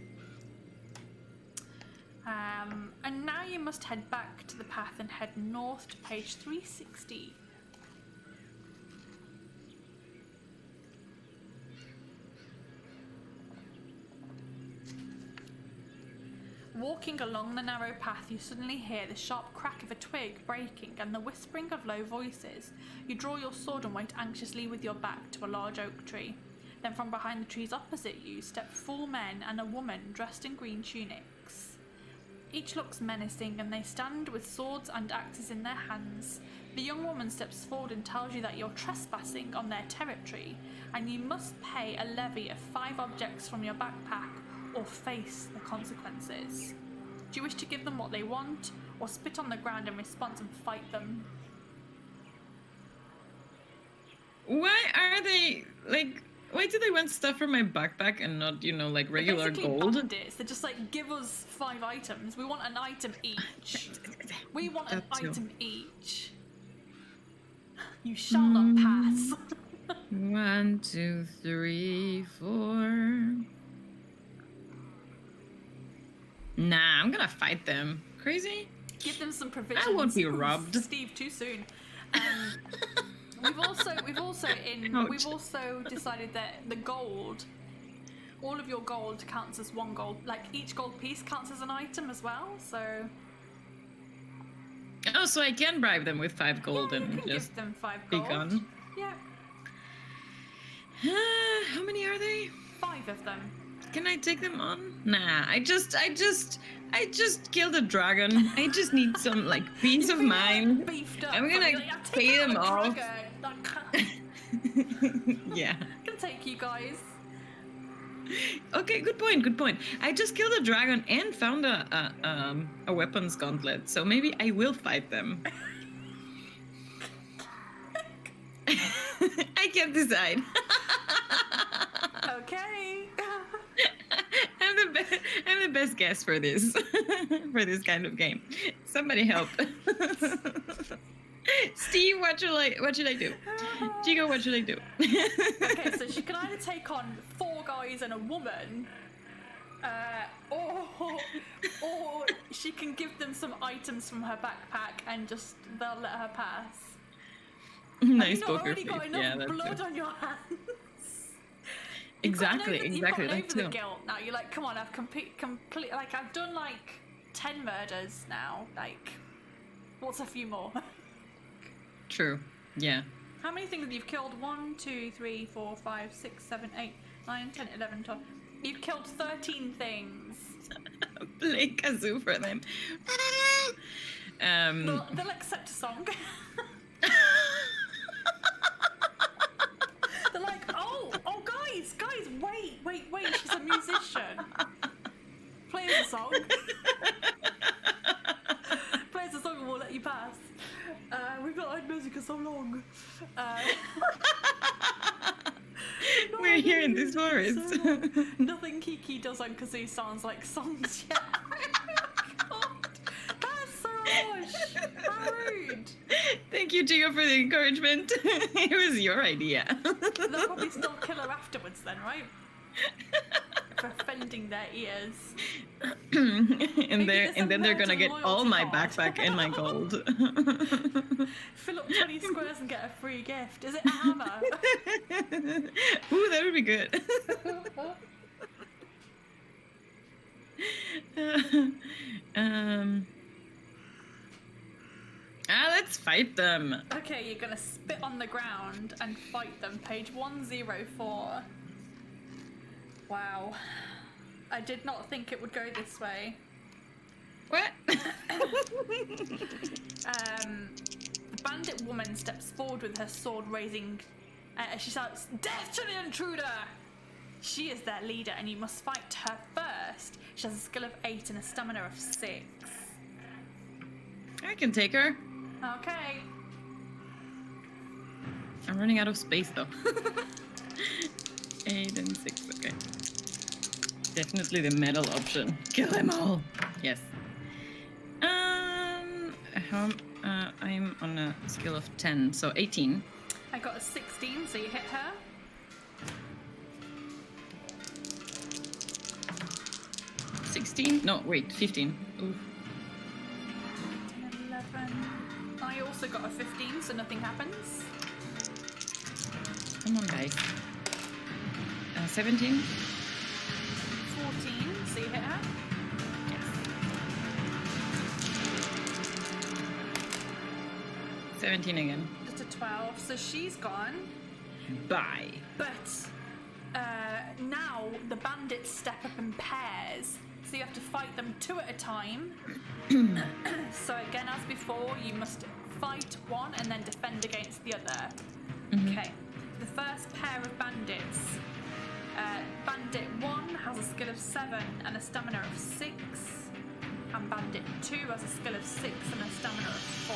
And now you must head back to the path and head north to page 360. Walking along the narrow path, you suddenly hear the sharp crack of a twig breaking and the whispering of low voices. You draw your sword and wait anxiously with your back to a large oak tree. Then from behind the trees opposite you step 4 men and a woman dressed in green tunics. Each looks menacing and they stand with swords and axes in their hands. The young woman steps forward and tells you that you're trespassing on their territory and you must pay a levy of 5 objects from your backpack or face the consequences. Do you wish to give them what they want, or spit on the ground in response and fight them? Why are they like? Why do they want stuff from my backpack and not, you know, like They're regular basically gold? bandits. They're just like, give us 5 items. We want an item each. We want an That too. item each. You shall not pass. 1, 2, 3, 4. Nah, I'm gonna fight them. Crazy? Give them some provisions. I won't be Oof, robbed. Steve, too soon. We've also decided that the gold, all of your gold counts as 1 gold. Like each gold piece counts as an item as well. So Oh, so I can bribe them with 5 gold yeah, you and can just give them 5 be gold. gone. Yeah, How many are they? 5 of them. Can I take them on? Nah, I just killed a dragon. I just need some like peace of mind. Beefed up. I'm gonna Like, "I'll take pay out them a off. dragon." Like, Yeah. can take you guys. Okay, good point. I just killed a dragon and found a weapons gauntlet, so maybe I will fight them. I can't decide. Okay. I'm the best guess for this for this kind of game. Somebody help. Steve, what should I do? Chico, what should I do? Okay, so she can either take on 4 guys and a woman, or she can give them some items from her backpack and just they'll let her pass. Nice You've not poker already face. got enough Yeah, that's blood it. on your hands. Exactly. You've gotten That over too. the guilt now. You're like, come on, I've complete. Like I've done like 10 murders now. Like, what's a few more? True. Yeah. How many things have you killed? 1, 2, 3, 4, 5, 6, 7, 8, 9, 10, 11, 12. You've killed 13 things. Play kazoo for them. They'll accept a song. They're like, oh, guys, wait, she's a musician. Play us a song. Play us a song and we'll let you pass. We've not heard music in so long. We're here in this forest. Nothing Kiki does on kazoo sounds like songs yet. God, that's so harsh. How rude. Thank you, Gio, for the encouragement. It was your idea. They'll probably still kill her afterwards then, right? For offending their ears. and there's a then they're gonna murder get all my loyalty card. backpack and my gold. Fill up 20 squares and get a free gift. Is it a hammer? Ooh, that would be good. Let's fight them. Okay, you're gonna spit on the ground and fight them. Page 104. Wow. I did not think it would go this way. What? The bandit woman steps forward with her sword raising. She shouts, "Death to the intruder!" She is their leader and you must fight her first. She has a skill of 8 and a stamina of 6. I can take her. Okay. I'm running out of space though. 8 and 6, okay. Definitely the metal option. Kill them all. Yes. I'm on a skill of 10, so 18. I got a 16, so you hit her. No, wait, 15. Ooh. 10, 11. I also got a 15, so nothing happens. Come on, guys. 17. 14, so you hit her. Yes. 17 again. Just a 12, so she's gone. Bye. But now the bandits step up in pairs, so you have to fight them 2 at a time. So again, as before, you must fight one and then defend against the other. Okay. The first pair of bandits. Bandit 1 has a skill of 7 and a stamina of 6. And Bandit 2 has a skill of 6 and a stamina of 4.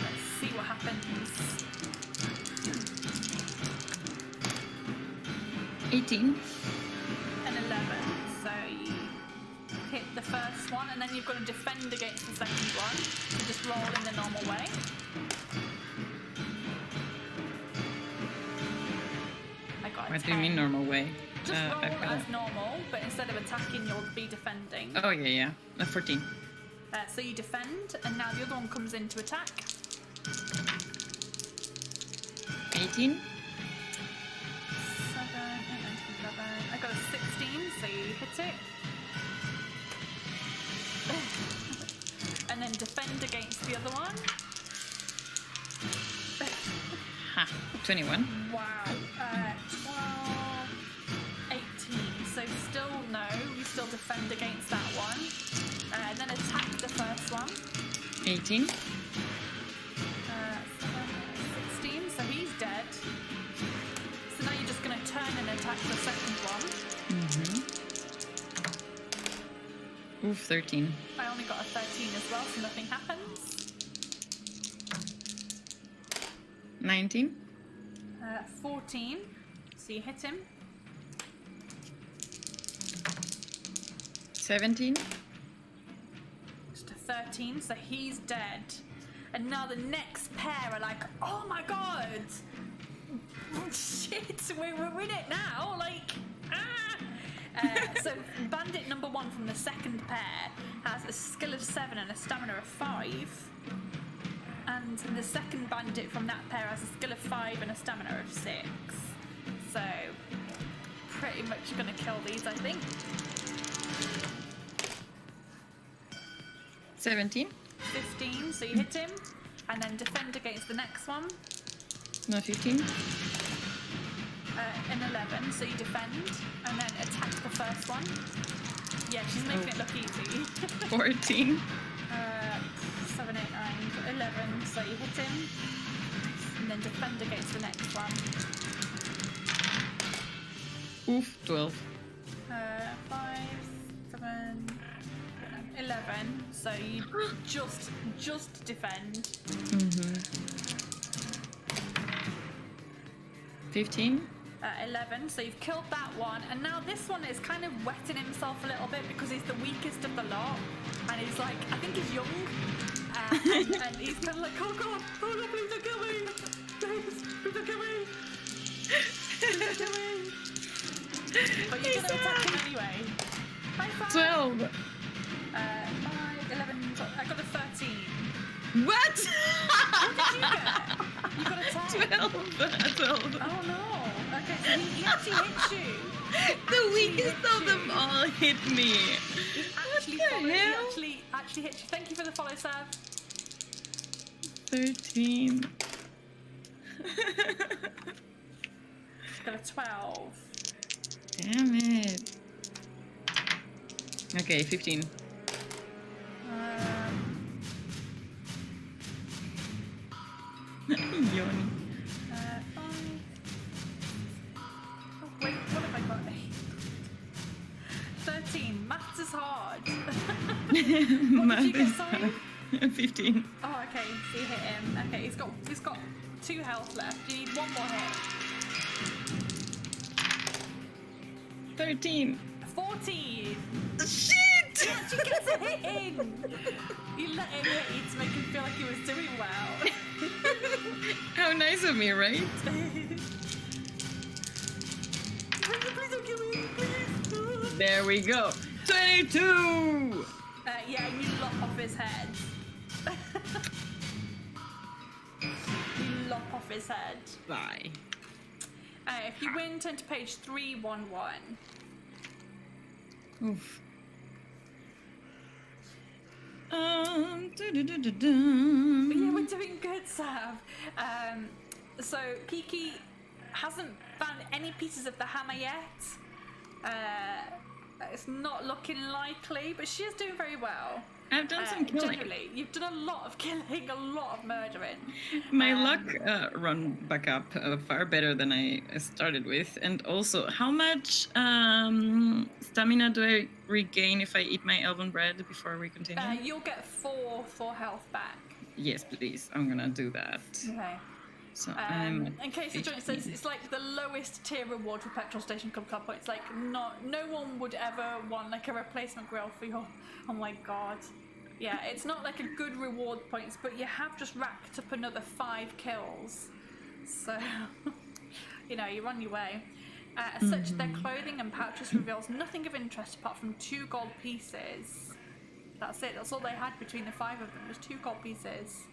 Let's see what happens. 18. And 11. So you hit the first one, and then you've got to defend against the second one. So just roll in the normal way. I got a What 10. do you mean normal way? Just roll I've got as normal, but instead of attacking, you'll be defending. Oh, yeah. 14. So you defend, and now the other one comes in to attack. 18. 7, 8, 9, 10, 11. I got a 16, so you hit it. And then defend against the other one. Ha. 21. Wow. 12, 18. So still no. You still defend against that one. Then attack the first one. 18. 16. So he's dead. So now you're just going to turn and attack the second one. Oof, 13. I only got a 13 as well, so nothing happens. 19. 14. So you hit him. 17. Just a 13, so he's dead. And now the next pair are like, oh my god! Shit, we're in it now! Like, ah! So bandit number 1 from the second pair has a skill of 7 and a stamina of 5. And the second bandit from that pair has a skill of 5 and a stamina of 6. So, pretty much gonna kill these, I think. 17. 15, so you hit him. And then defend against the next one. No, 15. An 11, so you defend. And then attack the first one. Yeah, she's making it look easy. 14. 7, 8, 9, 11, so you hit him. And then defend against the next one. Oof, 12. 5, 7, 11, so you just defend. 15. 11, so you've killed that one, and now this one is kind of wetting himself a little bit because he's the weakest of the lot, and he's like, I think he's young, and he's kind of like, oh god, please don't kill me, please don't kill me, please don't kill me. But you're gonna attack him anyway. High five. 12. 5, 11, I got a 13. What? What did you get? You got a 10. 12. Oh no. Okay, so he actually hits you. The weakest of them all hit me. He actually What the followed, hell? he actually hit you. Thank you for the follow, Sav. 13. Got a 12. Damn it. Okay, 15. Yoni. 5. Oh, wait, what have I got? 13. Maths is hard. What did you get, sorry? 15. Oh, okay. So you hit him. Okay, he's got 2 health left. You need 1 more hit. 13. 14. Shit! He actually gets a hit in. You let him hit you to make him feel like he was doing well. How nice of me, right? Please don't kill me, please. There we go. 22! Yeah, you lop off his head. You lop off his head. Bye. If you win, turn to page 311. Oof. But yeah, we're doing good, Sav. So Kiki hasn't found any pieces of the hammer yet. It's not looking likely, but she is doing very well. I've done some killing. Generally, you've done a lot of killing, a lot of murdering. My luck run back up far better than I started with. And also, how much stamina do I regain if I eat my elven bread before we continue? You'll get 4 health back. Yes, please. I'm gonna do that. Okay. So I'm at In case the joint 15. says it's like the lowest tier reward for petrol station club points. Like no one would ever want like a replacement grill for your. Oh my god. Yeah, it's not like a good reward points, but you have just racked up another 5 kills. So you're on your way. As such, their clothing and pouches reveals nothing of interest apart from 2 gold pieces. That's it. That's all they had between the 5 of them. Was 2 gold pieces.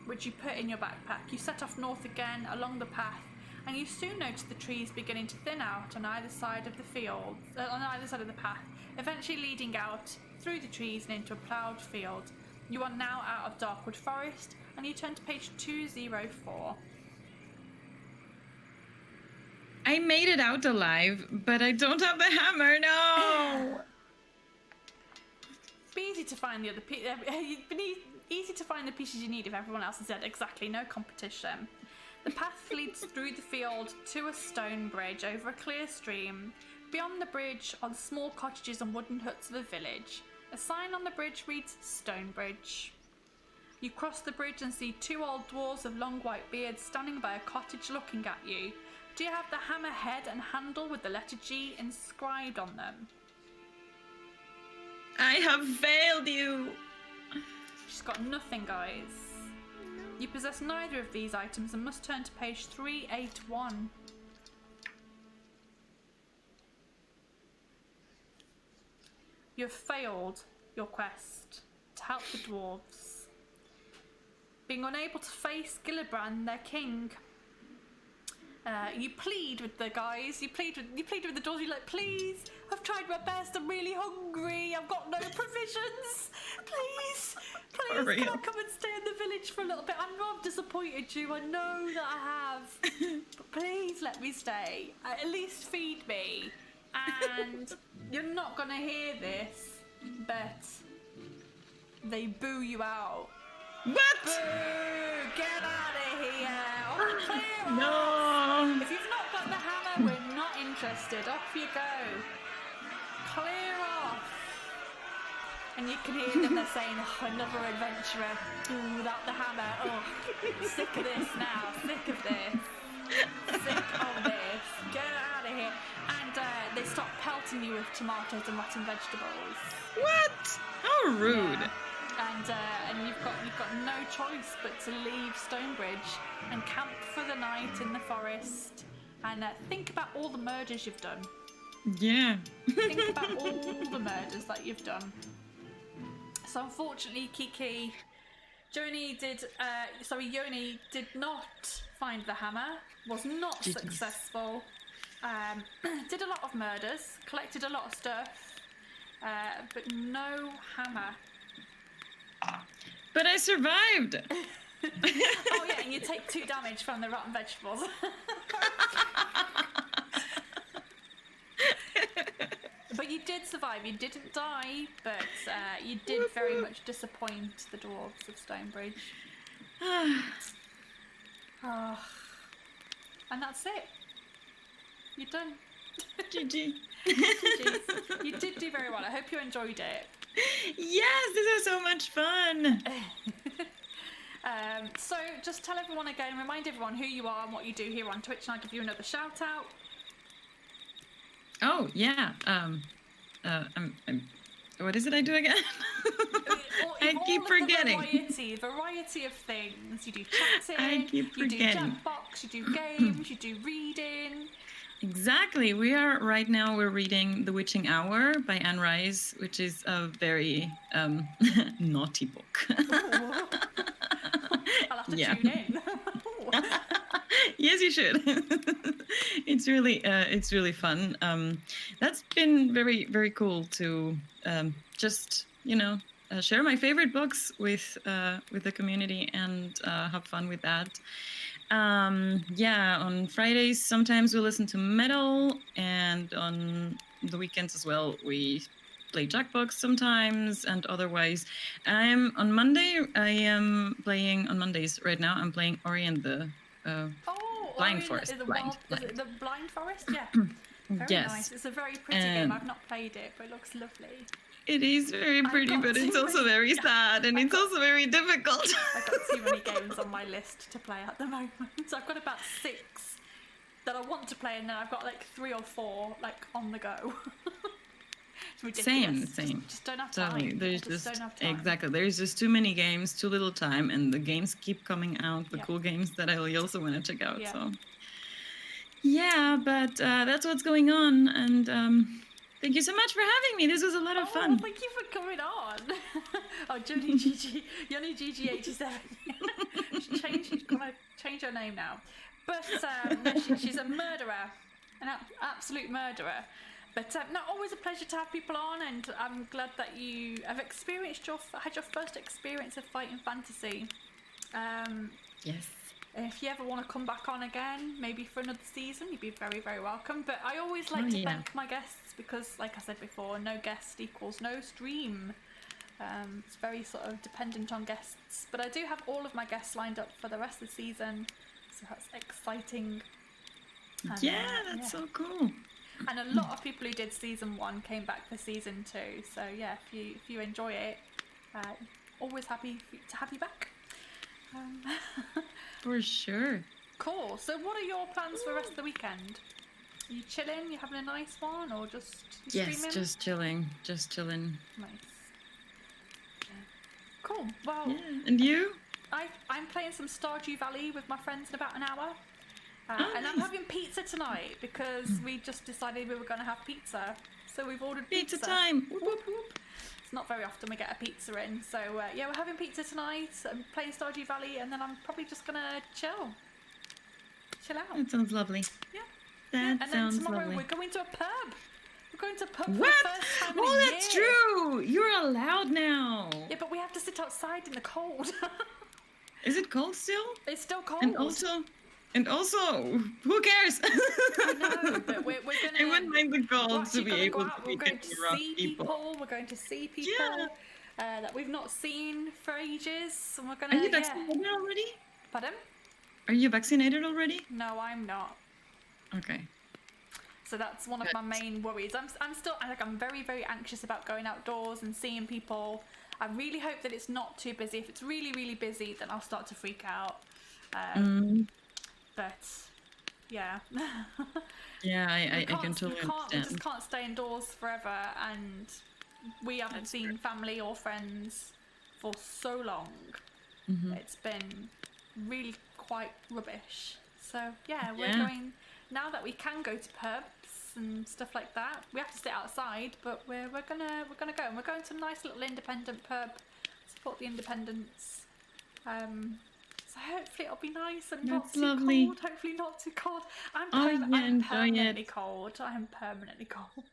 Which you put in your backpack. You set off north again along the path, and you soon notice the trees beginning to thin out on either side of the field, on either side of the path, eventually leading out through the trees and into a ploughed field. You are now out of Darkwood Forest, and you turn to page 204. I made it out alive, but I don't have the hammer. No. It'd be easy to find the other easy to find the pieces you need if everyone else is dead. Exactly, no competition. The path leads through the field to a stone bridge over a clear stream. Beyond the bridge are the small cottages and wooden huts of a village. A sign on the bridge reads Stonebridge. You cross the bridge and see two old dwarves with long white beards standing by a cottage looking at you. Do you have the hammer head and handle with the letter G inscribed on them? I have failed you. She's got nothing, guys. You possess neither of these items and must turn to page 381. You have failed your quest to help the dwarves. Being unable to face Gillibrand, their king. You plead with the guys, you plead with the dwarves, you're like, please, I've tried my best, I'm really hungry, I've got no provisions, please, can I come and stay in the village for a little bit? I know I've disappointed you, I know that I have, but please let me stay, at least feed me. And you're not gonna hear this, but they boo you out. What? Boo! Get out of here! Clear off! No! If you've not got the hammer, we're not interested. Off you go. Clear off! And you can hear them, they're saying, oh, another adventurer. Ooh, without the hammer. Oh, sick of this now. Sick of this. Sick of this. Get out of here. And they start pelting you with tomatoes and rotten vegetables. What? How rude. Yeah. And you've got no choice but to leave Stonebridge and camp for the night in the forest and think about all the murders you've done. Yeah. Think about all the murders that you've done. So unfortunately, Yoni did not find the hammer, was not successful, did a lot of murders, collected a lot of stuff, but no hammer. But I survived. Oh yeah, and you take 2 damage from the rotten vegetables. But you did survive, you didn't die, but you did very much disappoint the dwarves of Stonebridge. Oh. And that's it. You're done. GG. GG's. You did do very well. I hope you enjoyed it. Yes, this was so much fun. So just tell everyone again, remind everyone who you are and what you do here on Twitch, and I'll give you another shout out. Oh yeah. What is it I do again? I keep forgetting. Variety of things. You do chatting. I keep forgetting. You do Jambox. You do games. You do reading. Exactly. Right now we're reading The Witching Hour by Anne Rice, which is a very naughty book. I'll have to tune in. Yes, you should. It's really fun. That's been very, very cool to just share my favorite books with the community and have fun with that. On Fridays sometimes we listen to metal, and on the weekends as well we play Jackbox sometimes, and otherwise on Mondays right now I'm playing Ori and the Blind Forest. The Blind Forest, yeah. Very yes. nice. It's a very pretty game. I've not played it, but it looks lovely. It is very pretty, but it's also very sad, and it's also very difficult. I've got too many games on my list to play at the moment. So I've got about 6 that I want to play, and then I've got like 3 or 4 like on the go. It's ridiculous. Same. Just don't have time. Just don't have time. Exactly. There's just too many games, too little time, and the games keep coming out. The cool games that I also want to check out. Yeah. So yeah, but that's what's going on, and thank you so much for having me. This was a lot of fun. Thank you for coming on. Oh, Yoni GG87. She's gonna change her name now. But no, she's a murderer, an absolute murderer. But no, always a pleasure to have people on, and I'm glad that you have had your first experience of Fighting Fantasy. Yes. If you ever want to come back on again, maybe for another season, you'd be very, very welcome. But I always like to thank my guests because, like I said before, no guest equals no stream. It's very sort of dependent on guests. But I do have all of my guests lined up for the rest of the season, so that's exciting. And, That's so cool. And a lot of people who did season 1 came back for season 2. So yeah, if you enjoy it, always happy to have you back. For sure. Cool. So what are your plans for the rest of the weekend? Are you chilling? You having a nice one, or just streaming? Yes, just chilling. Just chilling. Nice. Cool. Well, Yeah. And you? I'm playing some Stardew Valley with my friends in about an hour. And I'm nice. having pizza tonight because we just decided we were going to have pizza. So we've ordered Pizza time. Whoop, whoop, whoop. It's not very often we get a pizza in. So yeah, we're having pizza tonight. I'm playing Stardew Valley, and then I'm probably just going to chill out. That sounds lovely. Yeah. That And then sounds tomorrow lovely. we're going to a pub. We're going to a pub What? for the first time in a Oh, year. that's true. You're allowed now. Yeah, but we have to sit outside in the cold. Is it cold still? It's still cold. And also, who cares? I know, but we're gonna. I wouldn't mind the we're cold to actually be gonna able go to out. be We're going to around see people. We're going to see people Yeah. that we've not seen for ages, and we're gonna. Are you vaccinated already? Pardon? Are you vaccinated already? No, I'm not. Okay. So that's one of my main worries. I'm still I'm very, very anxious about going outdoors and seeing people. I really hope that it's not too busy. If it's really, really busy, then I'll start to freak out. But yeah. Yeah, I can totally we understand. just can't stay indoors forever, and we haven't seen family or friends for so long. It's been really quite rubbish. So yeah, we're going now that we can go to pubs and stuff like that. We have to sit outside, but we're gonna go, and we're going to a nice little independent pub. Support the independents. So hopefully it'll be nice and not That's too lovely. cold. Hopefully not too cold. I'm enjoy permanently it. cold. I am permanently cold.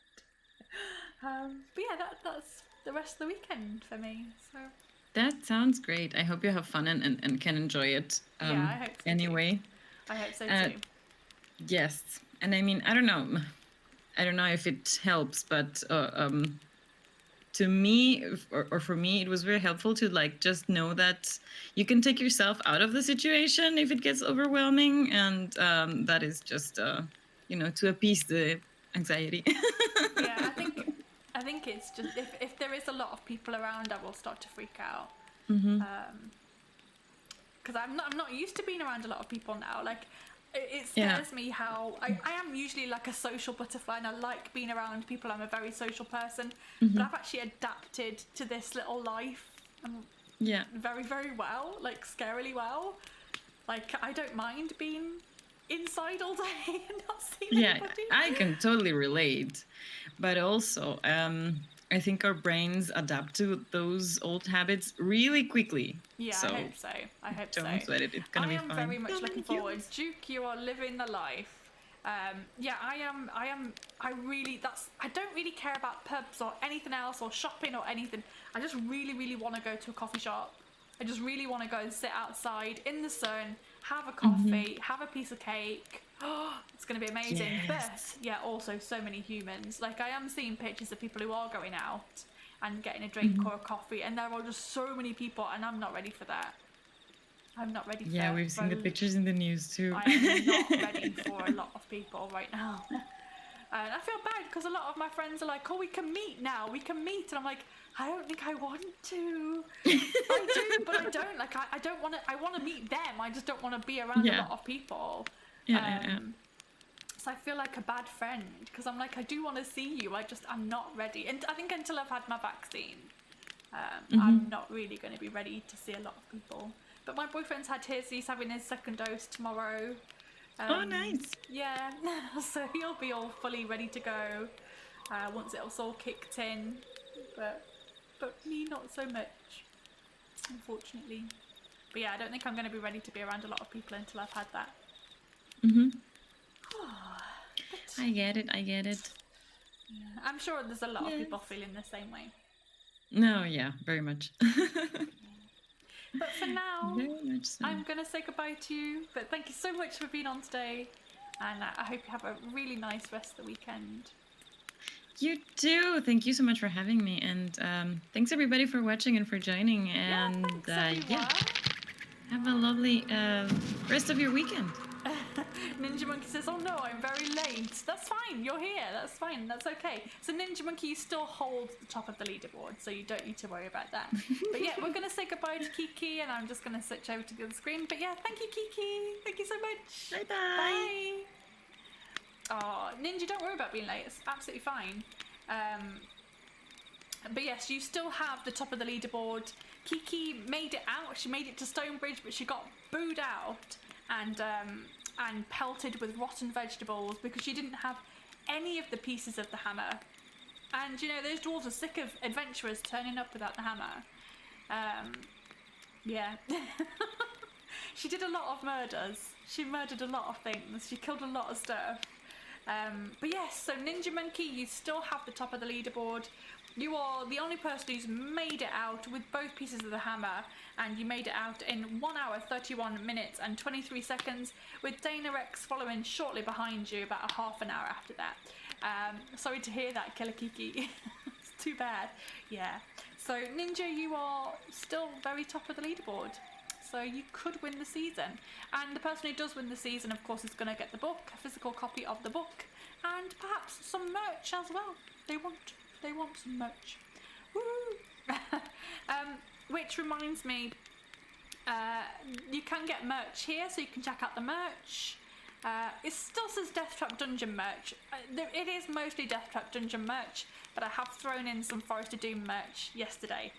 But yeah, that's the rest of the weekend for me. So That sounds great. I hope you have fun and can enjoy it. Yeah, I hope so too. Anyway. I hope so too. Yes. And I mean, I don't know if it helps, but to me, or for me, it was very helpful to like just know that you can take yourself out of the situation if it gets overwhelming, and that is just to appease the anxiety. Yeah, I think it's just if there is a lot of people around, I will start to freak out. Because I'm not used to being around a lot of people now. Like it scares me how I am usually like a social butterfly, and I like being around people. I'm a very social person, but I've actually adapted to this little life very, very well, like scarily well. Like I don't mind being inside all day and not seeing anybody. I can totally relate, but also I think our brains adapt to those old habits really quickly. Yeah, so I hope so. I hope so. don't sweat it. It's gonna be fine. I am very much Don't looking make you. forward. Duke, you are living the life. Yeah, I am. I don't really care about pubs or anything else or shopping or anything. I just really, really want to go to a coffee shop. I just really want to go and sit outside in the sun, have a coffee, have a piece of cake. Oh, it's going to be amazing. Yes. But yeah, also so many humans. Like I am seeing pictures of people who are going out and getting a drink or a coffee, and there are just so many people, and I'm not ready for that. I'm not ready for Yeah, we've seen the pictures in the news too. I am not ready for a lot of people right now. And I feel bad because a lot of my friends are like, oh, we can meet now, we can meet. And I'm like, I don't think I want to. I do, but I don't. Like, I don't want to, I want to meet them. I just don't want to be around a lot of people. Yeah. So I feel like a bad friend because I'm like, I do want to see you. I'm not ready. And I think until I've had my vaccine, I'm not really going to be ready to see a lot of people. But my boyfriend's had his, he's having his second dose tomorrow. Oh, nice. Yeah, so he'll be all fully ready to go once it's all kicked in. But me, not so much, unfortunately. But yeah, I don't think I'm going to be ready to be around a lot of people until I've had that. I get it. I'm sure there's a lot of people Yes. feeling the same way. No, yeah, very much. But for now, Very much so. I'm going to say goodbye to you. But thank you so much for being on today. And I hope you have a really nice rest of the weekend. You too. Thank you so much for having me, and thanks everybody for watching and for joining. And Thanks, everyone. have a lovely rest of your weekend. Ninja Monkey says, oh no, I'm very late. That's fine, you're here, that's fine, that's okay. So Ninja Monkey, you still hold the top of the leaderboard, so you don't need to worry about that. But yeah, we're going to say goodbye to Kiki, and I'm just going to switch over to the other screen. But yeah, thank you, Kiki. Thank you so much. Bye-bye. Bye. Oh, Ninja, don't worry about being late. It's absolutely fine. But yes, you still have the top of the leaderboard. Kiki made it out. She made it to Stonebridge, but she got booed out and pelted with rotten vegetables because she didn't have any of the pieces of the hammer. And you know, those dwarves are sick of adventurers turning up without the hammer. Yeah. She did a lot of murders. She murdered a lot of things. She killed a lot of stuff. But yes, so Ninja Monkey, you still have the top of the leaderboard. You are the only person who's made it out with both pieces of the hammer, and you made it out in 1 hour, 31 minutes and 23 seconds, with Dana Rex following shortly behind you about a half an hour after that. Sorry to hear that, Killer Kiki. It's too bad. Yeah. So Ninja, you are still very top of the leaderboard. So you could win the season. And the person who does win the season, of course, is going to get the book, a physical copy of the book, and perhaps some merch as well. They want some merch. Woo! Which reminds me, you can get merch here, so you can check out the merch. It still says Death Trap Dungeon merch. It is mostly Death Trap Dungeon merch, but I have thrown in some Forest of Doom merch yesterday.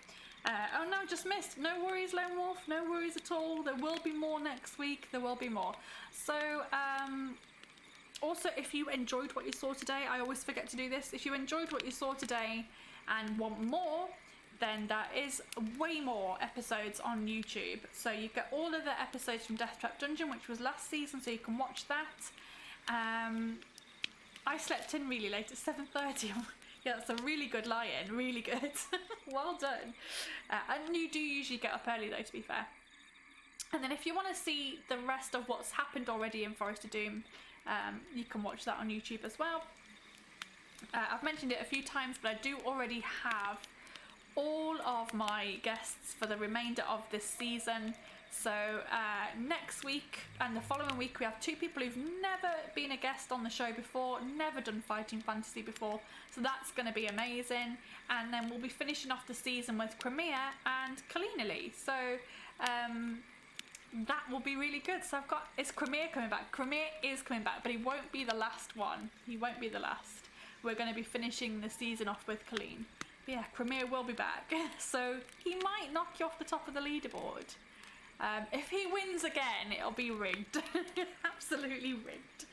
Oh no, just missed. No worries, Lone Wolf. No worries at all. There will be more next week. There will be more. So, also, if you enjoyed what you saw today, I always forget to do this. If you enjoyed what you saw today and want more, then there is way more episodes on YouTube. So you get all of the episodes from Death Trap Dungeon, which was last season, so you can watch that. I slept in really late at 7:30. Yeah, that's a really good lie-in, really good. Well done. And you do usually get up early though, to be fair. And then if you want to see the rest of what's happened already in Forest of Doom, you can watch that on YouTube as well. I've mentioned it a few times, but I do already have all of my guests for the remainder of this season. So next week and the following week we have two people who've never been a guest on the show before, never done Fighting Fantasy before, so that's going to be amazing. And then we'll be finishing off the season with Crimea and Kalinali, so that will be really good. So is Crimea coming back? Crimea is coming back, but he won't be the last one. He won't be the last. We're going to be finishing the season off with Colleen. But yeah, Crimea will be back, so he might knock you off the top of the leaderboard. If he wins again, it'll be rigged. Absolutely rigged.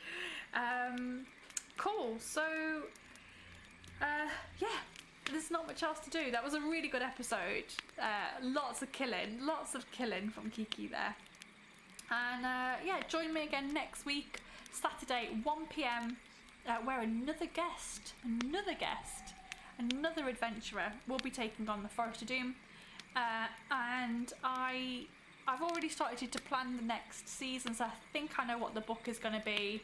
Cool. So, yeah, there's not much else to do. That was a really good episode. Lots of killing from Kiki there. And yeah, join me again next week, Saturday, 1 p.m, where another adventurer will be taking on the Forest of Doom. And I've already started to plan the next season, so I think I know what the book is going to be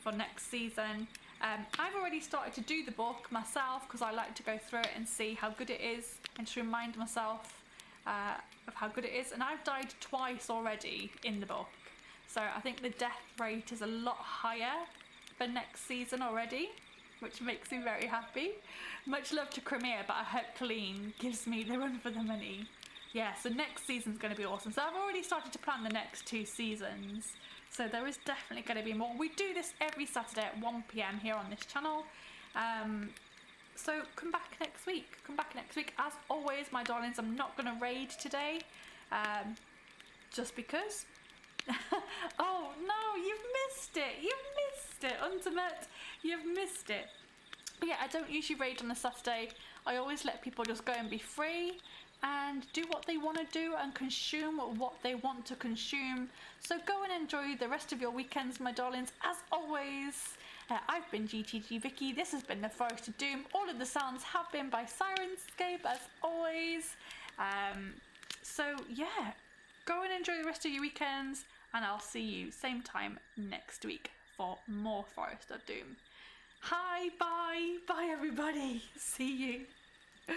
for next season. I've already started to do the book myself because I like to go through it and see how good it is and to remind myself of how good it is. And I've died twice already in the book, so I think the death rate is a lot higher for next season already, which makes me very happy. Much love to Crimea, but I hope Colleen gives me the run for the money. Yeah, so next season's going to be awesome. So I've already started to plan the next 2 seasons. So there is definitely going to be more. We do this every Saturday at 1 p.m. here on this channel. So come back next week. As always, my darlings, I'm not going to raid today. Just because. Oh, no, you've missed it. Ultimate, you've missed it. But yeah, I don't usually raid on a Saturday. I always let people just go and be free and do what they want to do and consume what they want to consume. So go and enjoy the rest of your weekends, my darlings, as always. I've been GTG Vicky. This has been the Forest of Doom. All of the sounds have been by Sirenscape, as always. So yeah, go and enjoy the rest of your weekends, and I'll see you same time next week for more Forest of Doom. Hi, bye everybody. See you.